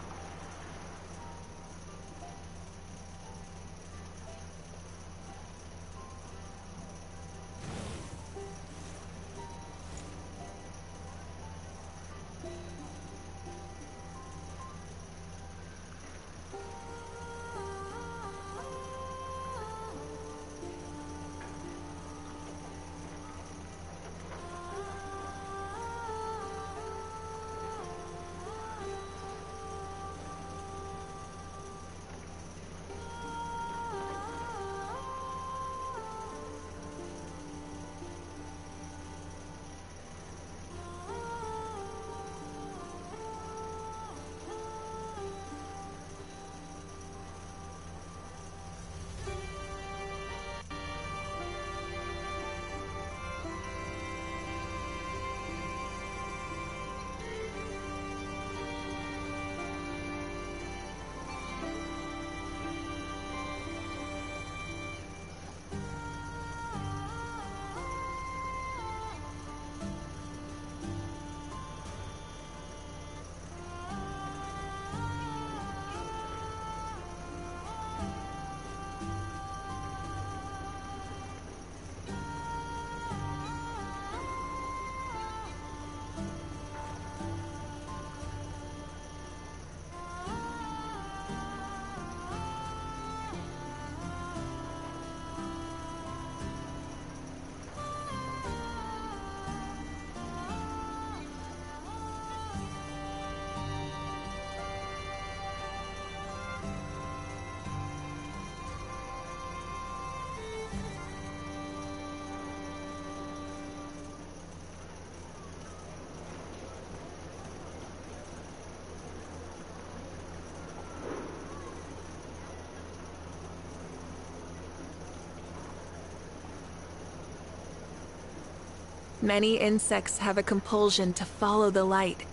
Many insects have a compulsion to follow the light,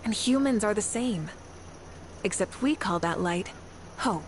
and humans are the same. Except we call that light hope.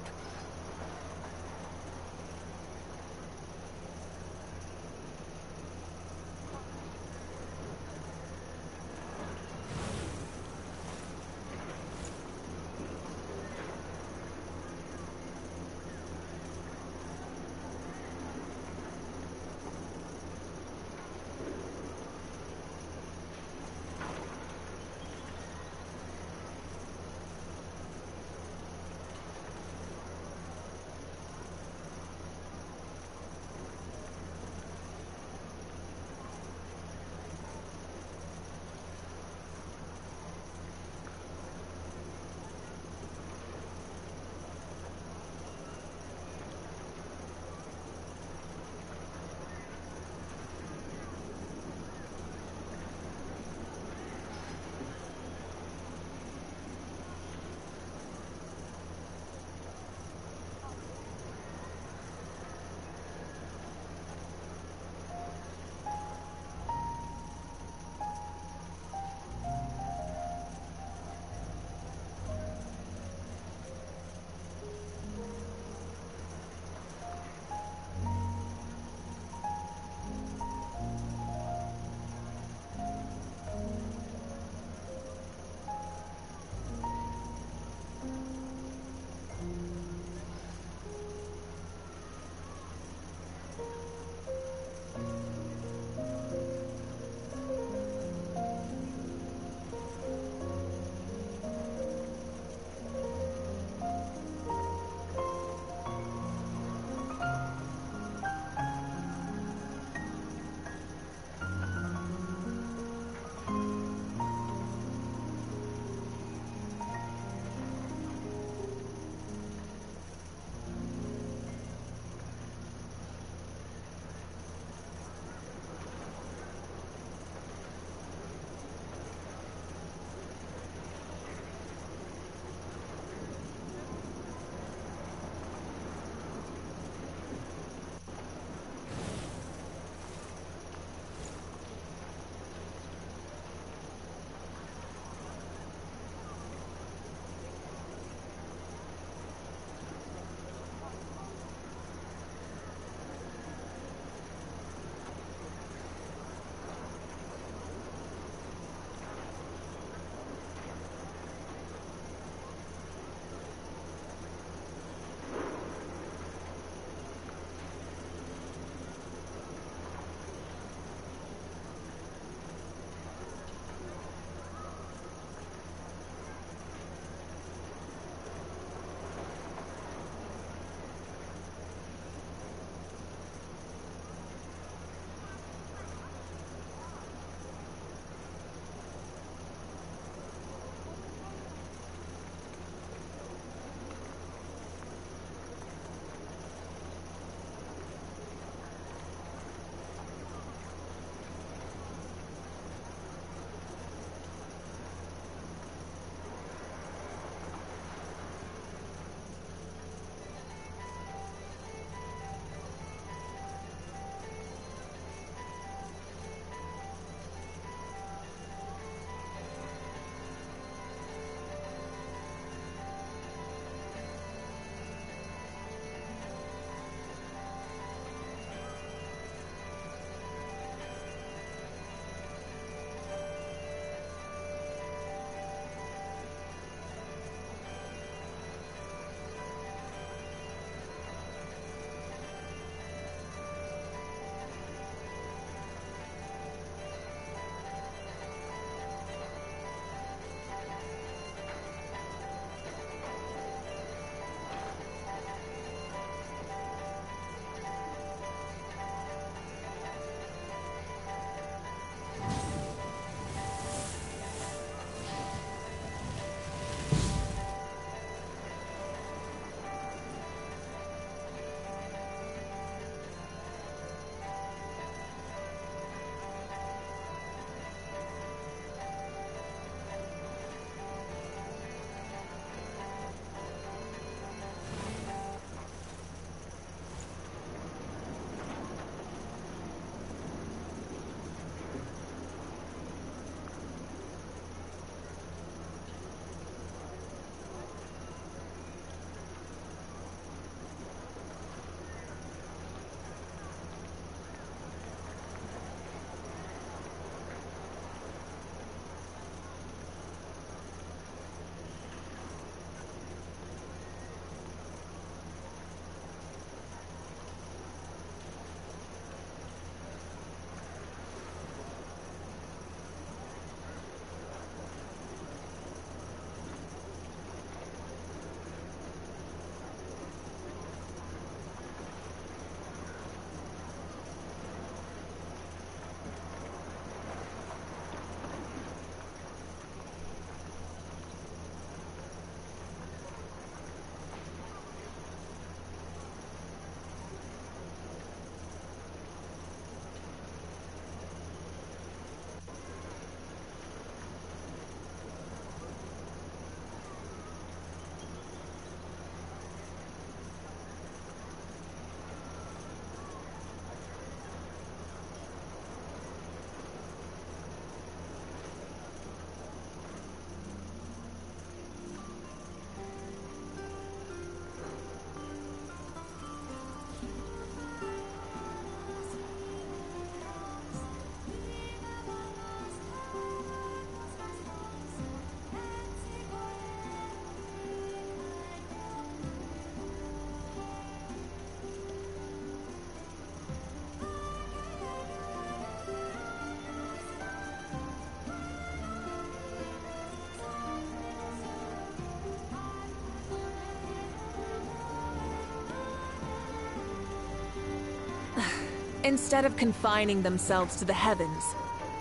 Instead of confining themselves to the heavens,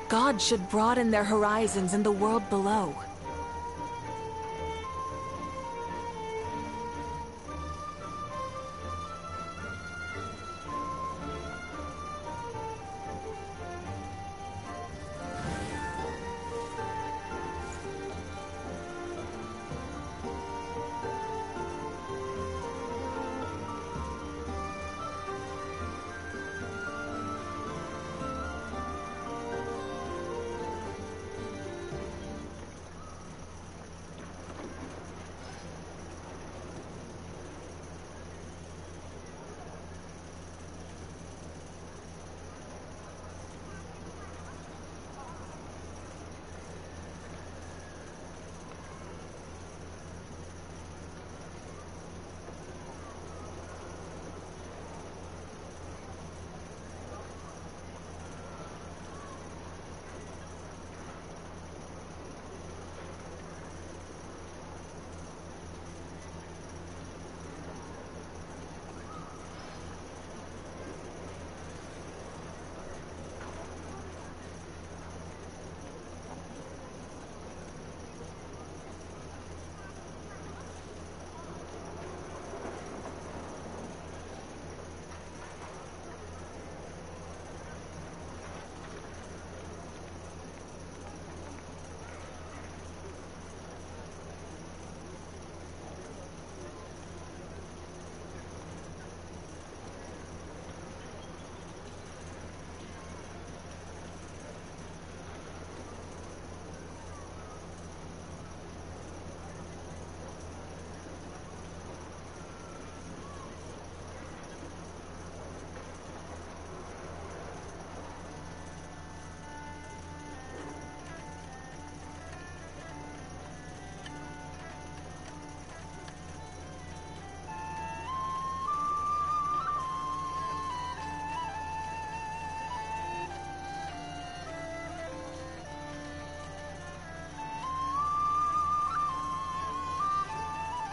gods should broaden their horizons in the world below.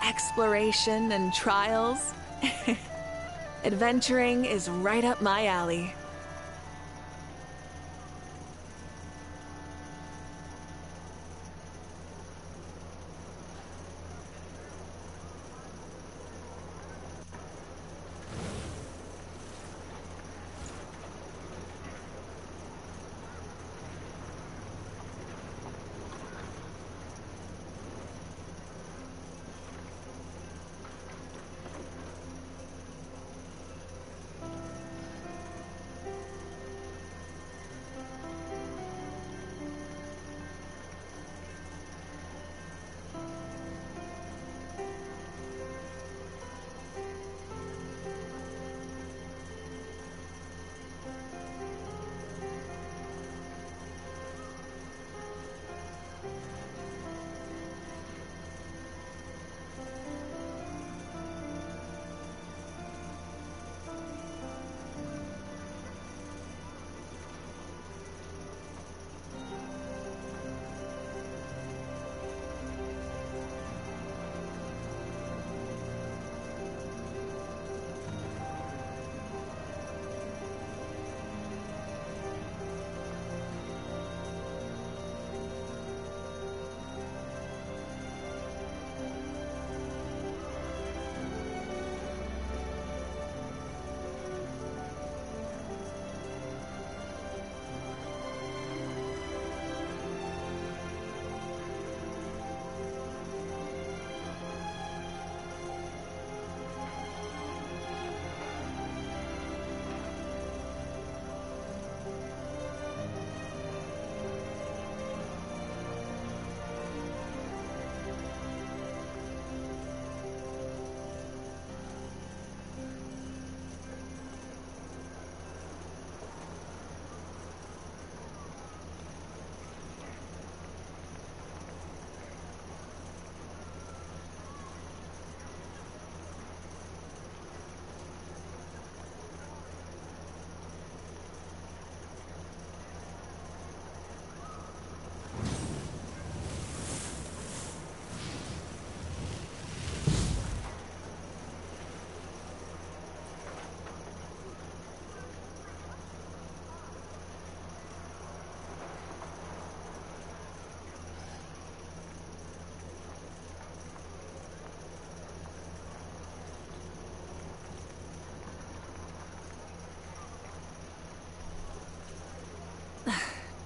Exploration and trials. Adventuring is right up my alley.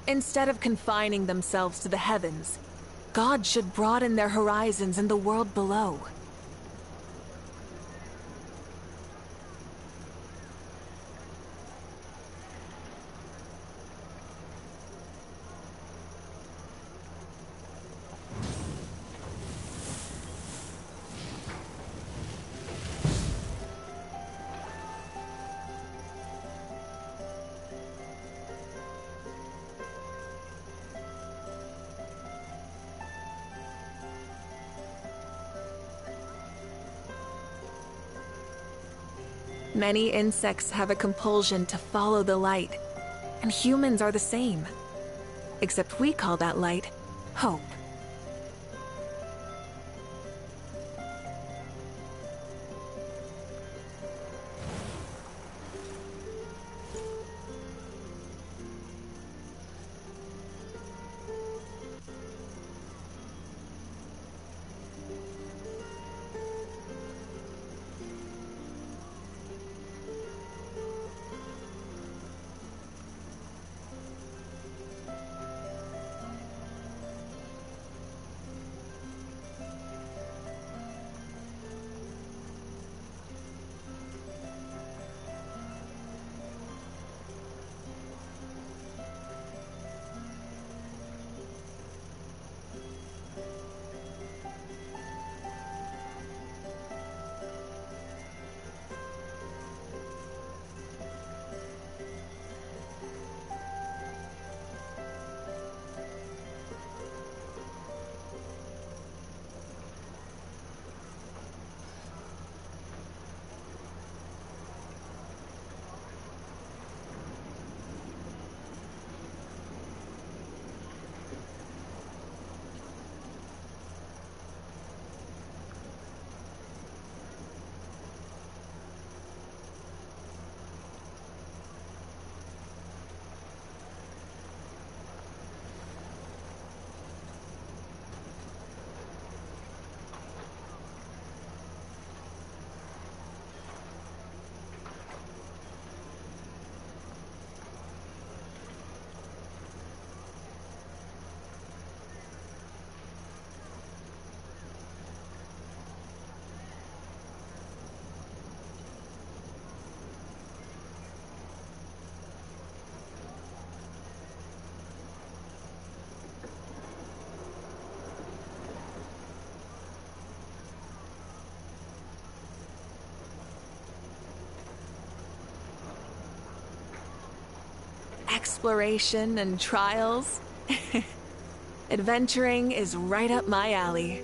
Instead of confining themselves to the heavens, God should broaden their horizons in the world below. Many insects have a compulsion to follow the light, and humans are the same. Except we call that light hope. Exploration and trials. Adventuring is right up my alley.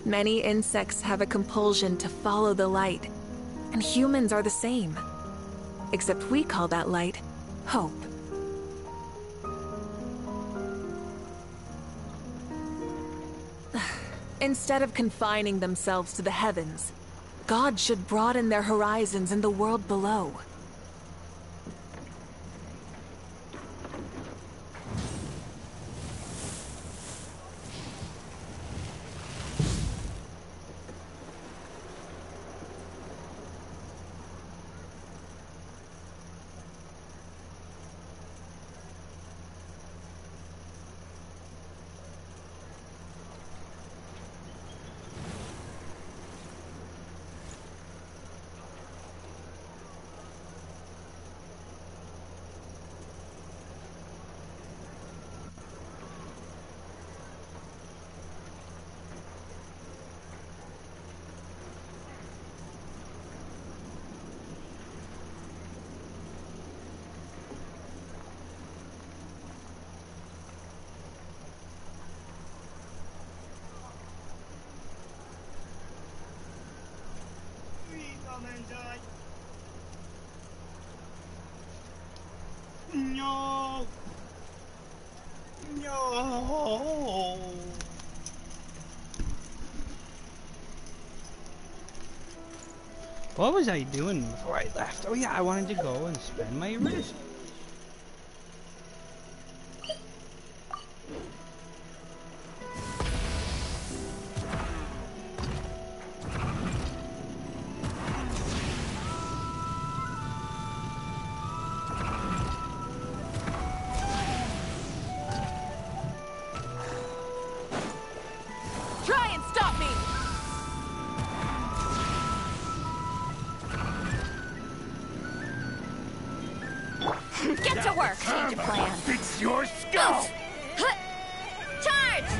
Many insects have a compulsion to follow the light, and humans are the same. Except we call that light hope. Instead of confining themselves to the heavens, God should broaden their horizons in the world below. No! No! What was I doing before I left? Oh yeah, I wanted to go and spend my wrist. Try and stop me! Get to work! Change of plan. Fix your skull! Charge!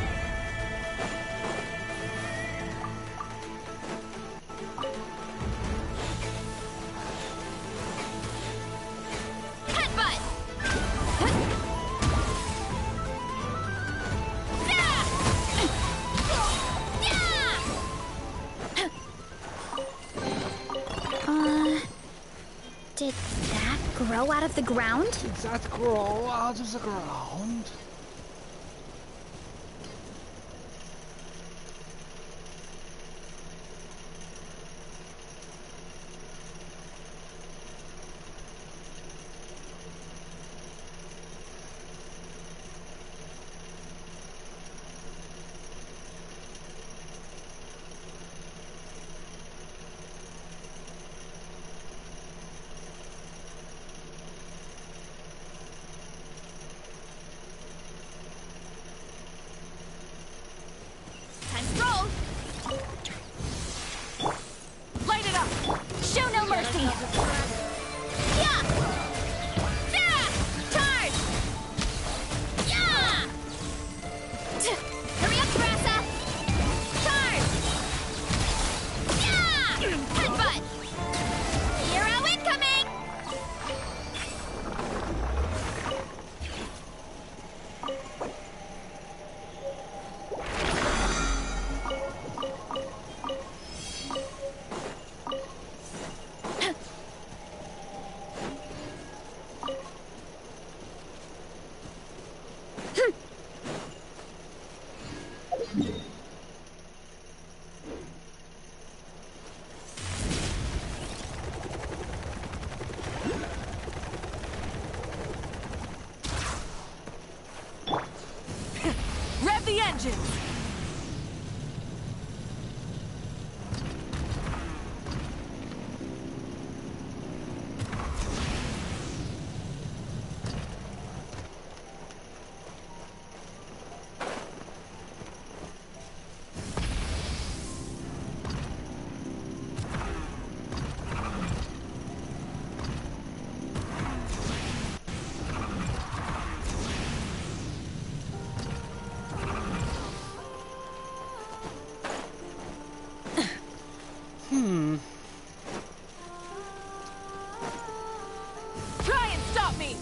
Headbutt! Did that grow out of the ground? Did that grow out of the ground? Rev the engines! Try and stop me!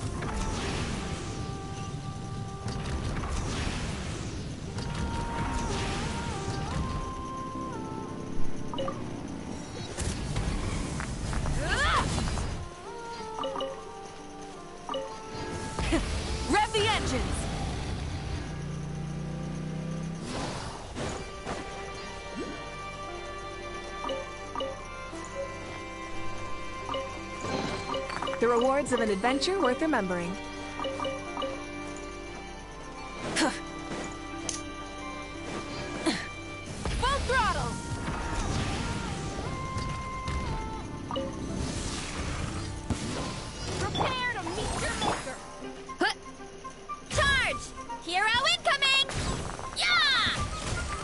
Rev the engines! The rewards of an adventure worth remembering. Full throttle! Prepare to meet your maker! Charge! Hero incoming! Yeah!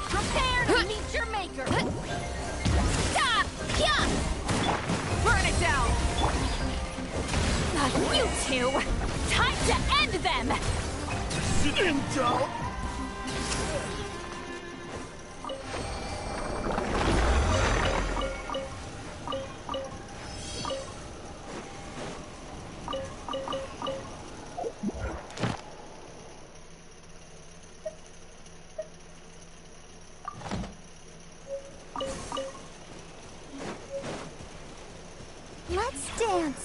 Prepare to meet your maker! Stop! Yeah! Burn it down! You two! Time to end them! Intel! Let's dance.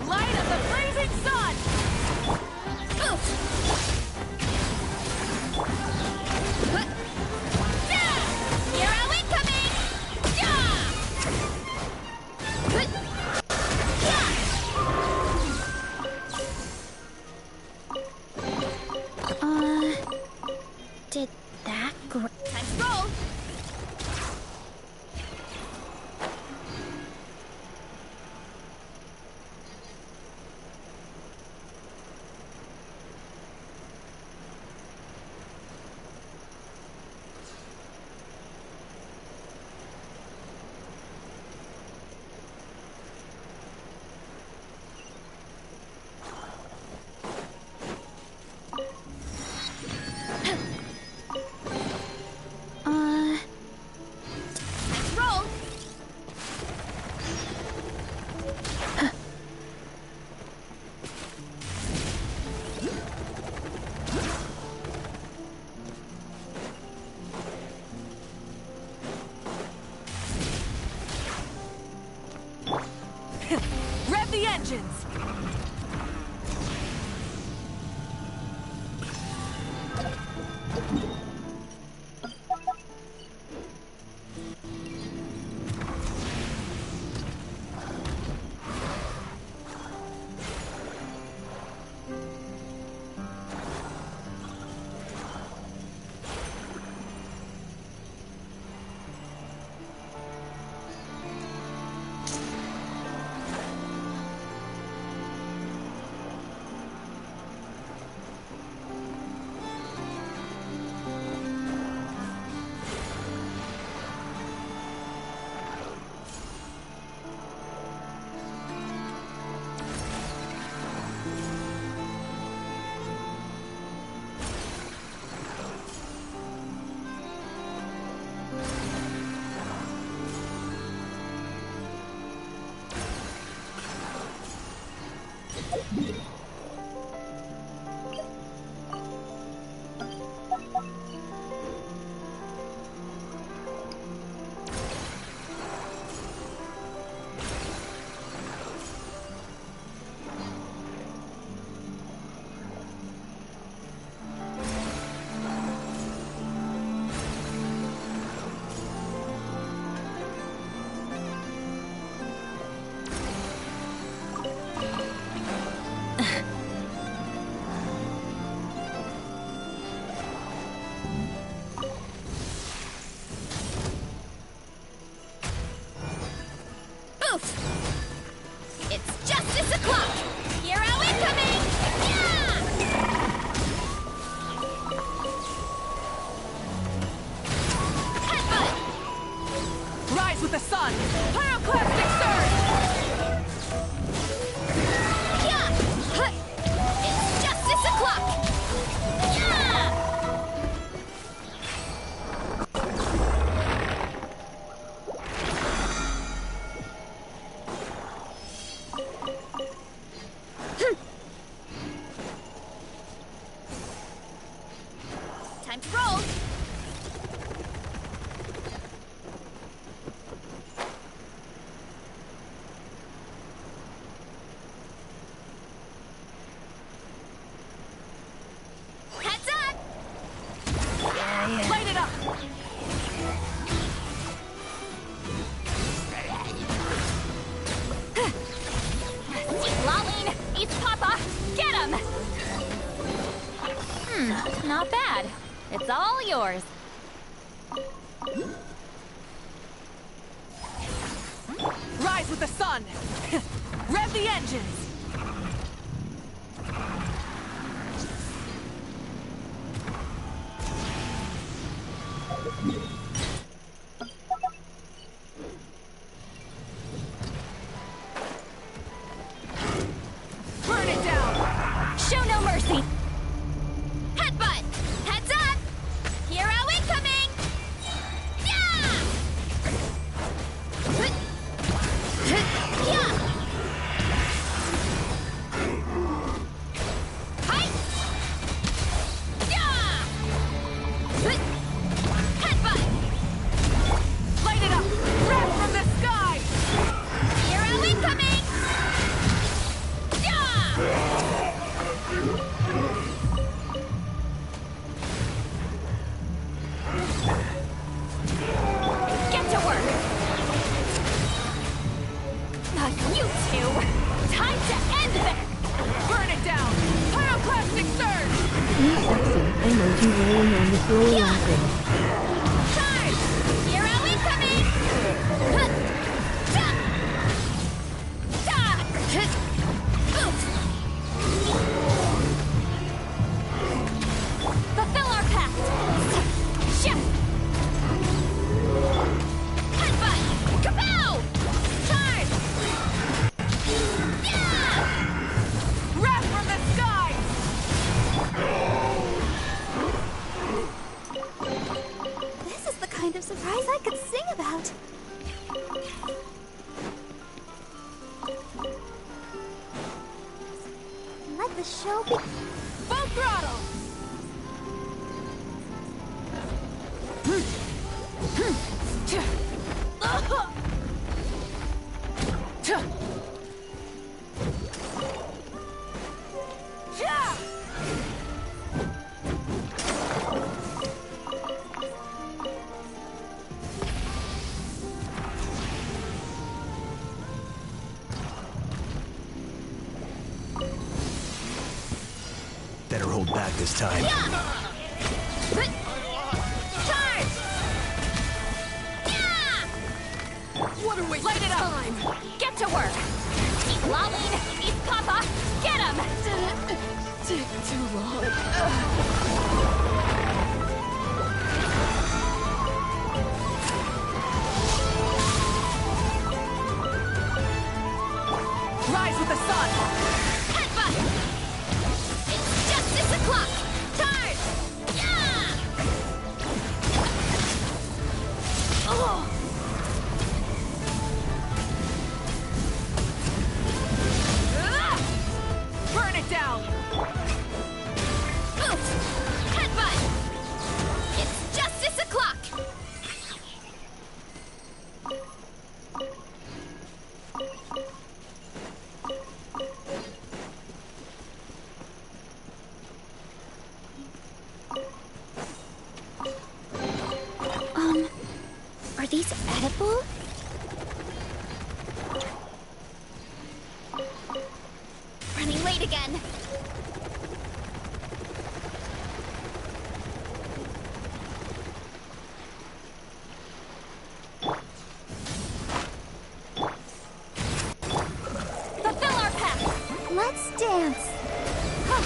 Light of the blazing sun! Hero incoming! Yeah! Did that Time to roll! Roll! Rev the engines! Oof! It's justice o'clock! Hero incoming! Yeah! Headbutt! Rise with the sun! Pyroclastic surge! Yeah! Huh. It's justice o'clock! Yeah! Time to roll! Heads up! Light it up! Keep lolling! Eats Papa! Get him! Not bad. It's all yours. Rise with the sun! Rev the engines! Burn it down! Show no mercy! Headbutt! Heads up! Hero incoming! Yeah! Yeah! Hi! Yeah! Headbutt! Light it up! Wrath from the sky! Hero incoming! Yeah! Get to work! Not you two! Time to end this! Burn it down! Pyroclastic surge! New section, emoji rolling on the floor laughing. Charge! Hero incoming! Fulfill our pact! Headbutt! Kapow! Charge! Yeah! Wrath from the sky! This is the kind of surprise I could sing about. Let the show be. Full throttle! Better hold back this time. Charge! Yeah! What a waste of time! Get to work! Keep lolling! Eat Papa! Get him! Take too long. Rise with the sun! Headbutt! It's justice o'clock! Charge! Yeah! Oh! Burn it down! Oof! Headbutt! It's justice o'clock! Are these edible? Running late speed again. Fulfill our path. Let's dance. Huh.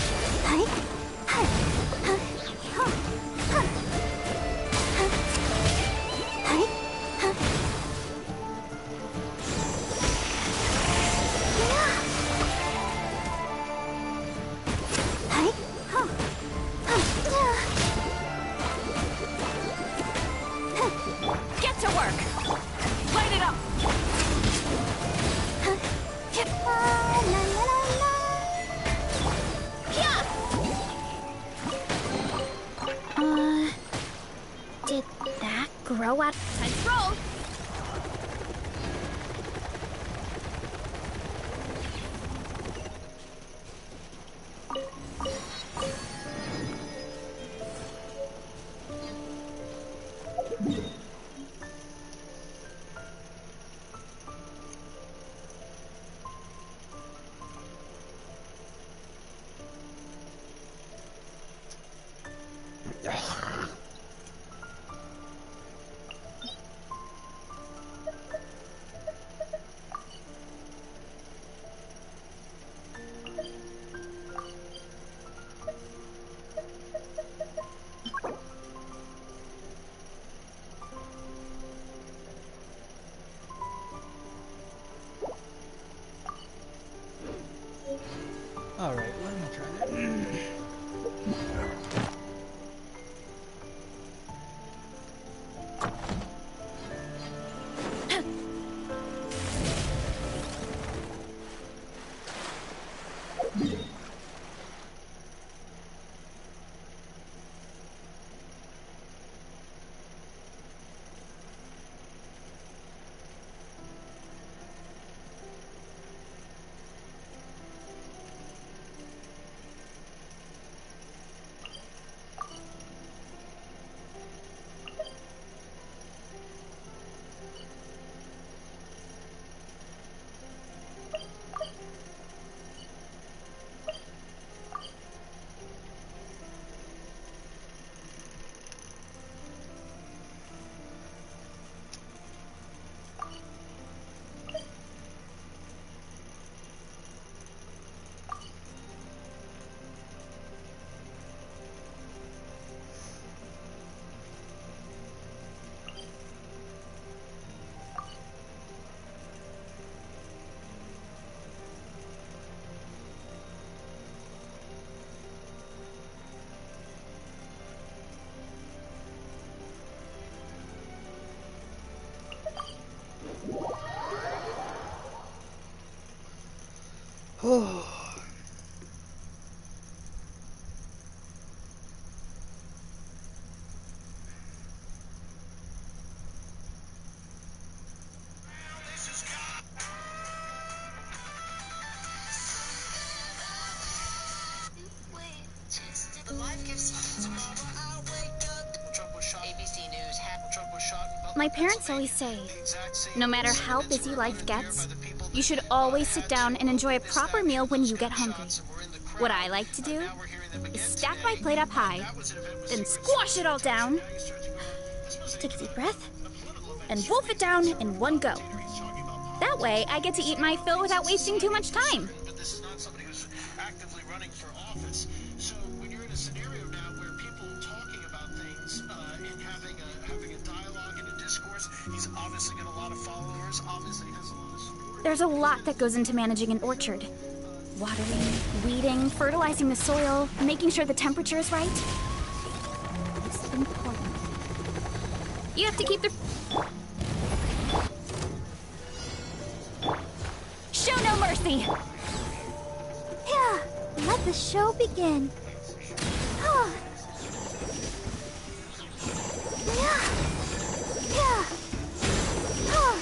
Hi. Hi. Huh. Huh. Huh. Huh. Hi. Huh. Yeah. Hi. Huh. Huh. Yeah. Get to work! Light it up! Did that grow out? Let's roll. Alright, let me try that. My parents always say, no matter how busy life gets, you should always sit down and enjoy a proper meal when you get hungry. What I like to do is stack my plate up high, then squash it all down, take a deep breath, and wolf it down in one go. That way, I get to eat my fill without wasting too much time. But this is not somebody who's actively running for office. So when you're in a scenario now where people talking about things and having a dialogue and a discourse, he's obviously got a lot of followers, obviously has a lot of support. There's a lot that goes into managing an orchard. Watering, weeding, fertilizing the soil, making sure the temperature is right. Most important. You have to keep the... Show no mercy! Yeah, let the show begin. Oh. Yeah. Yeah. Oh.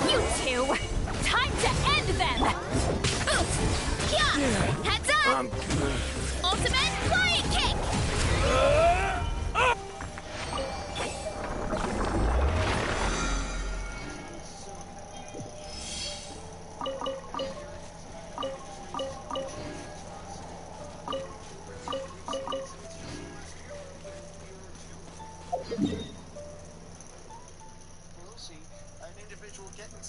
You two! Time to end them! Oof! Yeah! Heads up! Ultimate flying kick!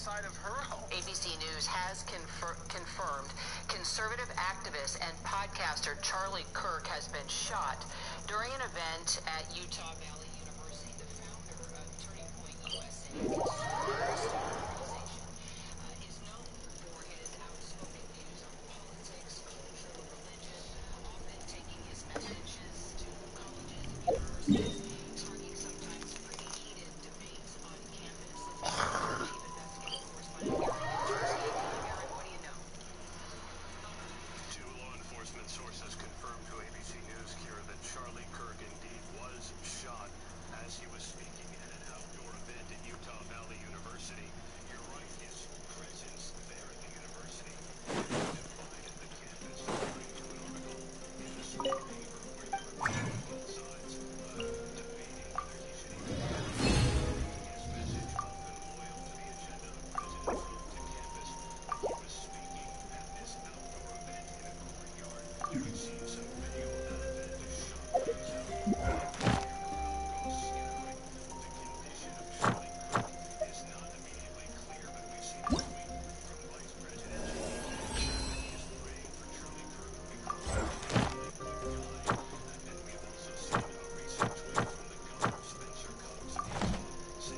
outside of her home. ABC News has confirmed conservative activist and podcaster Charlie Kirk has been shot during an event at Utah Valley University. The founder of Turning Point USA, a conservative student organization, is known for his outspoken views on politics, culture, religion, often taking his messages to colleges and universities, sparking sometimes pretty heated debates on campus. Let's get our chief investigative correspondent Aaron Kontursky. Aaron, what do you know? Two law enforcement sources confirmed to ABC News, Kira, that Charlie Kirk indeed was shot as he was speaking at an outdoor event at Utah Valley University. You're right, his presence there at the university divided the campus, according to an article in the school paper where there were people on both sides debating whether he should even his message often loyal to the agenda of President Trump to campus, but he was speaking at this outdoor event in a courtyard. We've seen some video of that event as shot rings out. The crowd goes scattering.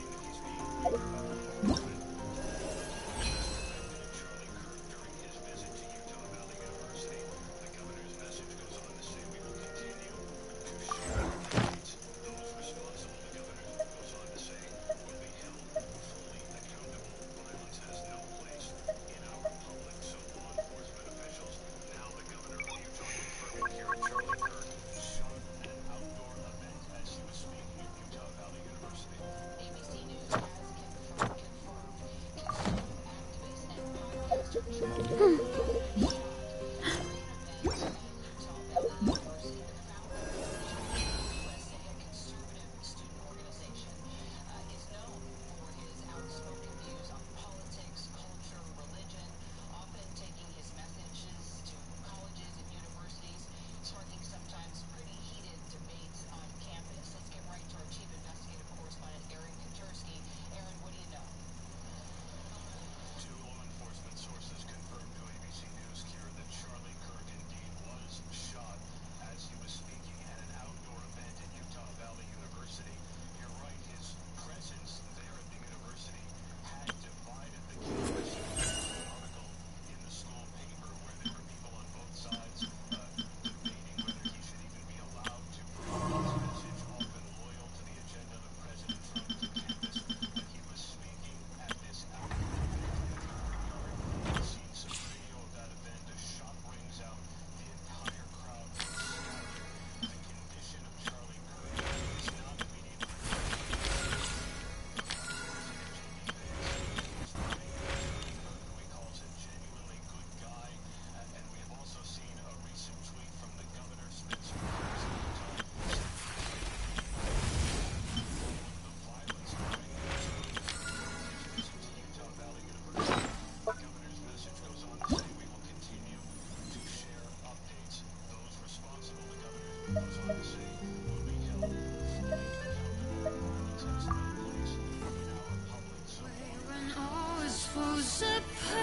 The condition of Charlie Kirk is not immediately clear, but we've seen a tweet from Vice President J.D. Vance that he is praying for Charlie Kirk because he's a really good guy. And we have also seen a recent tweet from the governor, Spencer Cox of Utah, saying that he's being prayed for law enforcement. Charlie Kirk during his visit to Utah Valley University. The governor's message goes on to say we will continue to share updates. Those responsible, the governor goes on to say, will be held fully accountable. Violence has no place in our republic. So law enforcement officials, now the governor of Utah confirming here at Charlie Kirk shot at an outdoor event as he was speaking at Utah Valley University. ABC News has confirmed conservative activist and podcaster Charlie Kirk has been shot during an event at Utah Valley University. The founder of Turning Point USA, a conservative student organization, is known for his outspoken views on politics, culture, religion, often taking his messages to colleges and universities, sparking sometimes pretty heated debates on campus. Let's get right to our chief investigative correspondent, Aaron Kontursky. Aaron, what do you know? Two law enforcement sources confirmed to ABC News, Kira, that Charlie Kirk indeed was shot as he was speaking at an outdoor event at Utah Valley University. You're right, his presence there at the university had divided the campus. An article in the school paper where there were people on both sides debating whether he should even be allowed to bring his message, often loyal to the agenda of President Trump, to campus, but he was speaking at this outdoor event in a courtyard. We've seen some video of that event as shot rings out. The entire crowd goes scattering. The condition of Charlie Kirk is not immediately clear. President J.D. Vance is praying for Charlie Kirk, who he calls a genuinely good guy. And we have also seen a recent tweet from the governor, Spencer Cox of Utah, saying the violence during his visit to Utah Valley University. The governor's message goes on to say we will continue to share updates. Those responsible, the governor goes on to say, will be held fully accountable. Violence has no place in our republic. So When all is falls apart.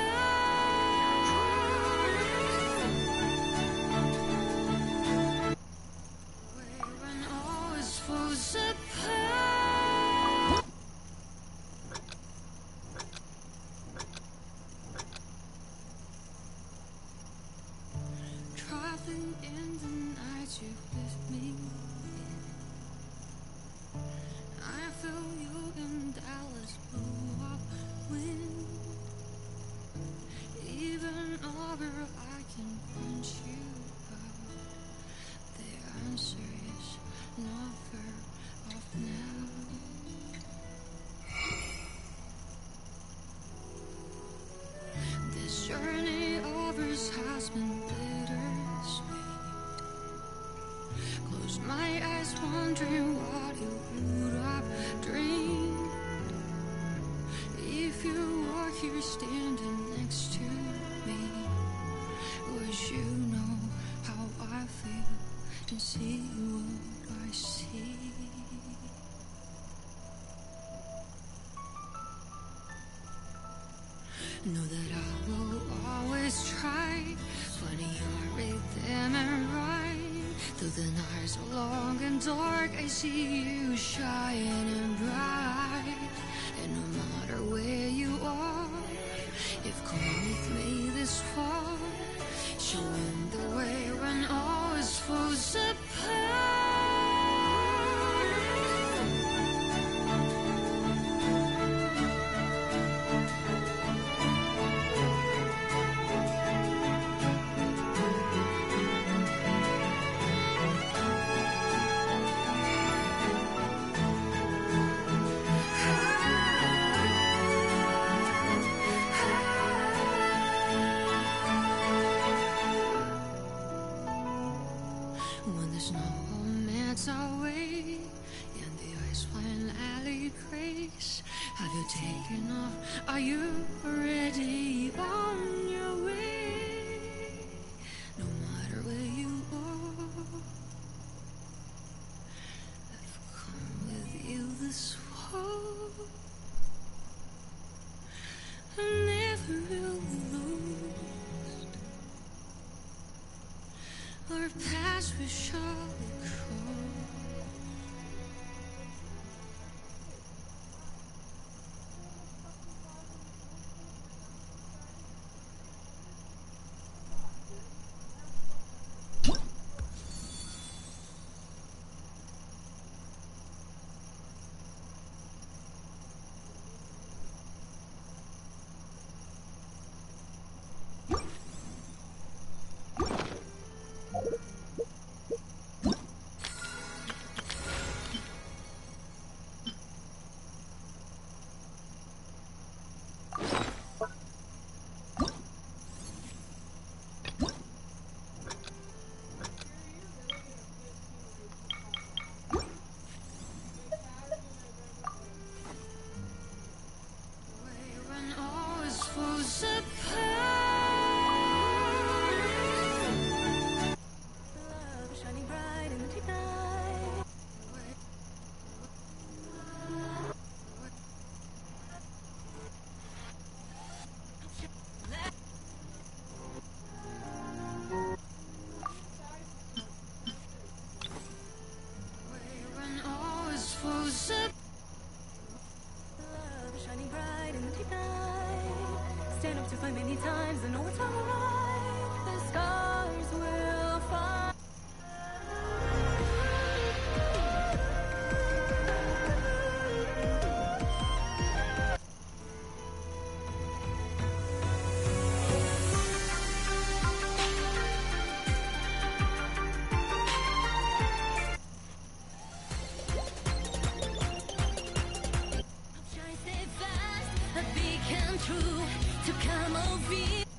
When all is falls apart. Traveling in the night you left me in. I feel you in Dallas blew up wind. Even over I can punch you out. The answer is never off now. This journey of ours has been bittersweet. Close my eyes wondering what it would have dreamed. If you were here standing next to me, would you know Know that I will always try. Finding your rhythm and rhyme. Though the nights are long and dark, I see you shining bright. And no matter where you are, you've come with me this far, showing the way when all is falls apart. When there's no romance our way, and the ice flying alley grace, have you taken off? Are you already on your way? No matter where you are, I've come with you this far. I'm never really lost. Our paths will surely cross. When all is falls apart. Love shining bright in the night. When all is falls apart. Love shining bright in the night. Stand up to fight many times and know it's alright. The scars will find. Try stay fast, a beacon true to come over.